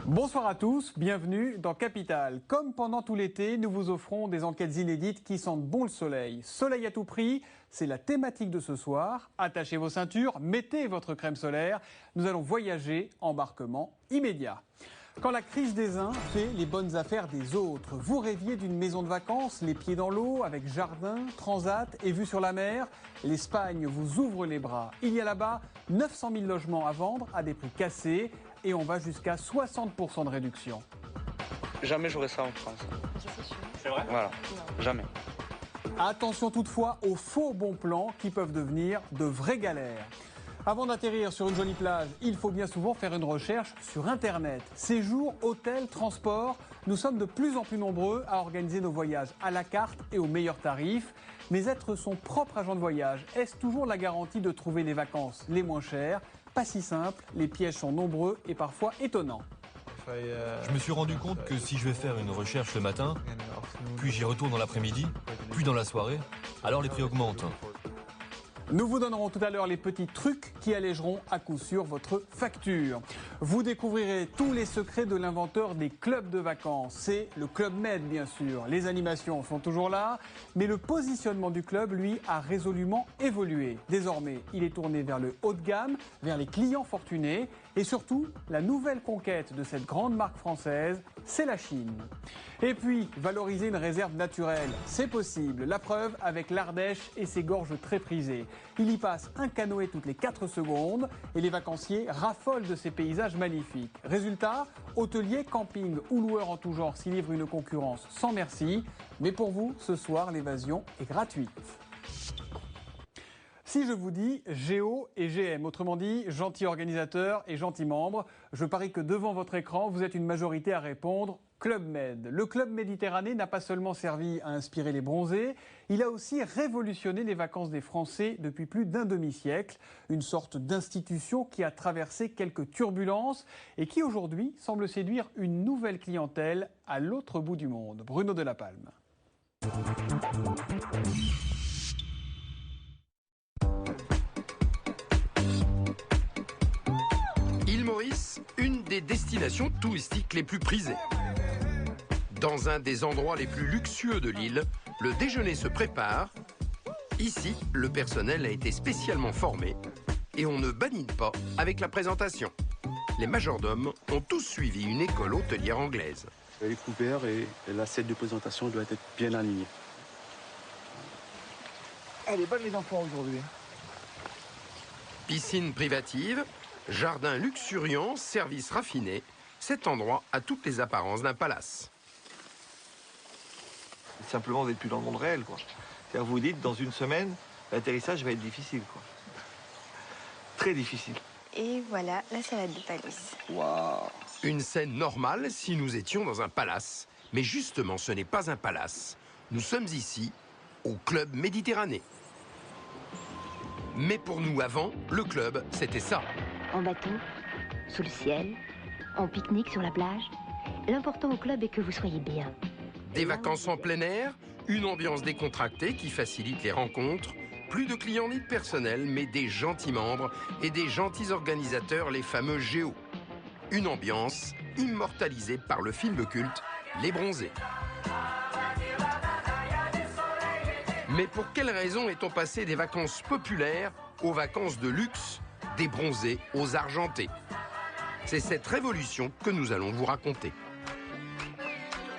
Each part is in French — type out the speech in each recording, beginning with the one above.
Bonsoir à tous, bienvenue dans Capital. Comme pendant tout l'été, nous vous offrons des enquêtes inédites qui sentent bon le soleil. Soleil à tout prix, c'est la thématique de ce soir. Attachez vos ceintures, mettez votre crème solaire. Nous allons voyager, embarquement immédiat. Quand la crise des uns fait les bonnes affaires des autres, vous rêviez d'une maison de vacances, les pieds dans l'eau, avec jardin, transat et vue sur la mer. L'Espagne vous ouvre les bras. Il y a là-bas 900 000 logements à vendre à des prix cassés et on va jusqu'à 60% de réduction. Jamais j'aurais ça en France. C'est vrai ? Voilà, jamais. Attention toutefois aux faux bons plans qui peuvent devenir de vraies galères. Avant d'atterrir sur une jolie plage, il faut bien souvent faire une recherche sur Internet. Séjours, hôtels, transports, nous sommes de plus en plus nombreux à organiser nos voyages à la carte et aux meilleurs tarifs. Mais être son propre agent de voyage, est-ce toujours la garantie de trouver les vacances les moins chères ? Pas si simple, les pièges sont nombreux et parfois étonnants. Je me suis rendu compte que si je vais faire une recherche le matin, puis j'y retourne dans l'après-midi, puis dans la soirée, alors les prix augmentent. Nous vous donnerons tout à l'heure les petits trucs qui allégeront à coup sûr votre facture. Vous découvrirez tous les secrets de l'inventeur des clubs de vacances. C'est le Club Med, bien sûr. Les animations sont toujours là, mais le positionnement du club, lui, a résolument évolué. Désormais, il est tourné vers le haut de gamme, vers les clients fortunés. Et surtout, la nouvelle conquête de cette grande marque française, c'est la Chine. Et puis, valoriser une réserve naturelle, c'est possible. La preuve avec l'Ardèche et ses gorges très prisées. Il y passe un canoë toutes les 4 secondes et les vacanciers raffolent de ces paysages magnifiques. Résultat, hôteliers, camping ou loueurs en tout genre s'y livrent une concurrence sans merci. Mais pour vous, ce soir, l'évasion est gratuite. Si je vous dis Géo et GM, autrement dit gentil organisateur et gentil membre, je parie que devant votre écran, vous êtes une majorité à répondre Club Med. Le Club Méditerranée n'a pas seulement servi à inspirer les bronzés, il a aussi révolutionné les vacances des Français depuis plus d'un demi-siècle. Une sorte d'institution qui a traversé quelques turbulences et qui aujourd'hui semble séduire une nouvelle clientèle à l'autre bout du monde. Bruno Delapalme. Île Maurice, une des destinations touristiques les plus prisées. Dans un des endroits les plus luxueux de l'île, le déjeuner se prépare. Ici, le personnel a été spécialement formé et on ne badine pas avec la présentation. Les majordomes ont tous suivi une école hôtelière anglaise. Les couverts et l'assiette de présentation doit être bien alignée. Elle est bonne les enfants aujourd'hui. Piscine privative, jardin luxuriant, service raffiné, cet endroit a toutes les apparences d'un palace. Simplement d'être plus dans le monde réel, quoi. C'est-à-dire, vous dites, dans une semaine, l'atterrissage va être difficile, quoi. Très difficile. Et voilà la salade de palisse. Waouh! Une scène normale si nous étions dans un palace. Mais justement, ce n'est pas un palace. Nous sommes ici, au Club Méditerranée. Mais pour nous, avant, le club, c'était ça. En bateau, sous le ciel, en pique-nique sur la plage. L'important au club est que vous soyez bien. Des vacances en plein air, une ambiance décontractée qui facilite les rencontres, plus de clients ni de personnel, mais des gentils membres et des gentils organisateurs, les fameux Géo. Une ambiance immortalisée par le film culte Les Bronzés. Mais pour quelle raison est-on passé des vacances populaires aux vacances de luxe, des bronzés aux argentés? C'est cette révolution que nous allons vous raconter.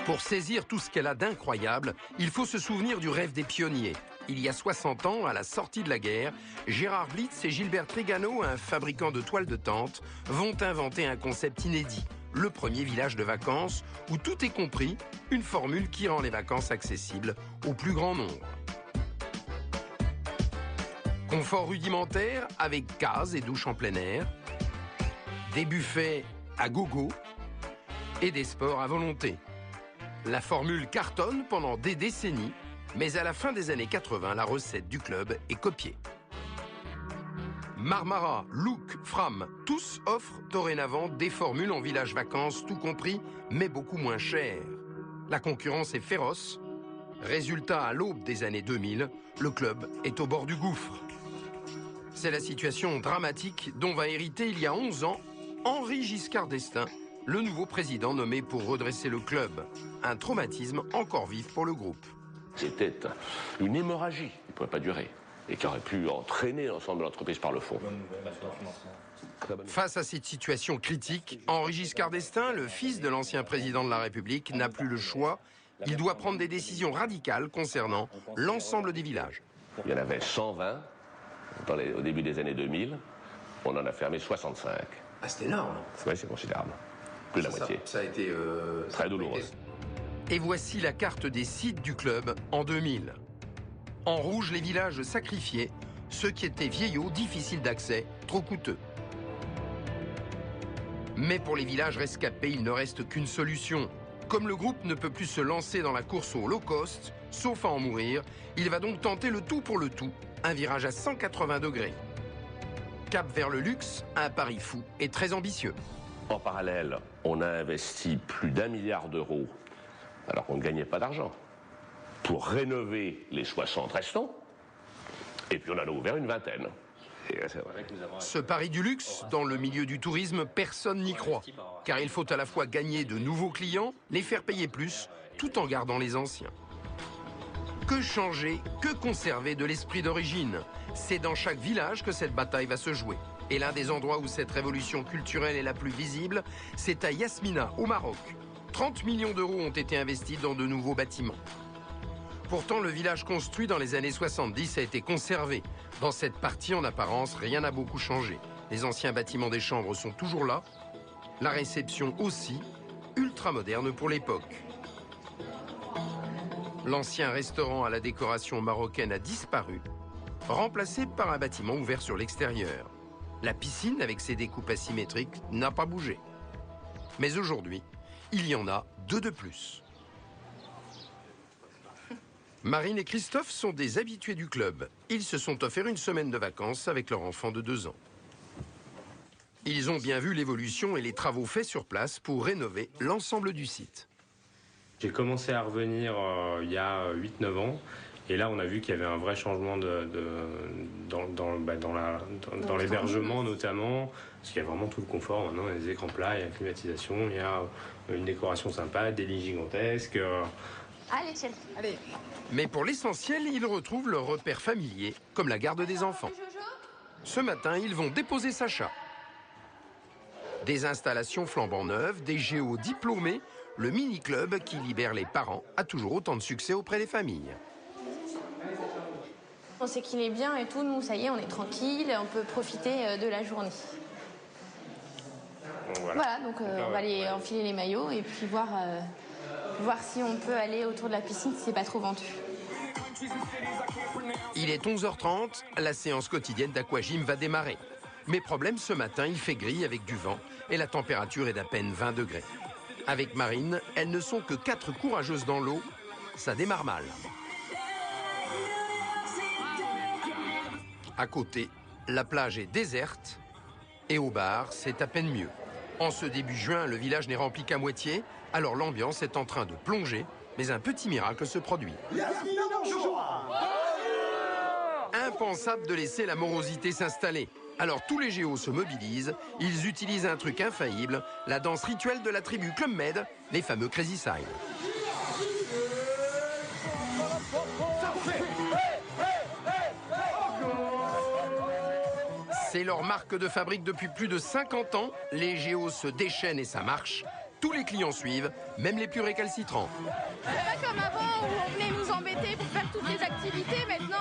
Pour saisir tout ce qu'elle a d'incroyable, il faut se souvenir du rêve des pionniers. Il y a 60 ans, à la sortie de la guerre, Gérard Blitz et Gilbert Trégano, un fabricant de toiles de tente, vont inventer un concept inédit. Le premier village de vacances où tout est compris, une formule qui rend les vacances accessibles au plus grand nombre. Confort rudimentaire avec case et douche en plein air, des buffets à gogo et des sports à volonté. La formule cartonne pendant des décennies, mais à la fin des années 80, la recette du club est copiée. Marmara, Look, Fram, tous offrent dorénavant des formules en village vacances, tout compris, mais beaucoup moins chères. La concurrence est féroce, Résultat, à l'aube des années 2000, le club est au bord du gouffre. C'est la situation dramatique dont va hériter il y a 11 ans Henri Giscard d'Estaing, le nouveau président nommé pour redresser le club. Un traumatisme encore vif pour le groupe. C'était une hémorragie qui ne pouvait pas durer et qui aurait pu entraîner l'ensemble de l'entreprise par le fond. Face à cette situation critique, Henri Giscard d'Estaing, le fils de l'ancien président de la République, n'a plus le choix. Il doit prendre des décisions radicales concernant l'ensemble des villages. Il y en avait 120 au début des années 2000. On en a fermé 65. Ah, c'est énorme. Oui, c'est considérable. Plus de la moitié. Ça a été très douloureux. Et voici la carte des sites du club en 2000. En rouge, les villages sacrifiés, ceux qui étaient vieillots, difficiles d'accès, trop coûteux. Mais pour les villages rescapés, il ne reste qu'une solution. Comme le groupe ne peut plus se lancer dans la course au low cost, sauf à en mourir, il va donc tenter le tout pour le tout, un virage à 180 degrés. Cap vers le luxe, un pari fou et très ambitieux. En parallèle, on a investi plus d'1 milliard d'euros, alors qu'on ne gagnait pas d'argent, pour rénover les 60 restants, et puis on en a ouvert une vingtaine. Ce pari du luxe, dans le milieu du tourisme, personne n'y croit. Car il faut à la fois gagner de nouveaux clients, les faire payer plus, tout en gardant les anciens. Que changer, que conserver de l'esprit d'origine? C'est dans chaque village que cette bataille va se jouer. Et l'un des endroits où cette révolution culturelle est la plus visible, c'est à Yasmina, au Maroc. 30 millions d'euros ont été investis dans de nouveaux bâtiments. Pourtant, le village construit dans les années 70 a été conservé. Dans cette partie, en apparence, rien n'a beaucoup changé. Les anciens bâtiments des chambres sont toujours là. La réception aussi, ultra moderne pour l'époque. L'ancien restaurant à la décoration marocaine a disparu, remplacé par un bâtiment ouvert sur l'extérieur. La piscine, avec ses découpes asymétriques, n'a pas bougé. Mais aujourd'hui, il y en a 2 de plus. Marine et Christophe sont des habitués du club. Ils se sont offerts une semaine de vacances avec leur enfant de 2 ans. Ils ont bien vu l'évolution et les travaux faits sur place pour rénover l'ensemble du site. J'ai commencé à revenir il y a 8-9 ans. Et là, on a vu qu'il y avait un vrai changement dans l'hébergement notamment. Parce qu'il y a vraiment tout le confort. Maintenant, il y a des écrans plats, il y a la climatisation, il y a une décoration sympa, des lits gigantesques. Allez, chérie. Allez. Mais pour l'essentiel, ils retrouvent leur repère familier, comme la garde des enfants. Ce matin, ils vont déposer Sacha. Des installations flambant neuves, des géos diplômés, le mini-club qui libère les parents a toujours autant de succès auprès des familles. On sait qu'il est bien et tout, nous, ça y est, on est tranquille, on peut profiter de la journée. Voilà, donc on va aller enfiler les maillots et puis voir si on peut aller autour de la piscine si c'est pas trop ventu. Il est 11h30, la séance quotidienne d'aquagym va démarrer. Mais problème, ce matin, il fait gris avec du vent et la température est d'à peine 20 degrés. Avec Marine, elles ne sont que 4 courageuses dans l'eau, ça démarre mal. À côté, la plage est déserte et au bar, c'est à peine mieux. En ce début juin, le village n'est rempli qu'à moitié, alors l'ambiance est en train de plonger, mais un petit miracle se produit. Impensable de laisser la morosité s'installer. Alors tous les géos se mobilisent, ils utilisent un truc infaillible, la danse rituelle de la tribu Club Med, les fameux Crazy Sign. C'est leur marque de fabrique depuis plus de 50 ans. Les géos se déchaînent et ça marche. Tous les clients suivent, même les plus récalcitrants. C'est pas comme avant où on venait nous embêter pour faire toutes les activités. Maintenant,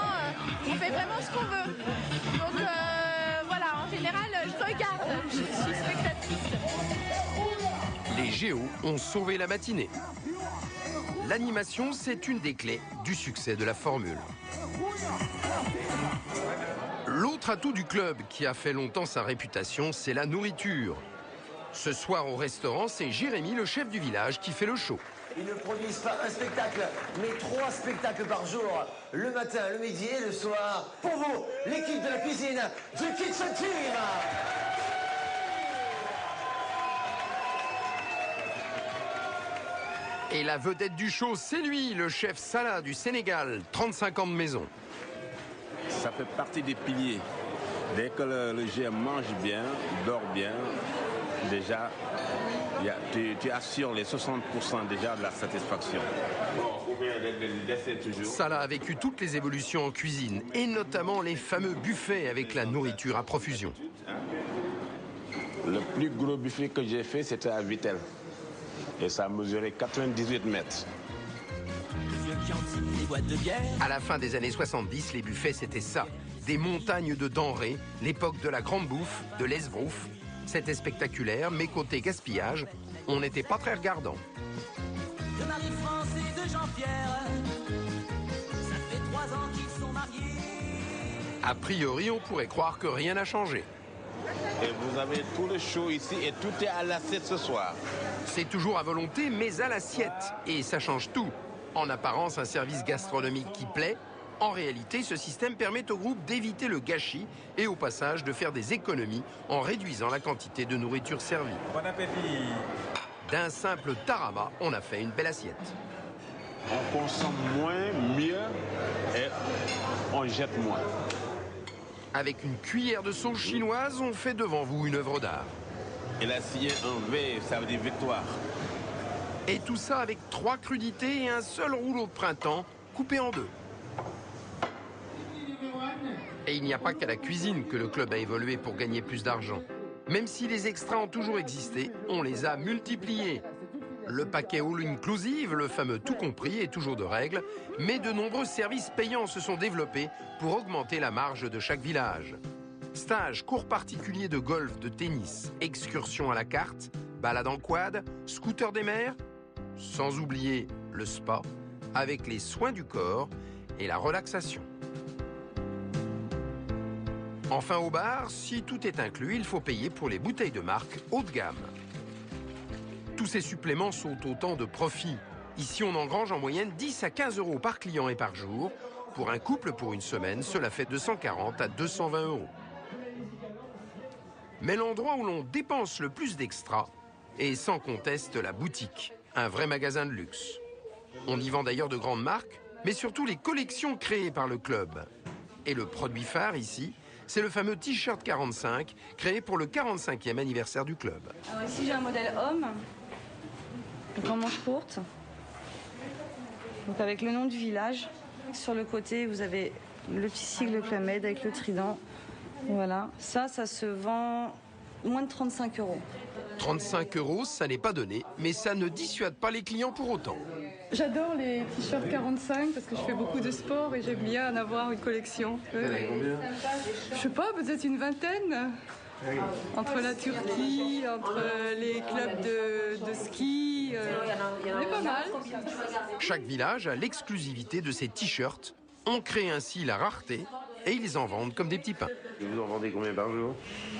on fait vraiment ce qu'on veut. Donc voilà, en général, je regarde, je suis spectatrice. Les géos ont sauvé la matinée. L'animation, c'est une des clés du succès de la formule. L'autre atout du club qui a fait longtemps sa réputation, c'est la nourriture. Ce soir au restaurant, c'est Jérémy, le chef du village, qui fait le show. Ils ne produisent pas un spectacle, mais 3 spectacles par jour, le matin, le midi et le soir. Pour vous, l'équipe de la cuisine du Kitchen Team. Et la vedette du show, c'est lui, le chef Salah du Sénégal, 35 ans de maison. Ça fait partie des piliers. Dès que le GM mange bien, dort bien, déjà, tu assures les 60% déjà de la satisfaction. Salah a vécu toutes les évolutions en cuisine, et notamment les fameux buffets avec la nourriture à profusion. Le plus gros buffet que j'ai fait, c'était à Vittel. Et ça mesurait 98 mètres. À la fin des années 70, les buffets, c'était ça. Des montagnes de denrées, l'époque de la grande bouffe, de l'esbrouf. C'était spectaculaire, mais côté gaspillage, on n'était pas très regardant. De Marie-France et de Jean-Pierre, ça fait 3 ans qu'ils sont mariés. A priori, on pourrait croire que rien n'a changé. Et vous avez tout le show ici et tout est à l'assiette ce soir. C'est toujours à volonté, mais à l'assiette. Et ça change tout. En apparence, un service gastronomique qui plaît. En réalité, ce système permet au groupe d'éviter le gâchis et au passage de faire des économies en réduisant la quantité de nourriture servie. Bon appétit. D'un simple tarama, on a fait une belle assiette. On consomme moins, mieux et on jette moins. Avec une cuillère de sauce chinoise, on fait devant vous une œuvre d'art. Et là, s'il y a un V, ça veut dire victoire. Et tout ça avec 3 crudités et un seul rouleau de printemps coupé en 2. Et il n'y a pas qu'à la cuisine que le club a évolué pour gagner plus d'argent. Même si les extras ont toujours existé, on les a multipliés. Le paquet all-inclusive, le fameux tout compris, est toujours de règle, mais de nombreux services payants se sont développés pour augmenter la marge de chaque village. Stages, cours particuliers de golf, de tennis, excursions à la carte, balades en quad, scooter des mers, sans oublier le spa, avec les soins du corps et la relaxation. Enfin au bar, si tout est inclus, il faut payer pour les bouteilles de marque haut de gamme. Tous ces suppléments sont autant de profits. Ici, on engrange en moyenne 10 à 15 euros par client et par jour. Pour un couple, pour une semaine, cela fait de 140 à 220 euros. Mais l'endroit où l'on dépense le plus d'extra est sans conteste la boutique, un vrai magasin de luxe. On y vend d'ailleurs de grandes marques, mais surtout les collections créées par le club. Et le produit phare ici, c'est le fameux t-shirt 45, créé pour le 45e anniversaire du club. Alors ici j'ai un modèle homme, donc en manche courte, donc avec le nom du village. Sur le côté, vous avez le petit sigle Club Med avec le trident. Voilà, ça se vend moins de 35 euros. 35 euros, ça n'est pas donné, mais ça ne dissuade pas les clients pour autant. J'adore les t-shirts 45 parce que je fais beaucoup de sport et j'aime bien en avoir une collection. Combien ? Je sais pas, peut-être une vingtaine. Entre la Turquie, entre les clubs de ski, on est pas mal. Chaque village a l'exclusivité de ses t-shirts. On crée ainsi la rareté et ils en vendent comme des petits pains. Vous en vendez combien par jour ?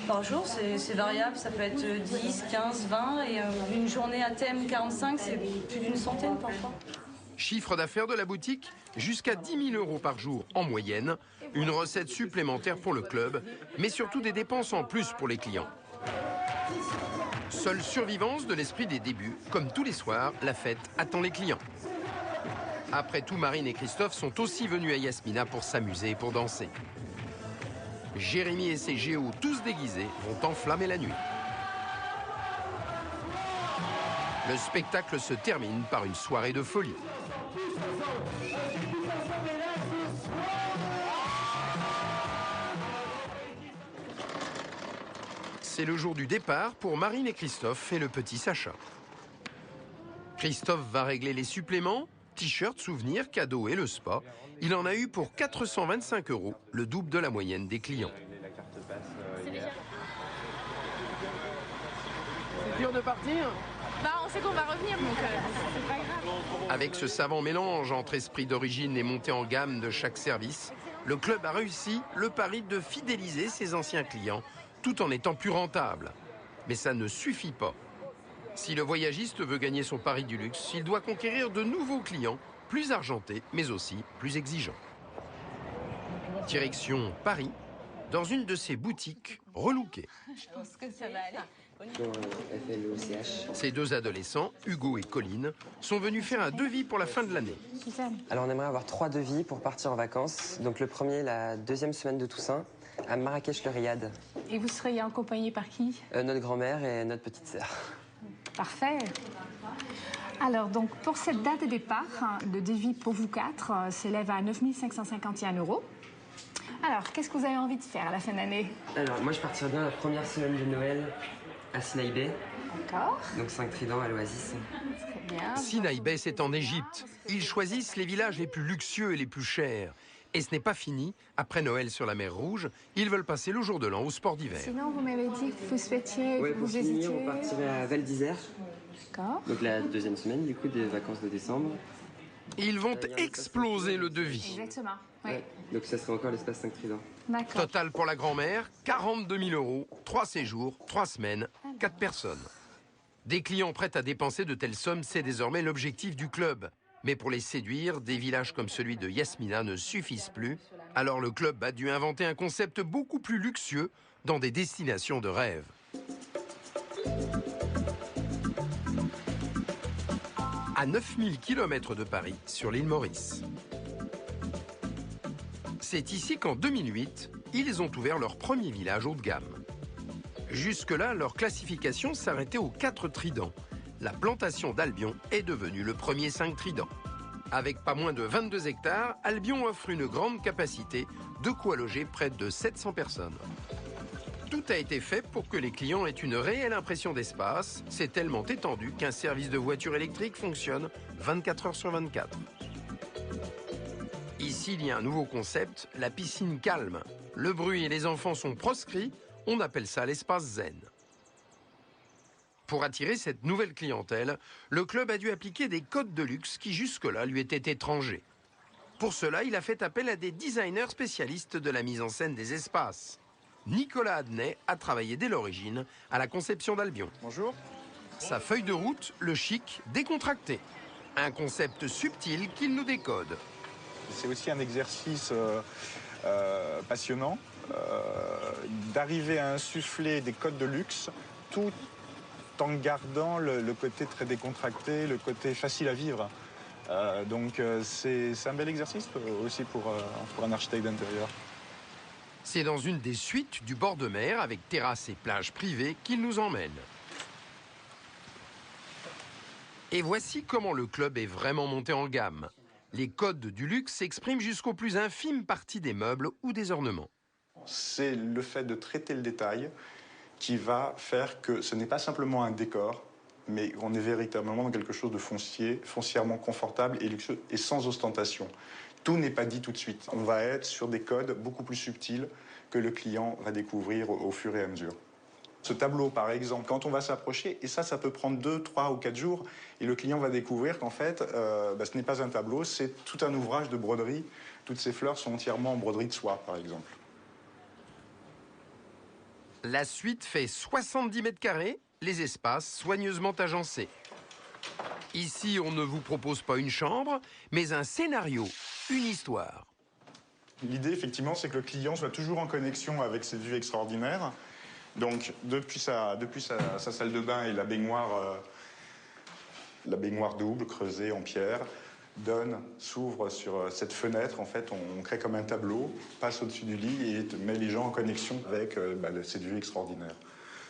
Par jour, c'est variable, ça peut être 10, 15, 20 et une journée à thème 45, c'est plus d'une centaine parfois. Chiffre d'affaires de la boutique, jusqu'à 10 000 euros par jour en moyenne. Une recette supplémentaire pour le club, mais surtout des dépenses en plus pour les clients. Seule survivance de l'esprit des débuts, comme tous les soirs, la fête attend les clients. Après tout, Marine et Christophe sont aussi venus à Yasmina pour s'amuser et pour danser. Jérémy et ses géos, tous déguisés, vont enflammer la nuit. Le spectacle se termine par une soirée de folie. C'est le jour du départ pour Marine et Christophe et le petit Sacha. Christophe va régler les suppléments, t-shirt, souvenirs, cadeaux et le spa. Il en a eu pour 425 euros, le double de la moyenne des clients. C'est dur de partir ? Bah, on sait qu'on va revenir, donc c'est pas grave. Avec ce savant mélange entre esprit d'origine et montée en gamme de chaque service, le club a réussi le pari de fidéliser ses anciens clients tout en étant plus rentable. Mais ça ne suffit pas. Si le voyagiste veut gagner son pari du luxe, il doit conquérir de nouveaux clients, plus argentés, mais aussi plus exigeants. Direction Paris, dans une de ses boutiques relookées. Je pense que ça va aller. Ces deux adolescents, Hugo et Colline, sont venus faire un devis pour la fin de l'année. Alors on aimerait avoir 3 devis pour partir en vacances. Donc le premier, la 2e semaine de Toussaint, à Marrakech-le-Riad. Et vous seriez accompagné par qui? Notre grand-mère et notre petite sœur. Parfait. Alors, donc, pour cette date de départ, le devis pour vous 4 s'élève à 9 551 €. Alors, qu'est-ce que vous avez envie de faire à la fin de l'année? Alors, moi, je partirais bien la première semaine de Noël à Sinaï Bay. D'accord. Donc 5 tridents à l'Oasis. Très bien. Sinaï Bay, c'est en Égypte. Ils choisissent les villages les plus luxueux et les plus chers. Et ce n'est pas fini. Après Noël sur la mer Rouge, ils veulent passer le jour de l'an au sport d'hiver. Sinon, vous m'avez dit que vous souhaitiez... Oui, pour finir, on partirait à Val d'Isère. D'accord. Donc la 2e semaine, du coup, des vacances de décembre. Ils vont exploser le devis. Exactement, oui. Ouais. Donc ça serait encore l'espace 5 tridents. D'accord. Total pour la grand-mère, 42 000 €, 3 séjours, 3 semaines, 4 personnes. Des clients prêts à dépenser de telles sommes, c'est désormais l'objectif du club. Mais pour les séduire, des villages comme celui de Yasmina ne suffisent plus. Alors le club a dû inventer un concept beaucoup plus luxueux dans des destinations de rêve. À 9000 km de Paris, sur l'île Maurice. C'est ici qu'en 2008, ils ont ouvert leur premier village haut de gamme. Jusque-là, leur classification s'arrêtait aux 4 tridents. La plantation d'Albion est devenue le premier 5 tridents. Avec pas moins de 22 hectares, Albion offre une grande capacité, de quoi loger près de 700 personnes. Tout a été fait pour que les clients aient une réelle impression d'espace. C'est tellement étendu qu'un service de voiture électrique fonctionne 24 heures sur 24. Ici, il y a un nouveau concept, la piscine calme. Le bruit et les enfants sont proscrits, on appelle ça l'espace zen. Pour attirer cette nouvelle clientèle, le club a dû appliquer des codes de luxe qui jusque-là lui étaient étrangers. Pour cela, il a fait appel à des designers spécialistes de la mise en scène des espaces. Nicolas Adnet a travaillé dès l'origine à la conception d'Albion. Bonjour. Sa feuille de route, le chic décontracté. Un concept subtil qu'il nous décode. C'est aussi un exercice passionnant d'arriver à insuffler des codes de luxe tout en gardant le côté très décontracté, le côté facile à vivre. Donc c'est un bel exercice aussi pour un architecte d'intérieur. C'est dans une des suites du bord de mer, avec terrasse et plage privée, qu'il nous emmène. Et voici comment le club est vraiment monté en gamme. Les codes du luxe s'expriment jusqu'aux plus infimes parties des meubles ou des ornements. C'est le fait de traiter le détail qui va faire que ce n'est pas simplement un décor, mais on est véritablement dans quelque chose de foncier, foncièrement confortable et luxueux et sans ostentation. Tout n'est pas dit tout de suite. On va être sur des codes beaucoup plus subtils que le client va découvrir au fur et à mesure. Ce tableau, par exemple, quand on va s'approcher, et ça peut prendre 2, 3 ou 4 jours, et le client va découvrir qu'en fait, ce n'est pas un tableau, c'est tout un ouvrage de broderie. Toutes ces fleurs sont entièrement en broderie de soie, par exemple. La suite fait 70 mètres carrés, les espaces soigneusement agencés. Ici, on ne vous propose pas une chambre, mais un scénario, une histoire. L'idée, effectivement, c'est que le client soit toujours en connexion avec cette vue extraordinaire. Donc, depuis sa salle de bain et la baignoire double, creusée en pierre, s'ouvre sur cette fenêtre. En fait, on crée comme un tableau, passe au-dessus du lit et met les gens en connexion avec cette vue extraordinaire.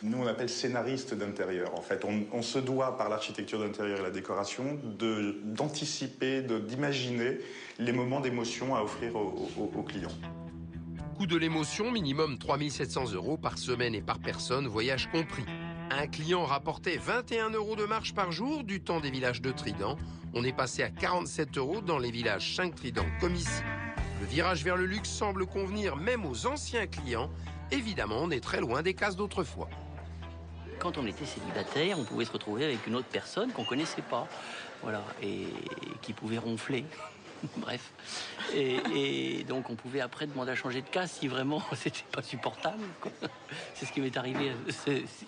Nous, on appelle scénariste d'intérieur. En fait, on se doit, par l'architecture d'intérieur et la décoration, d'anticiper, d'imaginer les moments d'émotion à offrir aux clients. Coût de l'émotion, minimum 3 700 € par semaine et par personne, voyage compris. Un client rapportait 21 € de marge par jour du temps des villages de Trident. On est passé à 47 € dans les villages 5 Trident, comme ici. Le virage vers le luxe semble convenir même aux anciens clients. Évidemment, on est très loin des cases d'autrefois. Quand on était célibataire, on pouvait se retrouver avec une autre personne qu'on ne connaissait pas, voilà, et qui pouvait ronfler. Bref. Et donc on pouvait après demander à changer de case si vraiment c'était pas supportable, quoi. C'est ce qui m'est arrivé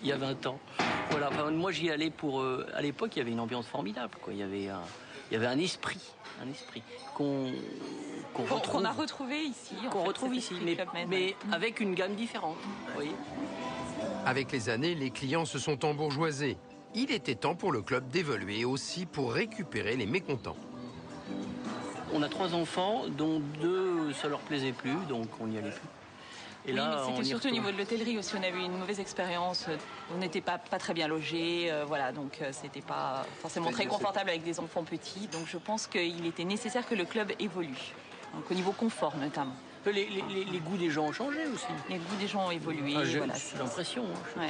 il y a 20 ans. Voilà, enfin, moi j'y allais pour... à l'époque, il y avait une ambiance formidable, quoi. Il y avait un esprit qu'on a retrouvé ici. Qu'on retrouve ici, mais avec une gamme différente, vous voyez. Avec les années, les clients se sont embourgeoisés. Il était temps pour le club d'évoluer aussi pour récupérer les mécontents. On a 3 enfants, dont 2, ça leur plaisait plus, donc on n'y allait plus. Et oui, là, mais c'était surtout au niveau de l'hôtellerie aussi. On a eu une mauvaise expérience. On n'était pas très bien logés. Voilà, donc c'était pas forcément très confortable avec des enfants petits. Donc je pense qu'il était nécessaire que le club évolue. Donc au niveau confort notamment. Les goûts des gens ont changé aussi. Les goûts des gens ont évolué. J'ai voilà, l'impression. Hein. Ouais.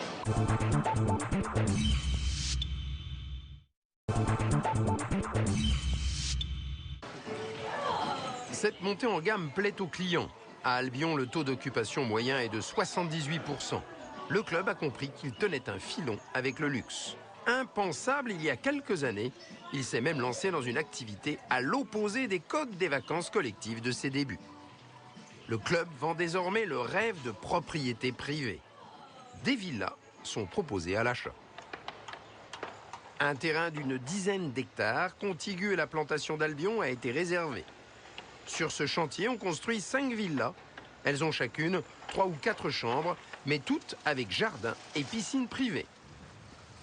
Cette montée en gamme plaît aux clients. À Albion, le taux d'occupation moyen est de 78%. Le club a compris qu'il tenait un filon avec le luxe. Impensable il y a quelques années, il s'est même lancé dans une activité à l'opposé des codes des vacances collectives de ses débuts. Le club vend désormais le rêve de propriété privée. Des villas sont proposées à l'achat. Un terrain d'une dizaine d'hectares, contigu à la plantation d'Albion, a été réservé. Sur ce chantier, on construit 5 villas. Elles ont chacune 3 ou 4 chambres, mais toutes avec jardin et piscine privée.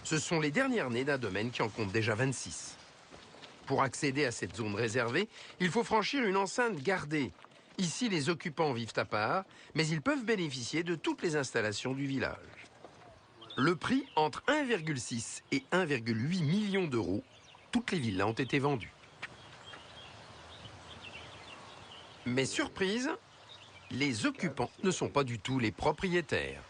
Ce sont les dernières nées d'un domaine qui en compte déjà 26. Pour accéder à cette zone réservée, il faut franchir une enceinte gardée. Ici, les occupants vivent à part, mais ils peuvent bénéficier de toutes les installations du village. Le prix, entre 1,6 et 1,8 million d'euros, toutes les villas ont été vendues. Mais surprise, les occupants ne sont pas du tout les propriétaires.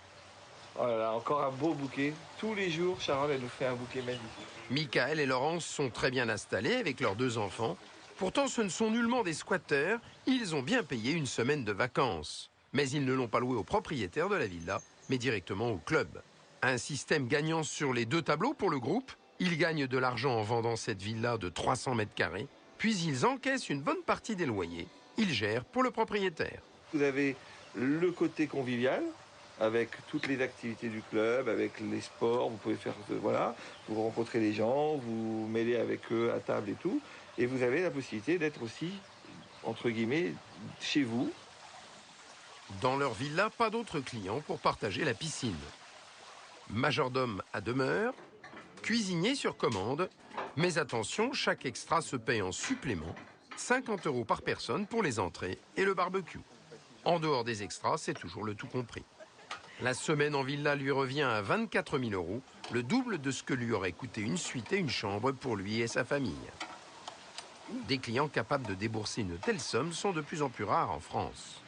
Oh là là, encore un beau bouquet. Tous les jours, Sharon, elle nous fait un bouquet magnifique. Michael et Laurence sont très bien installés avec leurs 2 enfants. Pourtant, ce ne sont nullement des squatteurs. Ils ont bien payé une semaine de vacances. Mais ils ne l'ont pas loué au propriétaire de la villa, mais directement au club. Un système gagnant sur les 2 tableaux pour le groupe. Ils gagnent de l'argent en vendant cette villa de 300 mètres carrés. Puis ils encaissent une bonne partie des loyers. Ils gèrent pour le propriétaire. Vous avez le côté convivial, avec toutes les activités du club, avec les sports, vous pouvez faire, voilà, vous rencontrez les gens, vous mêlez avec eux à table et tout. Et vous avez la possibilité d'être aussi, entre guillemets, chez vous. Dans leur villa, pas d'autres clients pour partager la piscine. Majordome à demeure, cuisinier sur commande. Mais attention, chaque extra se paye en supplément. 50 € par personne pour les entrées et le barbecue. En dehors des extras, c'est toujours le tout compris. La semaine en villa lui revient à 24 000 €, le double de ce que lui aurait coûté une suite et une chambre pour lui et sa famille. Des clients capables de débourser une telle somme sont de plus en plus rares en France.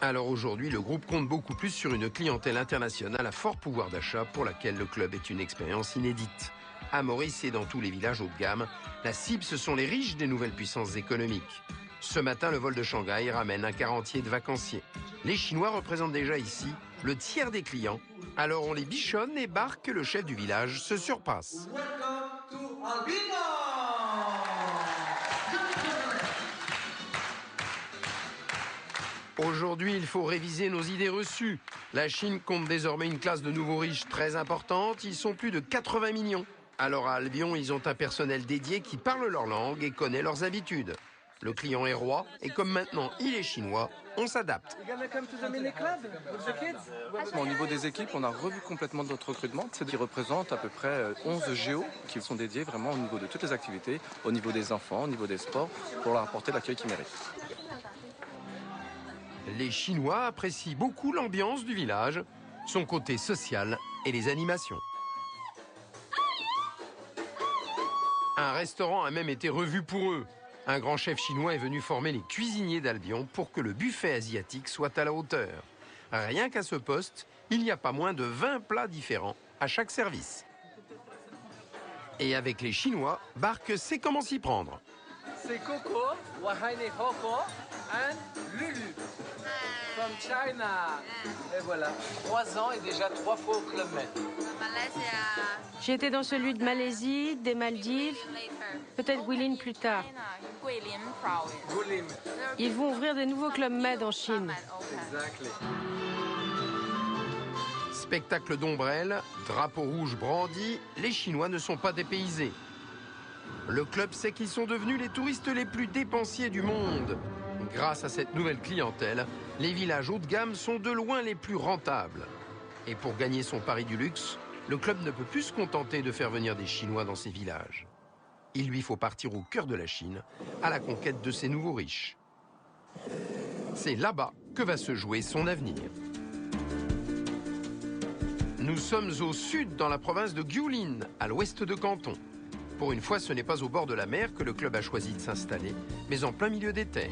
Alors aujourd'hui, le groupe compte beaucoup plus sur une clientèle internationale à fort pouvoir d'achat pour laquelle le club est une expérience inédite. À Maurice et dans tous les villages haut de gamme, la cible, ce sont les riches des nouvelles puissances économiques. Ce matin, le vol de Shanghai ramène un quart entier de vacanciers. Les Chinois représentent déjà ici le tiers des clients. Alors on les bichonne et barque que le chef du village se surpasse. Aujourd'hui, il faut réviser nos idées reçues. La Chine compte désormais une classe de nouveaux riches très importante. Ils sont plus de 80 millions. Alors à Albion, ils ont un personnel dédié qui parle leur langue et connaît leurs habitudes. Le client est roi et comme maintenant il est chinois, on s'adapte. Au niveau des équipes, on a revu complètement notre recrutement. C'est qui représente à peu près 11 géos qui sont dédiés vraiment au niveau de toutes les activités, au niveau des enfants, au niveau des sports, pour leur apporter l'accueil qu'ils méritent. Les Chinois apprécient beaucoup l'ambiance du village, son côté social et les animations. Un restaurant a même été revu pour eux. Un grand chef chinois est venu former les cuisiniers d'Albion pour que le buffet asiatique soit à la hauteur. Rien qu'à ce poste, il n'y a pas moins de 20 plats différents à chaque service. Et avec les Chinois, Barque sait comment s'y prendre. C'est Coco, Wahine Coco et Lulu. From China. Et voilà, 3 ans et déjà 3 fois au Club Med. J'ai été dans celui de Malaisie, des Maldives, peut-être Guilin plus tard. Ils vont ouvrir des nouveaux Club Med en Chine. Spectacle d'ombrelles, drapeau rouge brandi, les Chinois ne sont pas dépaysés. Le club sait qu'ils sont devenus les touristes les plus dépensiers du monde. Grâce à cette nouvelle clientèle, les villages haut de gamme sont de loin les plus rentables. Et pour gagner son pari du luxe, le club ne peut plus se contenter de faire venir des Chinois dans ses villages. Il lui faut partir au cœur de la Chine, à la conquête de ces nouveaux riches. C'est là-bas que va se jouer son avenir. Nous sommes au sud, dans la province de Guilin, à l'ouest de Canton. Pour une fois, ce n'est pas au bord de la mer que le club a choisi de s'installer, mais en plein milieu des terres.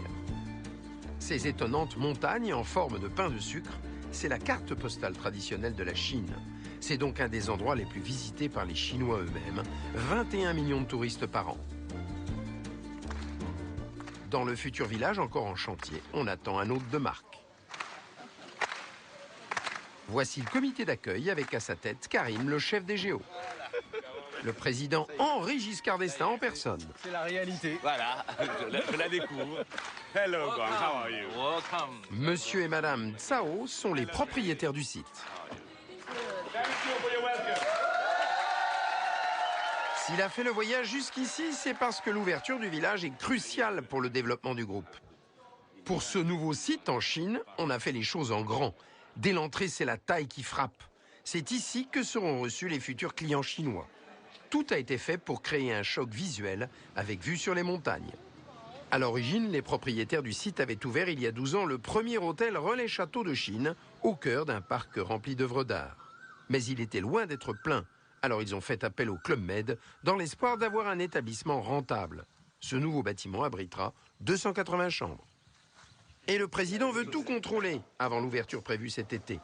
Ces étonnantes montagnes en forme de pain de sucre, c'est la carte postale traditionnelle de la Chine. C'est donc un des endroits les plus visités par les Chinois eux-mêmes, 21 millions de touristes par an. Dans le futur village encore en chantier, on attend un hôte de marque. Voici le comité d'accueil avec à sa tête Karim, le chef des géos. Le président Henri Giscard d'Estaing en personne. C'est la réalité. Voilà, je la découvre. Hello, Gong, how are you? Welcome. Monsieur et Madame Tsao sont les propriétaires du site. S'il a fait le voyage jusqu'ici, c'est parce que l'ouverture du village est cruciale pour le développement du groupe. Pour ce nouveau site en Chine, on a fait les choses en grand. Dès l'entrée, c'est la taille qui frappe. C'est ici que seront reçus les futurs clients chinois. Tout a été fait pour créer un choc visuel avec vue sur les montagnes. À l'origine, les propriétaires du site avaient ouvert il y a 12 ans le premier hôtel Relais Château de Chine, au cœur d'un parc rempli d'œuvres d'art. Mais il était loin d'être plein, alors ils ont fait appel au Club Med dans l'espoir d'avoir un établissement rentable. Ce nouveau bâtiment abritera 280 chambres. Et le président veut tout contrôler avant l'ouverture prévue cet été.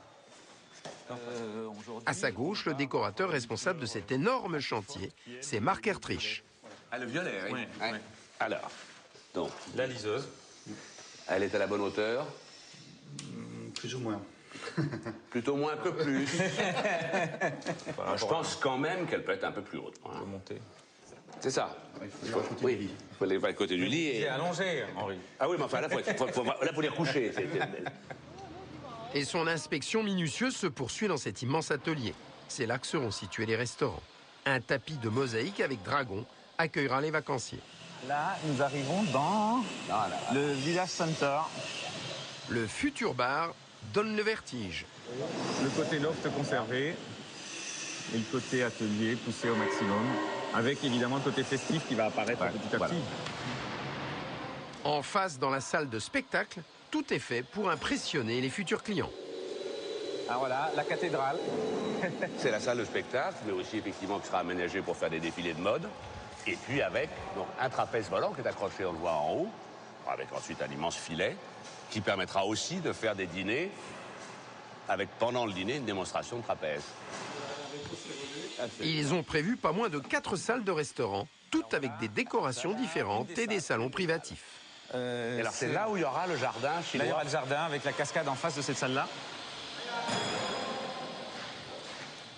À sa gauche, le décorateur responsable de cet énorme chantier, c'est Marc Ertrich. Ah, le violet, oui. Ouais. Ouais. Alors, donc, La liseuse. elle est à la bonne hauteur. Plus ou moins. Plutôt moins que plus. Je pense quand même qu'elle peut être un peu plus haute. Hein. Monter. C'est ça. Il faut aller à côté du lit. C'est allongé, Henri. Ah oui, mais enfin, là, faut les recoucher. Et son inspection minutieuse se poursuit dans cet immense atelier. C'est là que seront situés les restaurants. Un tapis de mosaïque avec dragon accueillera les vacanciers. Là, nous arrivons dans le Village Center. Le futur bar donne le vertige. Le côté loft conservé et le côté atelier poussé au maximum, avec évidemment le côté festif qui va apparaître petit à petit. En face, dans la salle de spectacle, tout est fait pour impressionner les futurs clients. Ah voilà, la cathédrale. C'est la salle de spectacle, mais aussi effectivement qui sera aménagée pour faire des défilés de mode. Et puis avec donc, un trapèze volant qui est accroché, on le voit en haut, avec ensuite un immense filet, qui permettra aussi de faire des dîners, avec pendant le dîner une démonstration de trapèze. Ils ont prévu pas moins de 4 salles de restaurant, toutes avec des décorations différentes et des salons privatifs. Et alors c'est là où il y aura le jardin chinois. Là, il y aura le jardin avec la cascade en face de cette salle-là.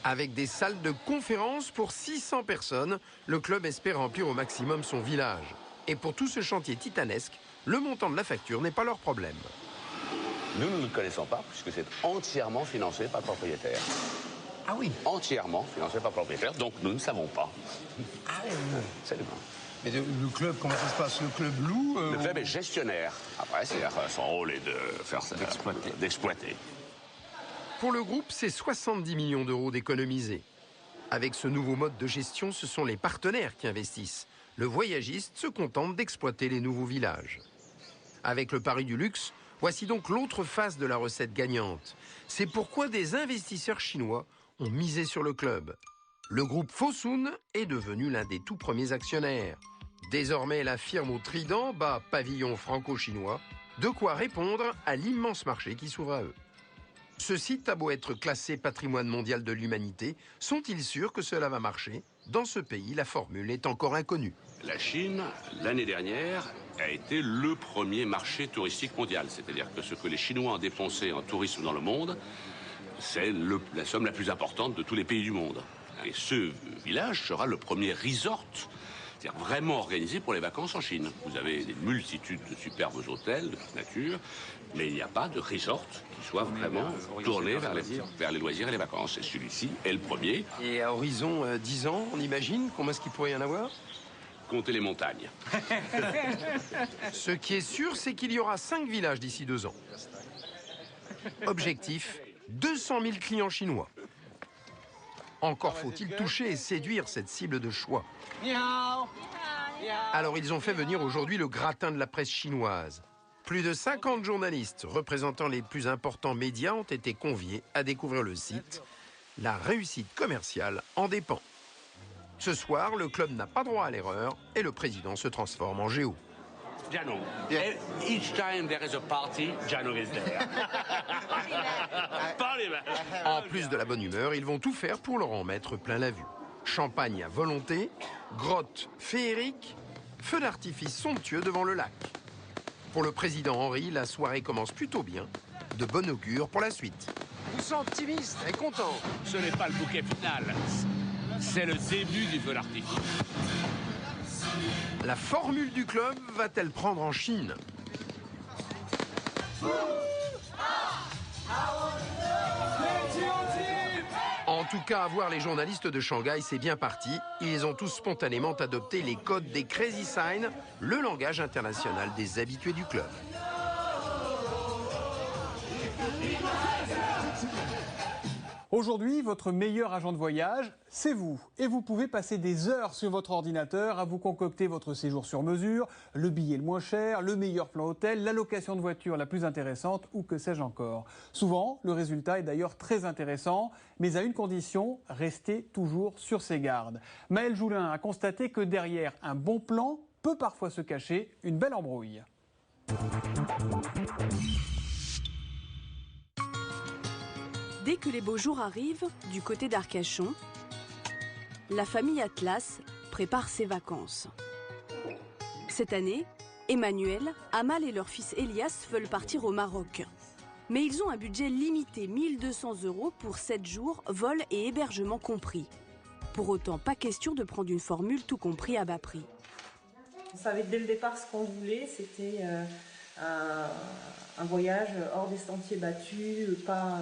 Avec des salles de conférence pour 600 personnes, le club espère remplir au maximum son village. Et pour tout ce chantier titanesque, le montant de la facture n'est pas leur problème. Nous ne le connaissons pas, puisque c'est entièrement financé par le propriétaire. Ah oui. Entièrement financé par le propriétaire, donc nous ne savons pas. Ah oui. Absolument. Mais le club, comment ça se passe? Le club loue Le club est gestionnaire. Après, son rôle est de faire ça, d'exploiter. Pour le groupe, c'est 70 millions d'euros d'économiser. Avec ce nouveau mode de gestion, ce sont les partenaires qui investissent. Le voyagiste se contente d'exploiter les nouveaux villages. Avec le pari du luxe, voici donc l'autre face de la recette gagnante. C'est pourquoi des investisseurs chinois ont misé sur le club. Le groupe Fosun est devenu l'un des tout premiers actionnaires. Désormais, la firme au trident bat pavillon franco-chinois, de quoi répondre à l'immense marché qui s'ouvre à eux. Ce site a beau être classé patrimoine mondial de l'humanité, sont-ils sûrs que cela va marcher? Dans ce pays, la formule est encore inconnue. La Chine, l'année dernière, a été le premier marché touristique mondial. C'est-à-dire que ce que les Chinois ont dépensé en tourisme dans le monde, c'est la somme la plus importante de tous les pays du monde. Et ce village sera le premier resort, c'est-à-dire vraiment organisé pour les vacances en Chine. Vous avez des multitudes de superbes hôtels de toute nature, mais il n'y a pas de resort qui soit vraiment tourné vers les loisirs et les vacances. Et celui-ci est le premier. Et à horizon 10 ans, on imagine combien est-ce qu'il pourrait y en avoir? comptez les montagnes. Ce qui est sûr, c'est qu'il y aura 5 villages d'ici 2 ans. Objectif, 200 000 clients chinois. Encore faut-il toucher et séduire cette cible de choix. Alors ils ont fait venir aujourd'hui le gratin de la presse chinoise. Plus de 50 journalistes représentant les plus importants médias ont été conviés à découvrir le site. La réussite commerciale en dépend. Ce soir, le club n'a pas droit à l'erreur et le président se transforme en géo. Jano. Each time there is a party, Jano is there. En plus de la bonne humeur, ils vont tout faire pour leur en mettre plein la vue. Champagne à volonté, grotte féerique, feu d'artifice somptueux devant le lac. Pour le président Henri, la soirée commence plutôt bien. De bon augure pour la suite. Vous sent optimiste et content. Ce n'est pas le bouquet final. C'est le début du feu d'artifice. La formule du club va-t-elle prendre en Chine? En tout cas, à voir les journalistes de Shanghai, c'est bien parti. Ils ont tous spontanément adopté les codes des Crazy Signs, le langage international des habitués du club. Aujourd'hui, votre meilleur agent de voyage, c'est vous. Et vous pouvez passer des heures sur votre ordinateur à vous concocter votre séjour sur mesure, le billet le moins cher, le meilleur plan hôtel, la location de voiture la plus intéressante ou que sais-je encore. Souvent, le résultat est d'ailleurs très intéressant, mais à une condition, restez toujours sur ses gardes. Maël Joulin a constaté que derrière un bon plan peut parfois se cacher une belle embrouille. Dès que les beaux jours arrivent, du côté d'Arcachon, la famille Atlas prépare ses vacances. Cette année, Emmanuel, Amal et leur fils Elias veulent partir au Maroc. Mais ils ont un budget limité, 1 200 € pour 7 jours, vol et hébergement compris. Pour autant, pas question de prendre une formule tout compris à bas prix. On savait dès le départ ce qu'on voulait, c'était un voyage hors des sentiers battus, pas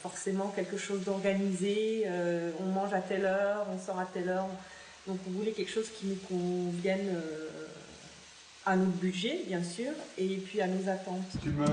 forcément quelque chose d'organisé, on mange à telle heure, on sort à telle heure. Donc on voulait quelque chose qui nous convienne à notre budget, bien sûr, et puis à nos attentes. Tu me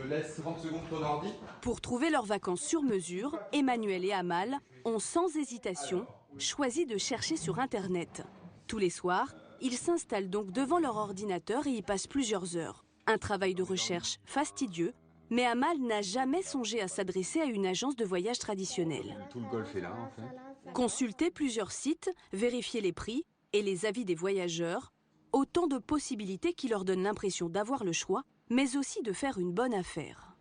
laisses 30 secondes ton ordi ? Pour trouver leurs vacances sur mesure, Emmanuel et Amal ont sans hésitation choisi de chercher sur Internet. Tous les soirs, ils s'installent donc devant leur ordinateur et y passent plusieurs heures. Un travail de recherche fastidieux, mais Amal n'a jamais songé à s'adresser à une agence de voyage traditionnelle. Tout le golf est là, en fait. Consulter plusieurs sites, vérifier les prix et les avis des voyageurs, autant de possibilités qui leur donnent l'impression d'avoir le choix, mais aussi de faire une bonne affaire.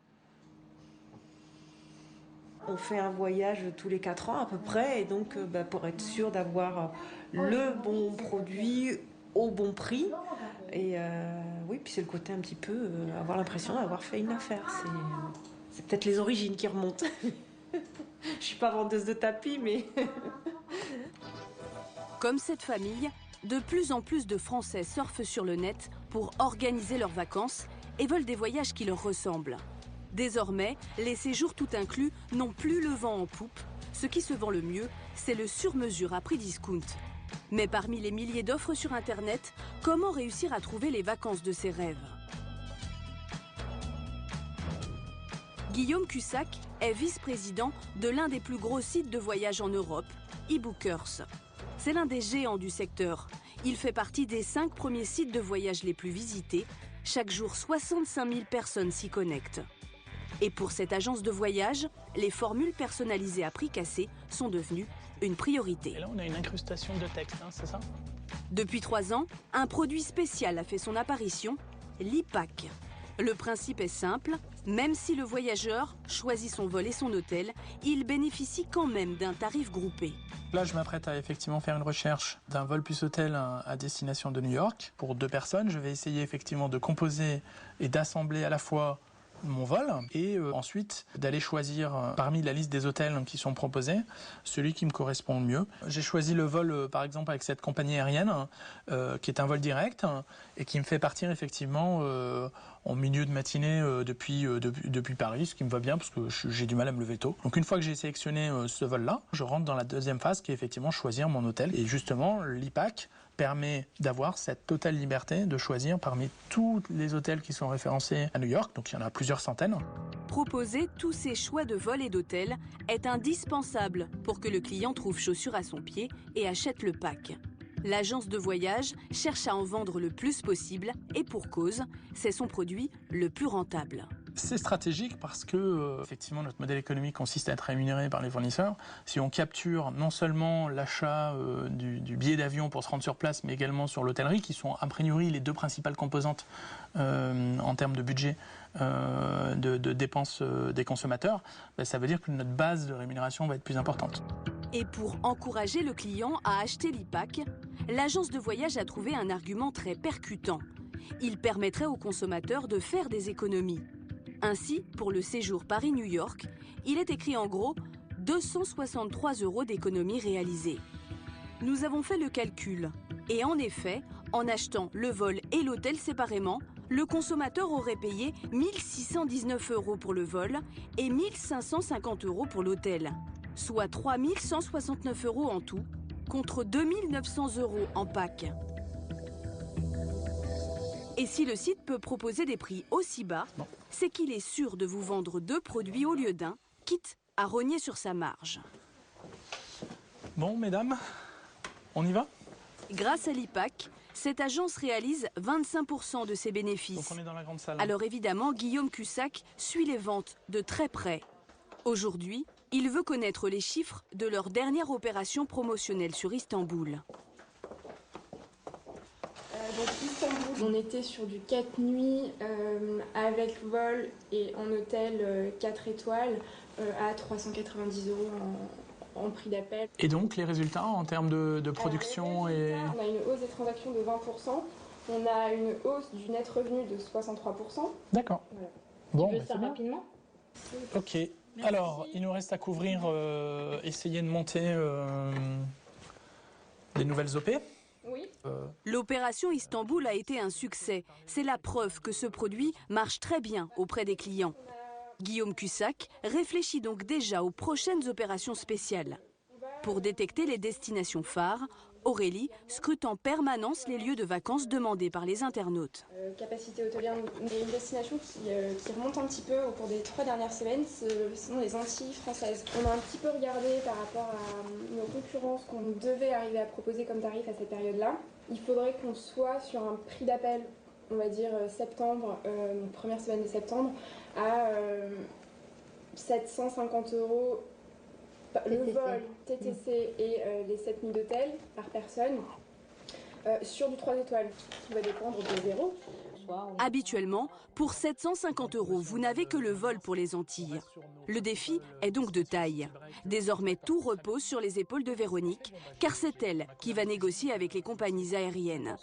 On fait un voyage tous les 4 ans à peu près, et donc pour être sûr d'avoir le bon produit au bon prix. Et oui, puis c'est le côté un petit peu avoir l'impression d'avoir fait une affaire. C'est peut-être les origines qui remontent. Je suis pas vendeuse de tapis, mais... Comme cette famille, de plus en plus de Français surfent sur le net pour organiser leurs vacances et veulent des voyages qui leur ressemblent. Désormais, les séjours tout inclus n'ont plus le vent en poupe. Ce qui se vend le mieux, c'est le sur-mesure à prix discount. Mais parmi les milliers d'offres sur Internet, comment réussir à trouver les vacances de ses rêves? Guillaume Cussac est vice-président de l'un des plus gros sites de voyage en Europe, eBookers. C'est l'un des géants du secteur. Il fait partie des 5 premiers sites de voyage les plus visités. Chaque jour, 65 000 personnes s'y connectent. Et pour cette agence de voyage, les formules personnalisées à prix cassé sont devenues une priorité. Et là, on a une incrustation de texte, hein, c'est ça? Depuis 3 ans, un produit spécial a fait son apparition, l'IPAC. Le principe est simple, même si le voyageur choisit son vol et son hôtel, il bénéficie quand même d'un tarif groupé. Là, je m'apprête à effectivement faire une recherche d'un vol plus hôtel à destination de New York. Pour 2 personnes, je vais essayer effectivement de composer et d'assembler à la fois mon vol et ensuite d'aller choisir parmi la liste des hôtels qui sont proposés celui qui me correspond le mieux. J'ai choisi le vol par exemple avec cette compagnie aérienne qui est un vol direct et qui me fait partir effectivement en milieu de matinée depuis Paris, ce qui me va bien parce que j'ai du mal à me lever tôt. Donc une fois que j'ai sélectionné ce vol-là, je rentre dans la deuxième phase qui est effectivement choisir mon hôtel. Et justement, l'IPAC permet d'avoir cette totale liberté de choisir parmi tous les hôtels qui sont référencés à New York, donc il y en a plusieurs centaines. Proposer tous ces choix de vol et d'hôtel est indispensable pour que le client trouve chaussure à son pied et achète le pack. L'agence de voyage cherche à en vendre le plus possible et pour cause, c'est son produit le plus rentable. C'est stratégique parce que, effectivement, notre modèle économique consiste à être rémunéré par les fournisseurs. Si on capture non seulement l'achat du billet d'avion pour se rendre sur place, mais également sur l'hôtellerie, qui sont a priori les deux principales composantes en termes de budget de dépenses des consommateurs, ça veut dire que notre base de rémunération va être plus importante. Et pour encourager le client à acheter l'e-pack, l'agence de voyage a trouvé un argument très percutant. Il permettrait aux consommateurs de faire des économies. Ainsi, pour le séjour Paris-New York, il est écrit en gros 263 € d'économies réalisées. Nous avons fait le calcul. Et en effet, en achetant le vol et l'hôtel séparément, le consommateur aurait payé 1 619 € pour le vol et 1 550 € pour l'hôtel, soit 3 169 € en tout, contre 2 900 € en pack. Et si le site peut proposer des prix aussi bas, c'est qu'il est sûr de vous vendre 2 produits au lieu d'un, quitte à rogner sur sa marge. Bon, mesdames, on y va ? Grâce à l'e-pack, cette agence réalise 25% de ses bénéfices. Donc on est dans la grande salle. Alors évidemment, Guillaume Cussac suit les ventes de très près. Aujourd'hui, il veut connaître les chiffres de leur dernière opération promotionnelle sur Istanbul. Donc Istanbul, on était sur du 4 nuits avec vol et en hôtel 4 étoiles à 390 € en prix d'appel. Et donc les résultats en termes de production et... On a une hausse des transactions de 20%, on a une hausse du net revenu de 63%. D'accord. Voilà. Bon, tu veux ça rapidement ? Ok. Merci. Alors, il nous reste à couvrir, essayer de monter des nouvelles OP. Oui. L'opération Istanbul a été un succès. C'est la preuve que ce produit marche très bien auprès des clients. Guillaume Cussac réfléchit donc déjà aux prochaines opérations spéciales. Pour détecter les destinations phares, Aurélie scrute en permanence les lieux de vacances demandés par les internautes. Capacité hôtelière, une destination qui remonte un petit peu au cours des 3 dernières semaines, ce sont les Antilles françaises. On a un petit peu regardé par rapport à nos concurrents ce qu'on devait arriver à proposer comme tarif à cette période-là. Il faudrait qu'on soit sur un prix d'appel, on va dire septembre, première semaine de septembre, à 750 € le vol, TTC et les 7 nuits d'hôtel par personne sur du 3 étoiles, qui va dépendre de 0. Habituellement, pour 750 €, vous n'avez que le vol pour les Antilles. Le défi est donc de taille. Désormais, tout repose sur les épaules de Véronique, car c'est elle qui va négocier avec les compagnies aériennes.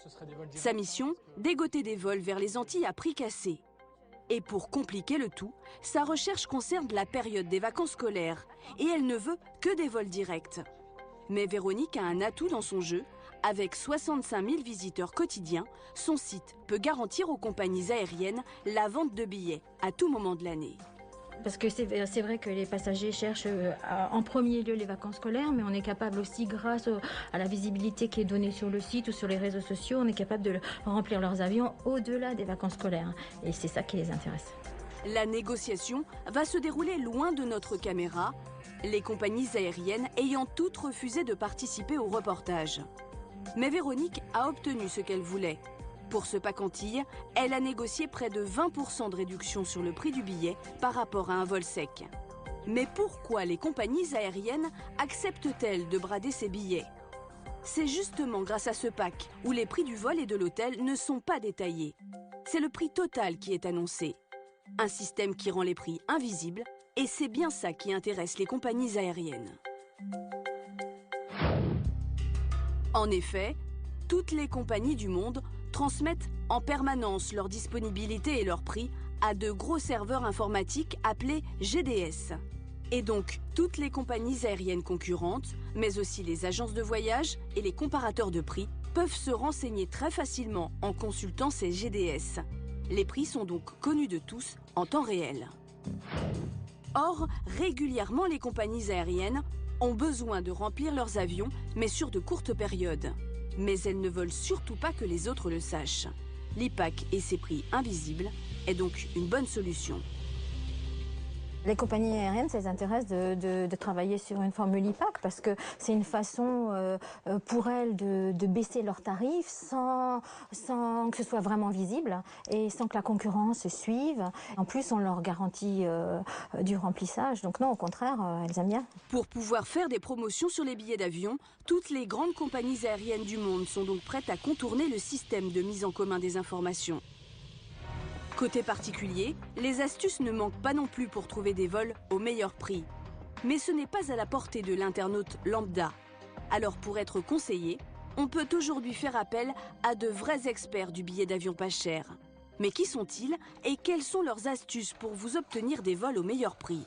Sa mission, dégoter des vols vers les Antilles à prix cassé. Et pour compliquer le tout, sa recherche concerne la période des vacances scolaires et elle ne veut que des vols directs. Mais Véronique a un atout dans son jeu. Avec 65 000 visiteurs quotidiens, son site peut garantir aux compagnies aériennes la vente de billets à tout moment de l'année. Parce que c'est vrai que les passagers cherchent en premier lieu les vacances scolaires, mais on est capable aussi, grâce à la visibilité qui est donnée sur le site ou sur les réseaux sociaux, on est capable de remplir leurs avions au-delà des vacances scolaires. Et c'est ça qui les intéresse. La négociation va se dérouler loin de notre caméra, les compagnies aériennes ayant toutes refusé de participer au reportage. Mais Véronique a obtenu ce qu'elle voulait. Pour ce pack Antilles, elle a négocié près de 20% de réduction sur le prix du billet par rapport à un vol sec. Mais pourquoi les compagnies aériennes acceptent-elles de brader ces billets ? C'est justement grâce à ce pack où les prix du vol et de l'hôtel ne sont pas détaillés. C'est le prix total qui est annoncé. Un système qui rend les prix invisibles et c'est bien ça qui intéresse les compagnies aériennes. En effet, toutes les compagnies du monde transmettent en permanence leur disponibilité et leur prix à de gros serveurs informatiques appelés GDS. Et donc, toutes les compagnies aériennes concurrentes, mais aussi les agences de voyage et les comparateurs de prix, peuvent se renseigner très facilement en consultant ces GDS. Les prix sont donc connus de tous en temps réel. Or, régulièrement, les compagnies aériennes ont besoin de remplir leurs avions, mais sur de courtes périodes. Mais elles ne veulent surtout pas que les autres le sachent. L'IPAC et ses prix invisibles est donc une bonne solution. Les compagnies aériennes, ça les intéresse de travailler sur une formule IPAC parce que c'est une façon pour elles de baisser leurs tarifs sans que ce soit vraiment visible et sans que la concurrence suive. En plus, on leur garantit du remplissage. Donc non, au contraire, elles aiment bien. Pour pouvoir faire des promotions sur les billets d'avion, toutes les grandes compagnies aériennes du monde sont donc prêtes à contourner le système de mise en commun des informations. Côté particulier, les astuces ne manquent pas non plus pour trouver des vols au meilleur prix. Mais ce n'est pas à la portée de l'internaute lambda. Alors pour être conseillé, on peut aujourd'hui faire appel à de vrais experts du billet d'avion pas cher. Mais qui sont-ils et quelles sont leurs astuces pour vous obtenir des vols au meilleur prix?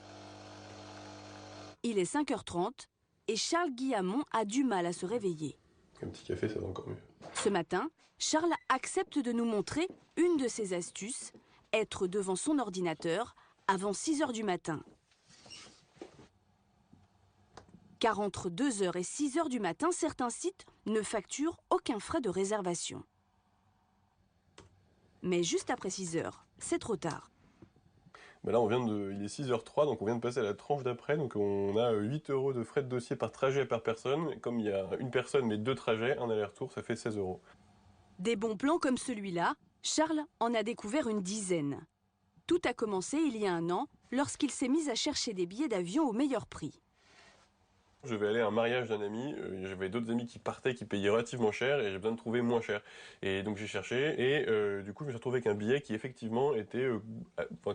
Il est 5h30 et Charles Guillamon a du mal à se réveiller. Un petit café, ça va encore mieux. Ce matin, Charles accepte de nous montrer une de ses astuces, être devant son ordinateur avant 6h du matin. Car entre 2h et 6h du matin, certains sites ne facturent aucun frais de réservation. Mais juste après 6h, c'est trop tard. Ben là, il est 6h03, donc on vient de passer à la tranche d'après. Donc on a 8 € de frais de dossier par trajet par personne. Comme il y a une personne mais 2 trajets, un aller-retour, ça fait 16 €. Des bons plans comme celui-là, Charles en a découvert une dizaine. Tout a commencé il y a 1 an, lorsqu'il s'est mis à chercher des billets d'avion au meilleur prix. Je vais aller à un mariage d'un ami, j'avais d'autres amis qui partaient, qui payaient relativement cher et j'ai besoin de trouver moins cher. Et donc j'ai cherché et du coup je me suis retrouvé avec un billet qui effectivement était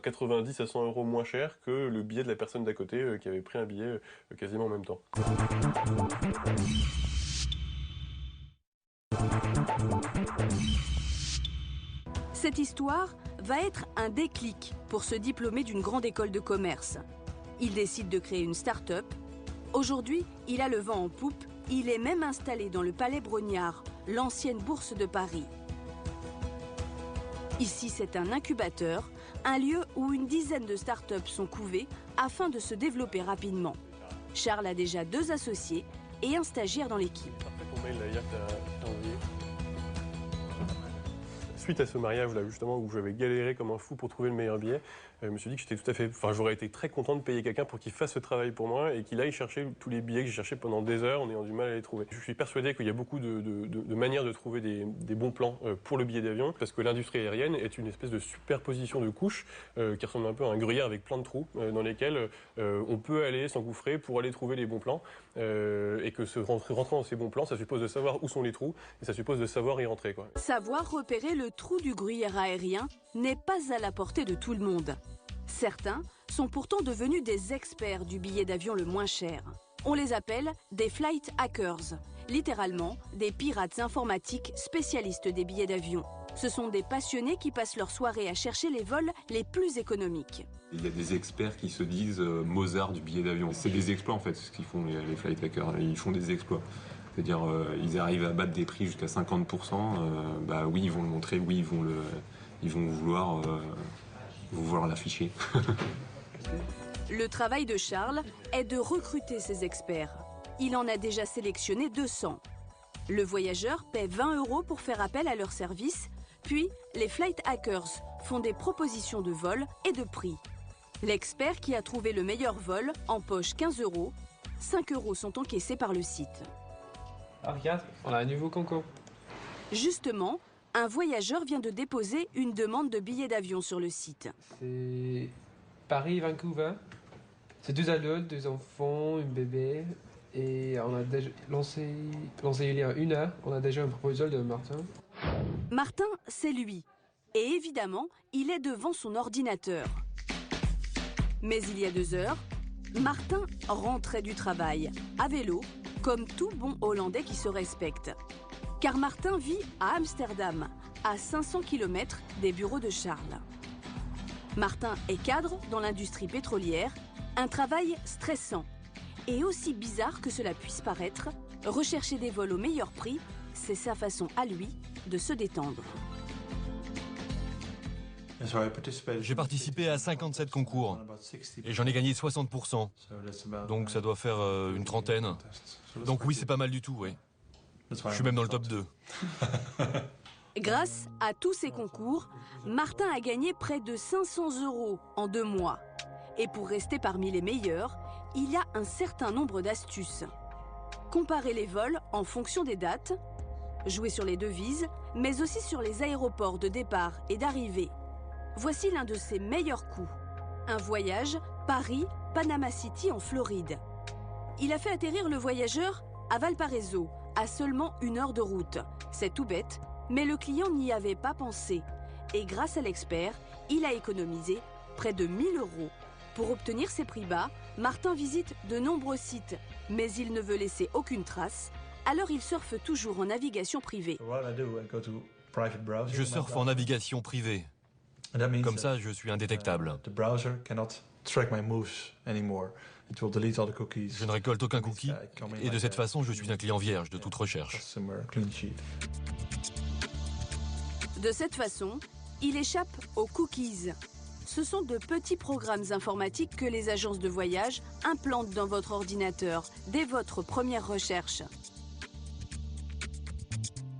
90 à 100 € moins cher que le billet de la personne d'à côté qui avait pris un billet quasiment en même temps. Cette histoire va être un déclic pour se diplômer d'une grande école de commerce. Il décide de créer une start-up. Aujourd'hui, il a le vent en poupe. Il est même installé dans le Palais Brognard, l'ancienne bourse de Paris. Ici, c'est un incubateur, un lieu où une dizaine de start-up sont couvées afin de se développer rapidement. Charles a déjà 2 associés et un stagiaire dans l'équipe. Suite à ce mariage là justement où j'avais galéré comme un fou pour trouver le meilleur billet, je me suis dit que j'étais tout à fait, j'aurais été très content de payer quelqu'un pour qu'il fasse ce travail pour moi et qu'il aille chercher tous les billets que j'ai cherchés pendant des heures en ayant du mal à les trouver. Je suis persuadé qu'il y a beaucoup de manières de trouver des bons plans pour le billet d'avion parce que l'industrie aérienne est une espèce de superposition de couches qui ressemble un peu à un gruyère avec plein de trous dans lesquels on peut aller s'engouffrer pour aller trouver les bons plans et que rentrer dans ces bons plans, ça suppose de savoir où sont les trous et ça suppose de savoir y rentrer, quoi. Savoir repérer le trou du gruyère aérien n'est pas à la portée de tout le monde. Certains sont pourtant devenus des experts du billet d'avion le moins cher. On les appelle des flight hackers, littéralement des pirates informatiques spécialistes des billets d'avion. Ce sont des passionnés qui passent leur soirée à chercher les vols les plus économiques. Il y a des experts qui se disent Mozart du billet d'avion. C'est des exploits en fait, ce qu'ils font les flight hackers. Ils font des exploits. C'est-à-dire ils arrivent à battre des prix jusqu'à 50%. Oui, ils vont le montrer, oui, ils vont vouloir l'afficher. Le travail de Charles est de recruter ces experts. Il en a déjà sélectionné 200. Le voyageur paie 20 € pour faire appel à leur service, puis les flight hackers font des propositions de vol et de prix. L'expert qui a trouvé le meilleur vol empoche 15 €. 5 € sont encaissés par le site. Ah, regarde, on a un nouveau concours. Justement, un voyageur vient de déposer une demande de billet d'avion sur le site. C'est Paris-Vancouver. C'est 2 adultes, 2 enfants, une bébé. Et on a déjà lancé il y a 1 heure. On a déjà une proposition de Martin. Martin, c'est lui. Et évidemment, il est devant son ordinateur. Mais il y a 2 heures, Martin rentrait du travail, à vélo, comme tout bon Hollandais qui se respecte. Car Martin vit à Amsterdam, à 500 km des bureaux de Charles. Martin est cadre dans l'industrie pétrolière, un travail stressant. Et aussi bizarre que cela puisse paraître, rechercher des vols au meilleur prix, c'est sa façon à lui de se détendre. J'ai participé à 57 concours et j'en ai gagné 60%. Donc ça doit faire une trentaine. Donc oui, c'est pas mal du tout, oui. Je suis même dans le top 2. Grâce à tous ces concours, Martin a gagné près de 500 € en 2 mois. Et pour rester parmi les meilleurs, il y a un certain nombre d'astuces. Comparer les vols en fonction des dates, jouer sur les devises, mais aussi sur les aéroports de départ et d'arrivée. Voici l'un de ses meilleurs coups. Un voyage Paris-Panama City en Floride. Il a fait atterrir le voyageur à Valparaiso, à seulement 1 heure de route. C'est tout bête, mais le client n'y avait pas pensé. Et grâce à l'expert, il a économisé près de 1 000 €. Pour obtenir ces prix bas, Martin visite de nombreux sites, mais il ne veut laisser aucune trace, alors il surfe toujours en navigation privée. Je surfe en navigation privée. Comme ça, je suis indétectable. Je ne récolte aucun cookie et de cette façon, je suis un client vierge de toute recherche. De cette façon, il échappe aux cookies. Ce sont de petits programmes informatiques que les agences de voyage implantent dans votre ordinateur dès votre première recherche.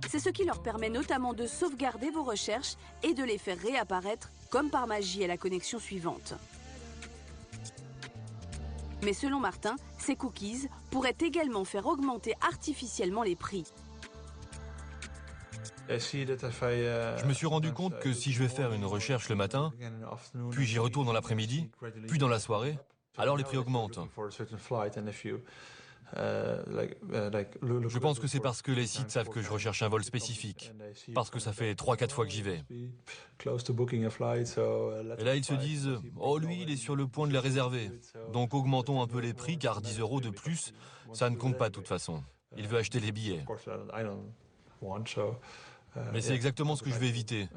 C'est ce qui leur permet notamment de sauvegarder vos recherches et de les faire réapparaître comme par magie à la connexion suivante. Mais selon Martin, ces cookies pourraient également faire augmenter artificiellement les prix. Je me suis rendu compte que si je vais faire une recherche le matin, puis j'y retourne dans l'après-midi, puis dans la soirée, alors les prix augmentent. Je pense que c'est parce que les sites savent que je recherche un vol spécifique, parce que ça fait 3-4 fois que j'y vais. Et là, ils se disent « Oh, lui, il est sur le point de les réserver. Donc augmentons un peu les prix, car 10 € de plus, ça ne compte pas de toute façon. Il veut acheter les billets. » Mais c'est exactement ce que je veux éviter.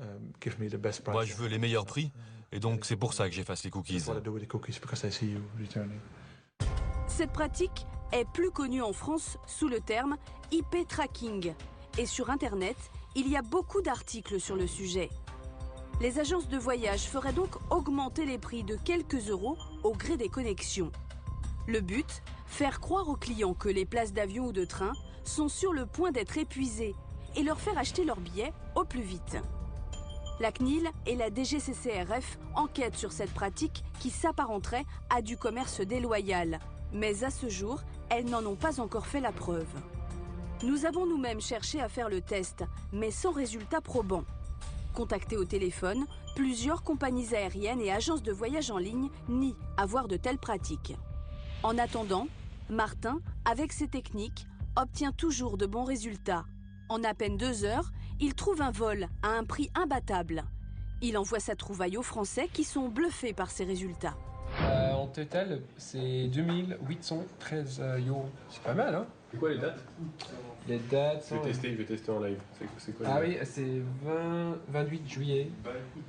Moi, je veux les meilleurs prix, et donc c'est pour ça que j'efface les cookies. Cette pratique est plus connue en France sous le terme IP tracking. Et sur Internet, il y a beaucoup d'articles sur le sujet. Les agences de voyage feraient donc augmenter les prix de quelques euros au gré des connexions. Le but, faire croire aux clients que les places d'avion ou de train sont sur le point d'être épuisées et leur faire acheter leurs billets au plus vite. La CNIL et la DGCCRF enquêtent sur cette pratique qui s'apparenterait à du commerce déloyal. Mais à ce jour, elles n'en ont pas encore fait la preuve. Nous avons nous-mêmes cherché à faire le test, mais sans résultat probant. Contactés au téléphone, plusieurs compagnies aériennes et agences de voyage en ligne nient avoir de telles pratiques. En attendant, Martin, avec ses techniques, obtient toujours de bons résultats. En à peine 2 heures, il trouve un vol à un prix imbattable. Il envoie sa trouvaille aux Français qui sont bluffés par ses résultats. En total, c'est 2813 €. C'est pas mal, hein? C'est quoi les dates? Les dates sont... Je vais tester en live. C'est quoi oui, c'est 28 juillet.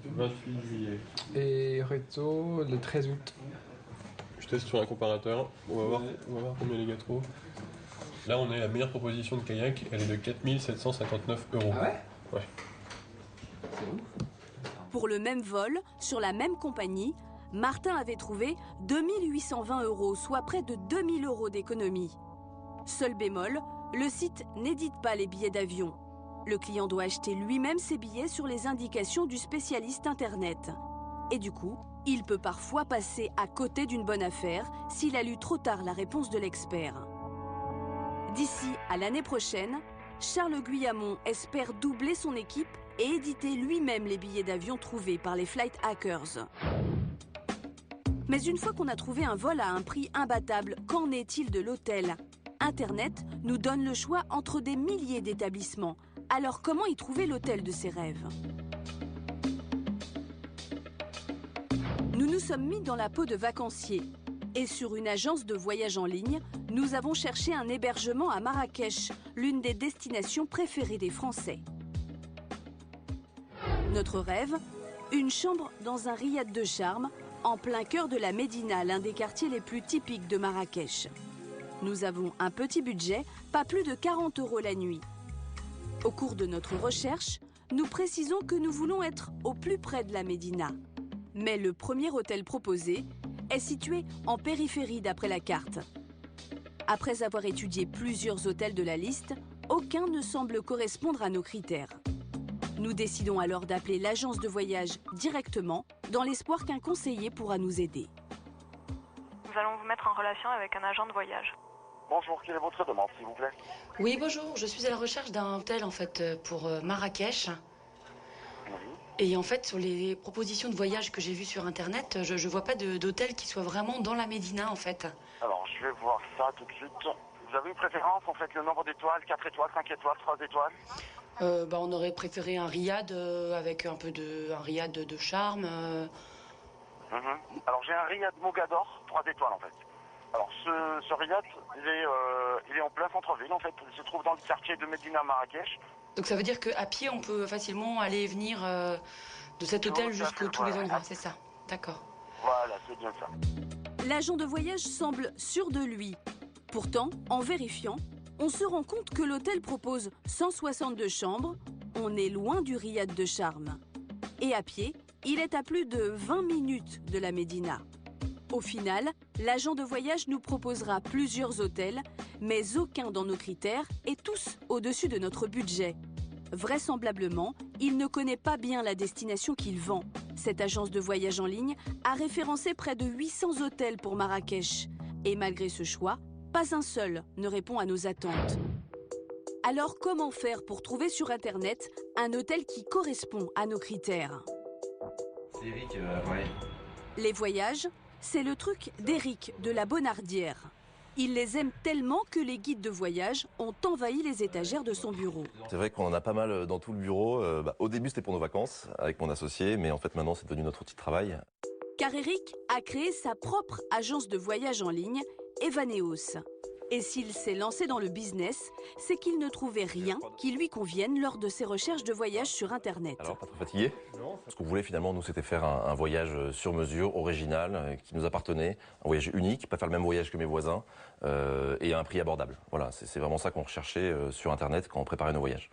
28 juillet. Et retour le 13 août. Je teste sur un comparateur. On va voir combien les gars trouvent. Là, on est à la meilleure proposition de kayak. Elle est de 4 759 €. Ah ouais? Ouais. C'est ouf. Pour le même vol, sur la même compagnie, Martin avait trouvé 2820 €, soit près de 2000 € d'économie. Seul bémol, le site n'édite pas les billets d'avion. Le client doit acheter lui-même ses billets sur les indications du spécialiste Internet. Et du coup, il peut parfois passer à côté d'une bonne affaire s'il a lu trop tard la réponse de l'expert. D'ici à l'année prochaine, Charles Guillamon espère doubler son équipe et éditer lui-même les billets d'avion trouvés par les flight hackers. Mais une fois qu'on a trouvé un vol à un prix imbattable, qu'en est-il de l'hôtel? Internet nous donne le choix entre des milliers d'établissements. Alors comment y trouver l'hôtel de ses rêves? Nous nous sommes mis dans la peau de vacanciers. Et sur une agence de voyage en ligne, nous avons cherché un hébergement à Marrakech, l'une des destinations préférées des Français. Notre rêve, une chambre dans un riad de charme, en plein cœur de la Médina, l'un des quartiers les plus typiques de Marrakech. Nous avons un petit budget, pas plus de 40 € la nuit. Au cours de notre recherche, nous précisons que nous voulons être au plus près de la Médina. Mais le premier hôtel proposé est situé en périphérie d'après la carte. Après avoir étudié plusieurs hôtels de la liste, aucun ne semble correspondre à nos critères. Nous décidons alors d'appeler l'agence de voyage directement, dans l'espoir qu'un conseiller pourra nous aider. Nous allons vous mettre en relation avec un agent de voyage. Bonjour, quelle est votre demande, s'il vous plaît? Oui, bonjour, je suis à la recherche d'un hôtel en fait pour Marrakech. Et en fait, sur les propositions de voyage que j'ai vues sur Internet, je ne vois pas d'hôtel qui soit vraiment dans la Médina en fait. Alors, je vais voir ça tout de suite. Vous avez une préférence, en fait, le nombre d'étoiles, 4 étoiles, 5 étoiles, 3 étoiles? On aurait préféré un riad avec un riad de charme. Alors, j'ai un riad Mogador, 3 étoiles en fait. Alors, ce riad, il est en plein centre-ville en fait. Il se trouve dans le quartier de Médina Marrakech. Donc ça veut dire qu'à pied, on peut facilement aller et venir de cet hôtel jusqu'à tous les endroits, c'est ça? D'accord. Voilà, c'est bien ça. L'agent de voyage semble sûr de lui. Pourtant, en vérifiant, on se rend compte que l'hôtel propose 162 chambres. On est loin du riad de charme. Et à pied, il est à plus de 20 minutes de la Médina. Au final, l'agent de voyage nous proposera plusieurs hôtels, mais aucun dans nos critères et tous au-dessus de notre budget. Vraisemblablement, il ne connaît pas bien la destination qu'il vend. Cette agence de voyage en ligne a référencé près de 800 hôtels pour Marrakech. Et malgré ce choix, pas un seul ne répond à nos attentes. Alors comment faire pour trouver sur Internet un hôtel qui correspond à nos critères? C'est Eric, ouais. Les voyages, c'est le truc d'Eric de la Bonardière. Il les aime tellement que les guides de voyage ont envahi les étagères de son bureau. C'est vrai qu'on en a pas mal dans tout le bureau. Au début, c'était pour nos vacances avec mon associé, mais en fait, maintenant, c'est devenu notre outil de travail. Car Eric a créé sa propre agence de voyage en ligne, Evaneos. Et s'il s'est lancé dans le business, c'est qu'il ne trouvait rien qui lui convienne lors de ses recherches de voyage sur Internet. Alors, pas trop fatigué? Ce qu'on voulait finalement, nous, c'était faire un voyage sur mesure, original, qui nous appartenait, un voyage unique, pas faire le même voyage que mes voisins, et à un prix abordable. Voilà, c'est vraiment ça qu'on recherchait sur Internet quand on préparait nos voyages.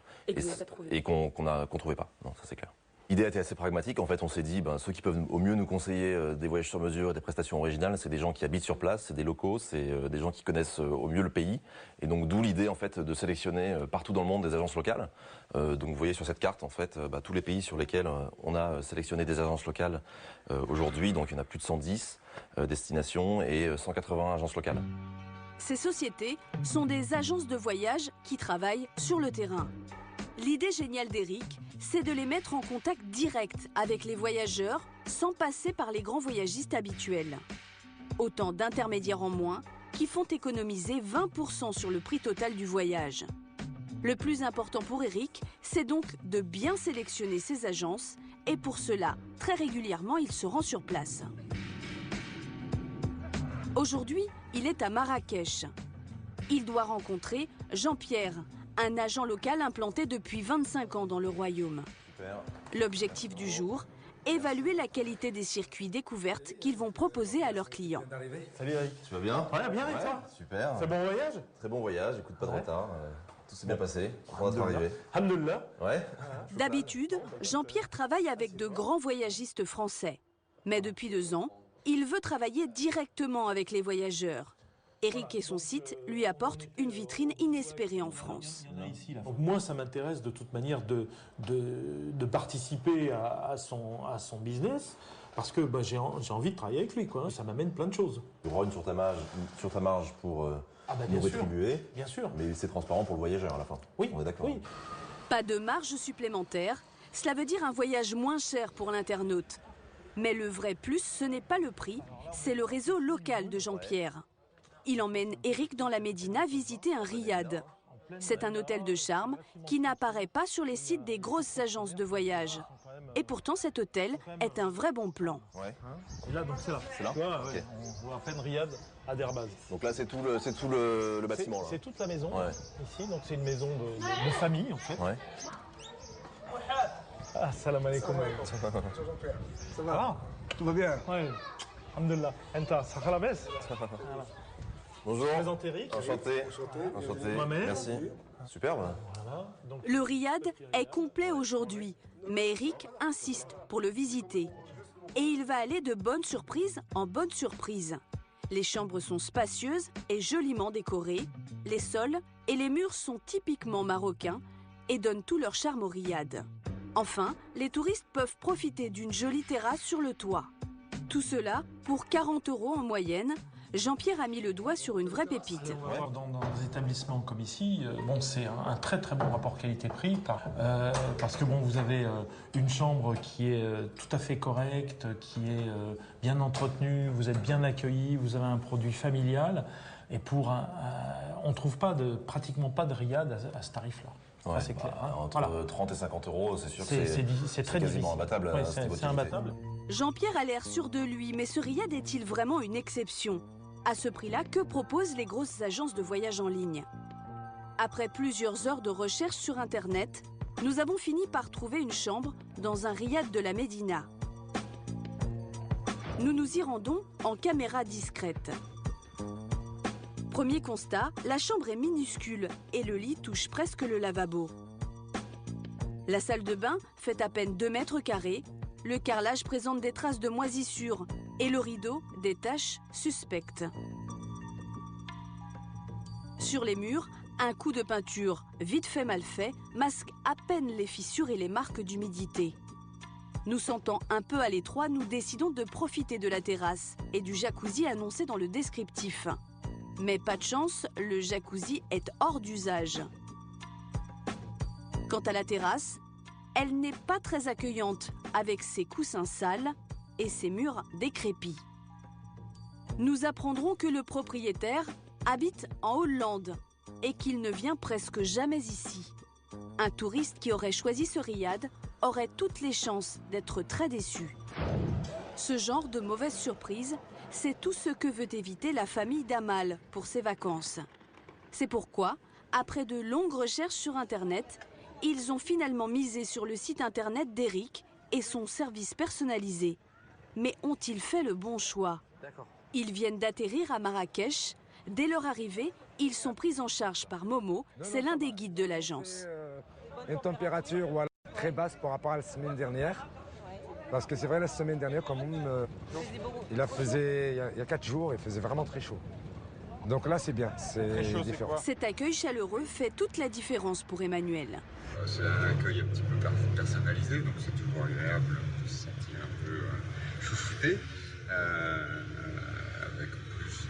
Et qu'on trouvait pas, non, ça c'est clair. L'idée était assez pragmatique. En fait, on s'est dit, ceux qui peuvent au mieux nous conseiller des voyages sur mesure, des prestations originales, c'est des gens qui habitent sur place, c'est des locaux, c'est des gens qui connaissent au mieux le pays. Et donc, d'où l'idée, en fait, de sélectionner partout dans le monde des agences locales. Donc, vous voyez sur cette carte, en fait, tous les pays sur lesquels on a sélectionné des agences locales aujourd'hui. Donc, il y en a plus de 110 destinations et 180 agences locales. Ces sociétés sont des agences de voyage qui travaillent sur le terrain. L'idée géniale d'Eric, c'est de les mettre en contact direct avec les voyageurs sans passer par les grands voyagistes habituels. Autant d'intermédiaires en moins qui font économiser 20% sur le prix total du voyage. Le plus important pour Eric, c'est donc de bien sélectionner ses agences et pour cela, très régulièrement, il se rend sur place. Aujourd'hui, il est à Marrakech. Il doit rencontrer Jean-Pierre, un agent local implanté depuis 25 ans dans le royaume. L'objectif du jour, évaluer la qualité des circuits découvertes qu'ils vont proposer à leurs clients. Salut Eric. Tu vas bien? Ouais, bien avec toi. Super. C'est bon voyage? Très bon voyage, écoute, pas de retard. Tout s'est bien passé. On va arriver. Alhamdoulilah. Ouais. D'habitude, Jean-Pierre travaille avec de grands voyagistes français. Mais depuis 2 ans, il veut travailler directement avec les voyageurs. Eric et son site lui apportent une vitrine inespérée en France. Donc moi, ça m'intéresse de toute manière de participer à son business parce que j'ai envie de travailler avec lui, quoi. Ça m'amène plein de choses. Tu rognes sur ta marge pour nous rétribuer. Bien sûr. Mais c'est transparent pour le voyageur à la fin. Oui. On est d'accord. Oui. Pas de marge supplémentaire, cela veut dire un voyage moins cher pour l'internaute. Mais le vrai plus, ce n'est pas le prix, c'est le réseau local de Jean-Pierre. Il emmène Eric dans la Médina visiter un riad. C'est un hôtel de charme qui n'apparaît pas sur les sites des grosses agences de voyage. Et pourtant, cet hôtel est un vrai bon plan. Ouais. Et là, donc c'est là. C'est là? Ouais, Okay. On voit à peine riad à Derbaz. Donc là, c'est tout le bâtiment. C'est toute la maison, ouais. Ici. Donc c'est une maison de famille, en fait. Ouais. Ah, salam alaikum. Ça va? Tout va bien? Ouais. Alhamdulillah. Enta, ça va la baisse? Bonjour. Je présente Eric. Enchanté. Moi-même. Merci. Superbe. Voilà. Donc, le riad est complet aujourd'hui, mais Eric insiste pour le visiter. Et il va aller de bonne surprise en bonne surprise. Les chambres sont spacieuses et joliment décorées. Les sols et les murs sont typiquement marocains et donnent tout leur charme au riad. Enfin, les touristes peuvent profiter d'une jolie terrasse sur le toit. Tout cela pour 40 € en moyenne. Jean-Pierre a mis le doigt sur une vraie pépite. Dans des établissements comme ici, c'est un très très bon rapport qualité-prix parce que vous avez une chambre qui est tout à fait correcte, qui est bien entretenue, vous êtes bien accueillis, vous avez un produit familial et on ne trouve pratiquement pas de riad à ce tarif-là. Ouais, c'est clair. Entre 30 et 50 €, c'est sûr que c'est très quasiment difficile. imbattable. Ouais, c'est imbattable. Jean-Pierre a l'air sûr de lui, mais ce riad est-il vraiment une exception? À ce prix-là, que proposent les grosses agences de voyage en ligne? Après plusieurs heures de recherche sur Internet, nous avons fini par trouver une chambre dans un riad de la Médina. Nous nous y rendons en caméra discrète. Premier constat, la chambre est minuscule et le lit touche presque le lavabo. La salle de bain fait à peine 2 mètres carrés, le carrelage présente des traces de moisissure et le rideau des taches suspectes. Sur les murs, un coup de peinture vite fait mal fait masque à peine les fissures et les marques d'humidité. Nous sentant un peu à l'étroit, nous décidons de profiter de la terrasse et du jacuzzi annoncé dans le descriptif. Mais pas de chance, le jacuzzi est hors d'usage. Quant à la terrasse, elle n'est pas très accueillante avec ses coussins sales et ses murs décrépits. Nous apprendrons que le propriétaire habite en Hollande et qu'il ne vient presque jamais ici. Un touriste qui aurait choisi ce riad aurait toutes les chances d'être très déçu. Ce genre de mauvaise surprise, c'est tout ce que veut éviter la famille d'Amal pour ses vacances. C'est pourquoi, après de longues recherches sur Internet, ils ont finalement misé sur le site Internet d'Eric et son service personnalisé. Mais ont-ils fait le bon choix? Ils viennent d'atterrir à Marrakech. Dès leur arrivée, ils sont pris en charge par Momo, c'est l'un des guides de l'agence. Une température très basse par rapport à la semaine dernière. Parce que c'est vrai, la semaine dernière, quand même, il y a 4 jours, il faisait vraiment très chaud. Donc là, c'est bien, c'est différent. Cet accueil chaleureux fait toute la différence pour Emmanuel. C'est un accueil un petit peu personnalisé, donc c'est toujours agréable de se sentir un peu chouchouté, avec en plus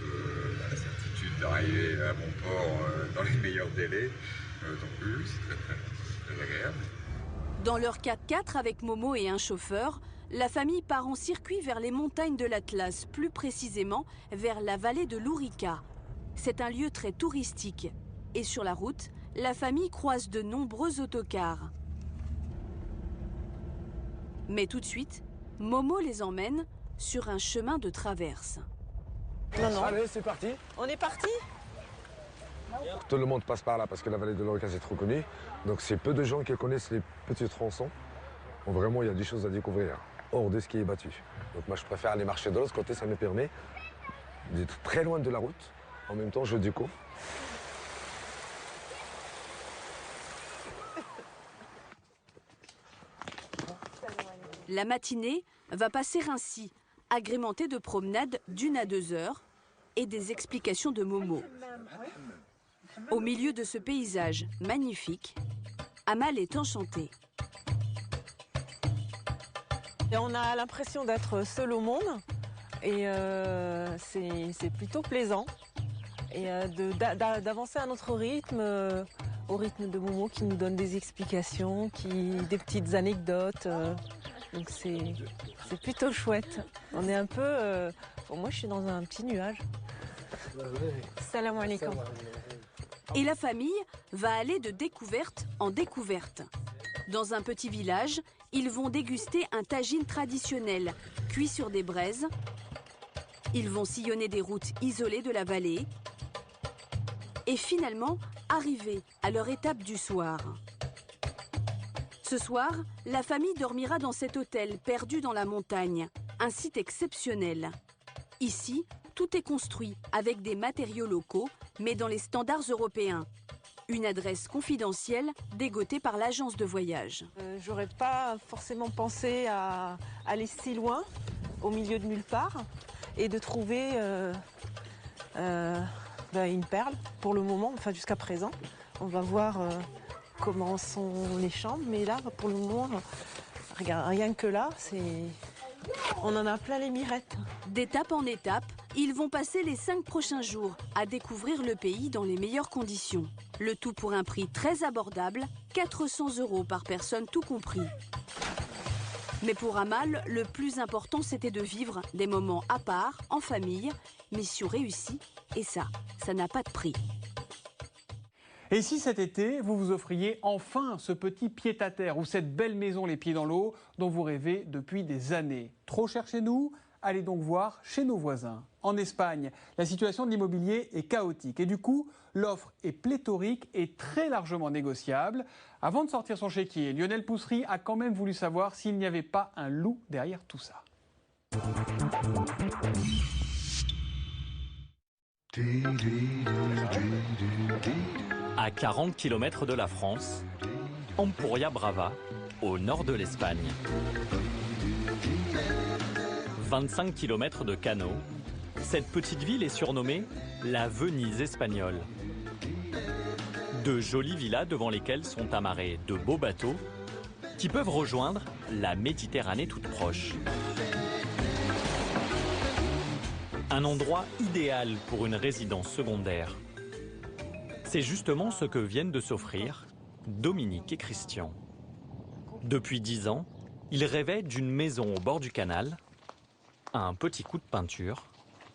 la certitude d'arriver à bon port dans les meilleurs délais. Donc oui, c'est très agréable. Dans leur 4x4 avec Momo et un chauffeur, la famille part en circuit vers les montagnes de l'Atlas, plus précisément vers la vallée de l'Ourika. C'est un lieu très touristique. Et sur la route, la famille croise de nombreux autocars. Mais tout de suite, Momo les emmène sur un chemin de traverse. Non. Allez, c'est parti. On est parti? Tout le monde passe par là parce que la vallée de l'Ourika, c'est trop connu. Donc c'est peu de gens qui connaissent les petits tronçons. Donc, vraiment, il y a des choses à découvrir hors de ce qui est battu. Donc moi, je préfère aller marcher de l'autre côté. Ça me permet d'être très loin de la route. En même temps, je découvre. La matinée va passer ainsi, agrémentée de promenades d'1 à 2 heures et des explications de Momo. Au milieu de ce paysage magnifique, Amal est enchantée. Et on a l'impression d'être seul au monde et c'est plutôt plaisant. Et d'avancer à notre rythme, au rythme de Momo qui nous donne des explications, des petites anecdotes. Donc c'est plutôt chouette. On est un peu... moi je suis dans un petit nuage. Salam alaikum. Et la famille va aller de découverte en découverte. Dans un petit village, ils vont déguster un tagine traditionnel, cuit sur des braises. Ils vont sillonner des routes isolées de la vallée. Et finalement, arriver à leur étape du soir. Ce soir, la famille dormira dans cet hôtel perdu dans la montagne, un site exceptionnel. Ici, tout est construit avec des matériaux locaux, mais dans les standards européens. Une adresse confidentielle dégotée par l'agence de voyage. J'aurais pas forcément pensé à aller si loin, au milieu de nulle part, et de trouver Une perle pour le moment, enfin jusqu'à présent. On va voir comment sont les chambres, mais là pour le moment, regarde, rien que là, on en a plein les mirettes. D'étape en étape, ils vont passer les 5 prochains jours à découvrir le pays dans les meilleures conditions. Le tout pour un prix très abordable, 400 € par personne tout compris. Mais pour Amal, le plus important c'était de vivre des moments à part, en famille, mission réussie, et ça n'a pas de prix. Et si cet été, vous vous offriez enfin ce petit pied-à-terre ou cette belle maison les pieds dans l'eau dont vous rêvez depuis des années? Trop cher chez nous? Allez donc voir chez nos voisins. En Espagne, la situation de l'immobilier est chaotique et du coup, l'offre est pléthorique et très largement négociable. Avant de sortir son chéquier, Lionel Poussery a quand même voulu savoir s'il n'y avait pas un loup derrière tout ça. À 40 km de la France, Empuria Brava, au nord de l'Espagne. 25 km de canaux, cette petite ville est surnommée la Venise espagnole. De jolies villas devant lesquelles sont amarrés de beaux bateaux qui peuvent rejoindre la Méditerranée toute proche. Un endroit idéal pour une résidence secondaire. C'est justement ce que viennent de s'offrir Dominique et Christian. Depuis 10 ans, ils rêvaient d'une maison au bord du canal, un petit coup de peinture,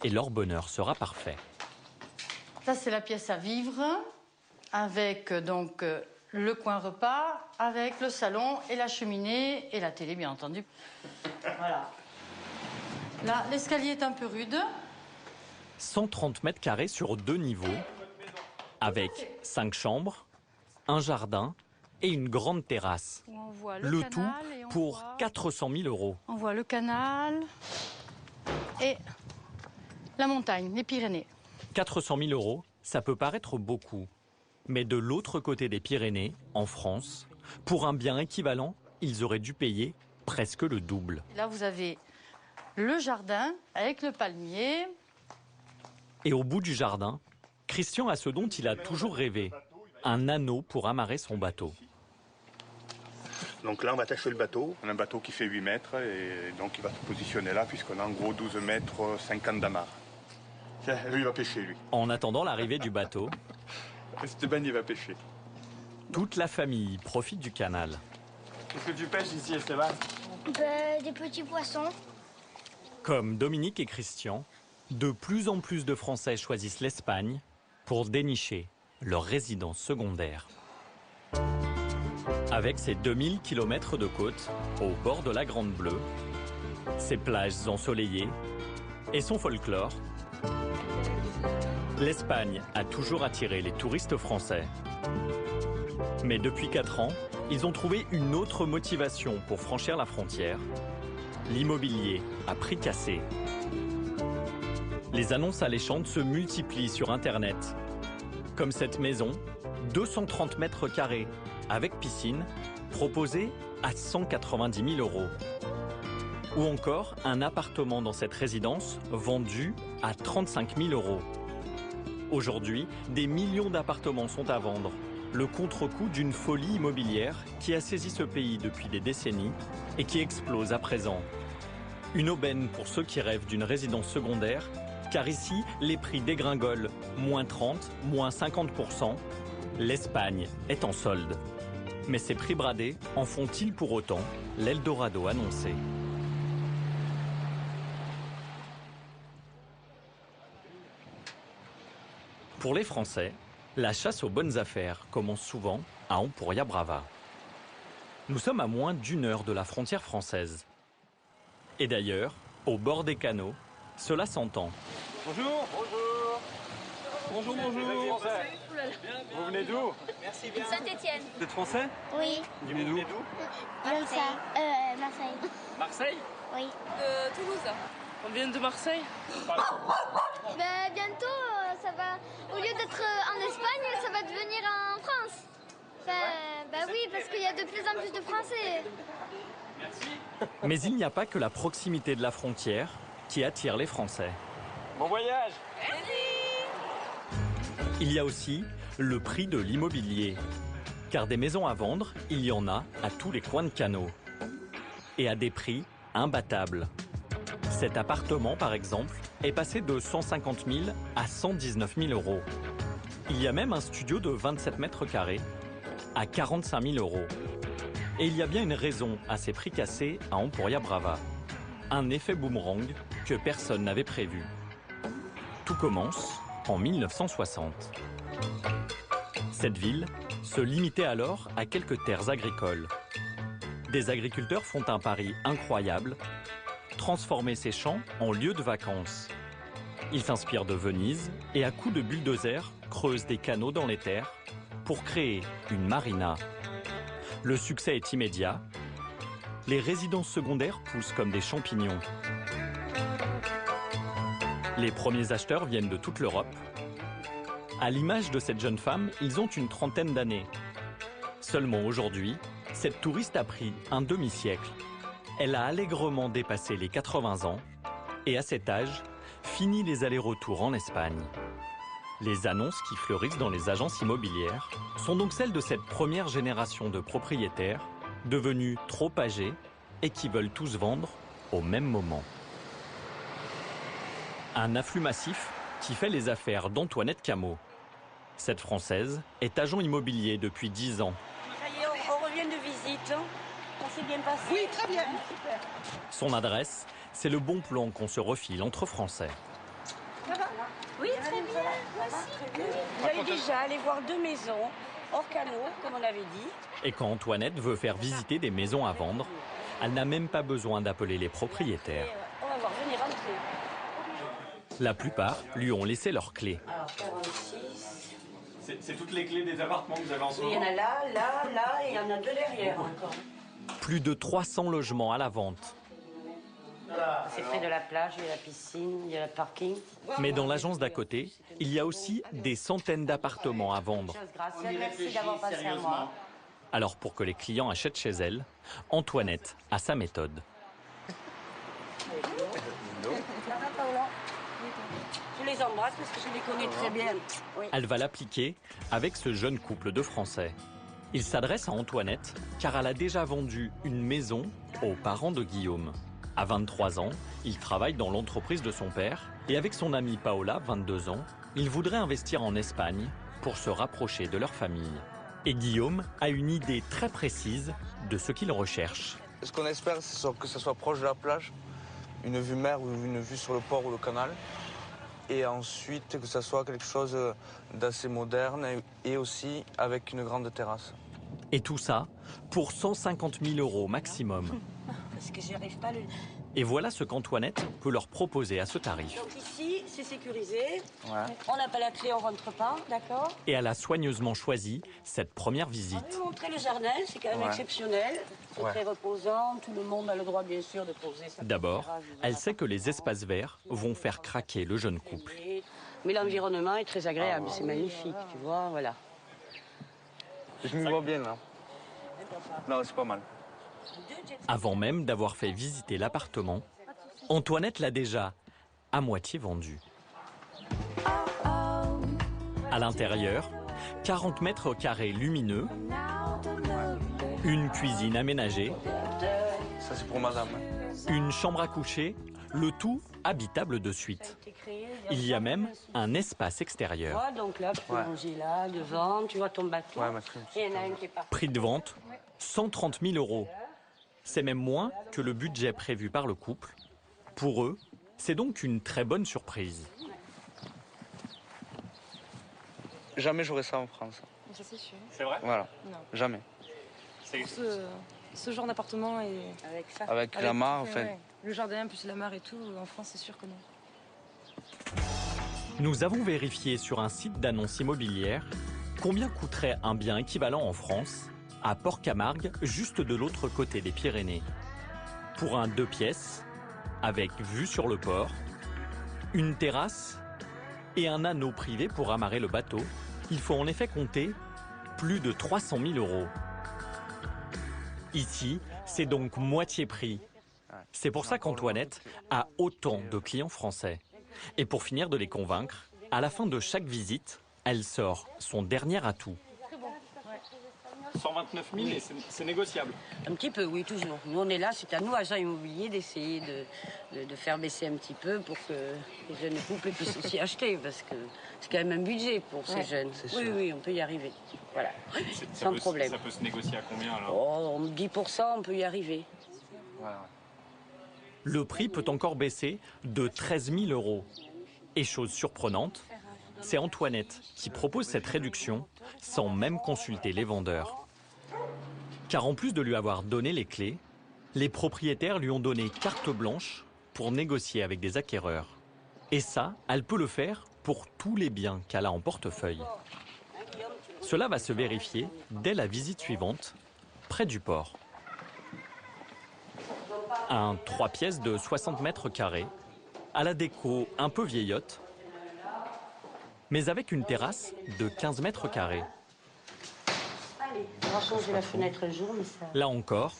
et leur bonheur sera parfait. Ça, c'est la pièce à vivre, avec donc le coin repas, avec le salon et la cheminée et la télé, bien entendu. Voilà. Là, l'escalier est un peu rude. 130 mètres carrés sur 2 niveaux, avec 5 chambres, un jardin et une grande terrasse. On voit le canal tout pour 400 000 €. On voit le canal et la montagne, les Pyrénées. 400 000 €, ça peut paraître beaucoup. Mais de l'autre côté des Pyrénées, en France, pour un bien équivalent, ils auraient dû payer presque le double. Là, vous avez le jardin avec le palmier. Et au bout du jardin, Christian a ce dont il a toujours rêvé, un anneau pour amarrer son bateau. Donc là, on va attacher le bateau. On a un bateau qui fait 8 mètres et donc il va se positionner là puisqu'on a en gros 12 mètres 50 d'amarre. Tiens, lui, il va pêcher, lui. En attendant l'arrivée du bateau, Esteban, il va pêcher. toute la famille profite du canal. Qu'est-ce que tu pêches ici, Esteban? Des petits poissons. Comme Dominique et Christian, de plus en plus de Français choisissent l'Espagne pour dénicher leur résidence secondaire. Avec ses 2000 km de côte au bord de la Grande Bleue, ses plages ensoleillées et son folklore, l'Espagne a toujours attiré les touristes français. Mais depuis 4 ans, ils ont trouvé une autre motivation pour franchir la frontière, l'immobilier à prix cassé. Les annonces alléchantes se multiplient sur Internet. Comme cette maison, 230 mètres carrés, avec piscine, proposée à 190 000 €. Ou encore un appartement dans cette résidence vendu à 35 000 €. Aujourd'hui, des millions d'appartements sont à vendre. Le contre-coup d'une folie immobilière qui a saisi ce pays depuis des décennies et qui explose à présent. Une aubaine pour ceux qui rêvent d'une résidence secondaire, car ici, les prix dégringolent, moins 30, moins 50%. L'Espagne est en solde. Mais ces prix bradés en font-ils pour autant l'Eldorado annoncé? Pour les Français, la chasse aux bonnes affaires commence souvent à Empuria Brava. Nous sommes à moins d'1 heure de la frontière française. Et d'ailleurs, au bord des canaux, cela s'entend. Bonjour. Bonjour. Bonjour, bonjour. Vous venez d'où? Merci bien. Saint-Étienne. Vous êtes français? Oui. Vous venez d'où? Marseille. Marseille? Oui. De Toulouse. On vient de Marseille. Bientôt, ça va. Au lieu d'être en Espagne, ça va devenir en France. Oui, parce qu'il y a de plus en plus de Français. Mais il n'y a pas que la proximité de la frontière qui attire les Français. Bon voyage. Merci. Il y a aussi le prix de l'immobilier. Car des maisons à vendre, il y en a à tous les coins de canaux. Et à des prix imbattables. Cet appartement, par exemple, est passé de 150 000 à 119 000 euros. Il y a même un studio de 27 mètres carrés à 45 000 euros. Et il y a bien une raison à ces prix cassés à Emporia Brava. Un effet boomerang que personne n'avait prévu. Tout commence en 1960. Cette ville se limitait alors à quelques terres agricoles. Des agriculteurs font un pari incroyable, transformer ces champs en lieux de vacances. Ils s'inspirent de Venise et à coups de bulldozer creusent des canaux dans les terres pour créer une marina. Le succès est immédiat. Les résidences secondaires poussent comme des champignons. Les premiers acheteurs viennent de toute l'Europe. À l'image de cette jeune femme, ils ont une trentaine d'années. Seulement aujourd'hui, cette touriste a pris un demi-siècle. Elle a allègrement dépassé les 80 ans et à cet âge, finit les allers-retours en Espagne. Les annonces qui fleurissent dans les agences immobilières sont donc celles de cette première génération de propriétaires devenus trop âgés et qui veulent tous vendre au même moment. Un afflux massif qui fait les affaires d'Antoinette Camot. Cette Française est agent immobilier depuis 10 ans. Ça y est, on revient de visite. On s'est bien passé. Oui, très bien. Super. Son adresse, c'est le bon plan qu'on se refile entre Français. Ça va? Oui, très bien. Merci. J'allais déjà aller voir 2 maisons hors canaux, comme on avait dit. Et quand Antoinette veut faire visiter des maisons à vendre, elle n'a même pas besoin d'appeler les propriétaires. On va voir, venez rentrer. La plupart lui ont laissé leurs clés. Alors, 46. C'est toutes les clés des appartements que vous avez en ce Il y en a là, là, là, et il y en a 2 derrière encore. Plus de 300 logements à la vente. C'est près de la plage, il y a la piscine, il y a le parking. Mais dans l'agence d'à côté, il y a aussi des centaines d'appartements à vendre. Merci d'avoir passé à moi. Alors pour que les clients achètent chez elle, Antoinette a sa méthode. Je les embrasse parce que je les connais très bien. Oui. Elle va l'appliquer avec ce jeune couple de Français. Il s'adresse à Antoinette car elle a déjà vendu une maison aux parents de Guillaume. À 23 ans, il travaille dans l'entreprise de son père et avec son amie Paola, 22 ans, il voudrait investir en Espagne pour se rapprocher de leur famille. Et Guillaume a une idée très précise de ce qu'il recherche. Ce qu'on espère, c'est que ce soit proche de la plage, une vue mer ou une vue sur le port ou le canal. Et ensuite, que ce soit quelque chose d'assez moderne et aussi avec une grande terrasse. Et tout ça pour 150 000 euros maximum. Parce que j'y arrive pas. Et voilà ce qu'Antoinette peut leur proposer à ce tarif. Donc ici, c'est sécurisé. Ouais. On n'a pas la clé, on rentre pas, d'accord? Et elle a soigneusement choisi cette première visite. On va vous montrer le jardin, c'est quand même exceptionnel. C'est très reposant, tout le monde a le droit bien sûr de poser sa D'abord, elle sait que les espaces verts vont faire craquer le jeune couple. Mais l'environnement est très agréable, c'est magnifique, tu vois, voilà. Je m'y vois bien là. Non, c'est pas mal. Avant même d'avoir fait visiter l'appartement, Antoinette l'a déjà à moitié vendu. À l'intérieur, 40 mètres carrés lumineux, une cuisine aménagée, ça c'est pour madame. Une chambre à coucher, le tout habitable de suite. Il y a même un espace extérieur. Donc là, tu peux manger là, devant, tu vois ton bateau. Et il y en a un qui est parti. Prix de vente, 130 000 euros. C'est même moins que le budget prévu par le couple. Pour eux, c'est donc une très bonne surprise. Jamais j'aurais ça en France. Ça c'est sûr. C'est vrai? Voilà. Non. Jamais. Ce genre d'appartement et avec la mare, en fait. Ouais. Le jardin plus la mare et tout, en France c'est sûr que non. Nous avons vérifié sur un site d'annonces immobilières combien coûterait un bien équivalent en France à Port-Camargue, juste de l'autre côté des Pyrénées. Pour un 2 pièces, avec vue sur le port, une terrasse et un anneau privé pour amarrer le bateau, il faut en effet compter plus de 300 000 euros. Ici, c'est donc moitié prix. C'est pour ça qu'Antoinette a autant de clients français. Et pour finir de les convaincre, à la fin de chaque visite, elle sort son dernier atout. 129 000 et c'est négociable. Un petit peu, oui, toujours. Nous, on est là, c'est à nous, agents immobiliers, d'essayer de faire baisser un petit peu pour que les jeunes couples puissent aussi acheter, parce que c'est quand même un budget pour ces jeunes. Oui, oui, on peut y arriver. Voilà, sans problème. Ça peut se négocier à combien alors? Oh, 10%, on peut y arriver. Le prix peut encore baisser de 13 000 euros. Et chose surprenante, c'est Antoinette qui propose cette réduction sans même consulter les vendeurs. Car en plus de lui avoir donné les clés, les propriétaires lui ont donné carte blanche pour négocier avec des acquéreurs. Et ça, elle peut le faire pour tous les biens qu'elle a en portefeuille. Cela va se vérifier dès la visite suivante, près du port. Un 3 pièces de 60 mètres carrés, à la déco un peu vieillotte, mais avec une terrasse de 15 mètres carrés. Allez, on va changer la fenêtre un jour, mais ça... Là encore,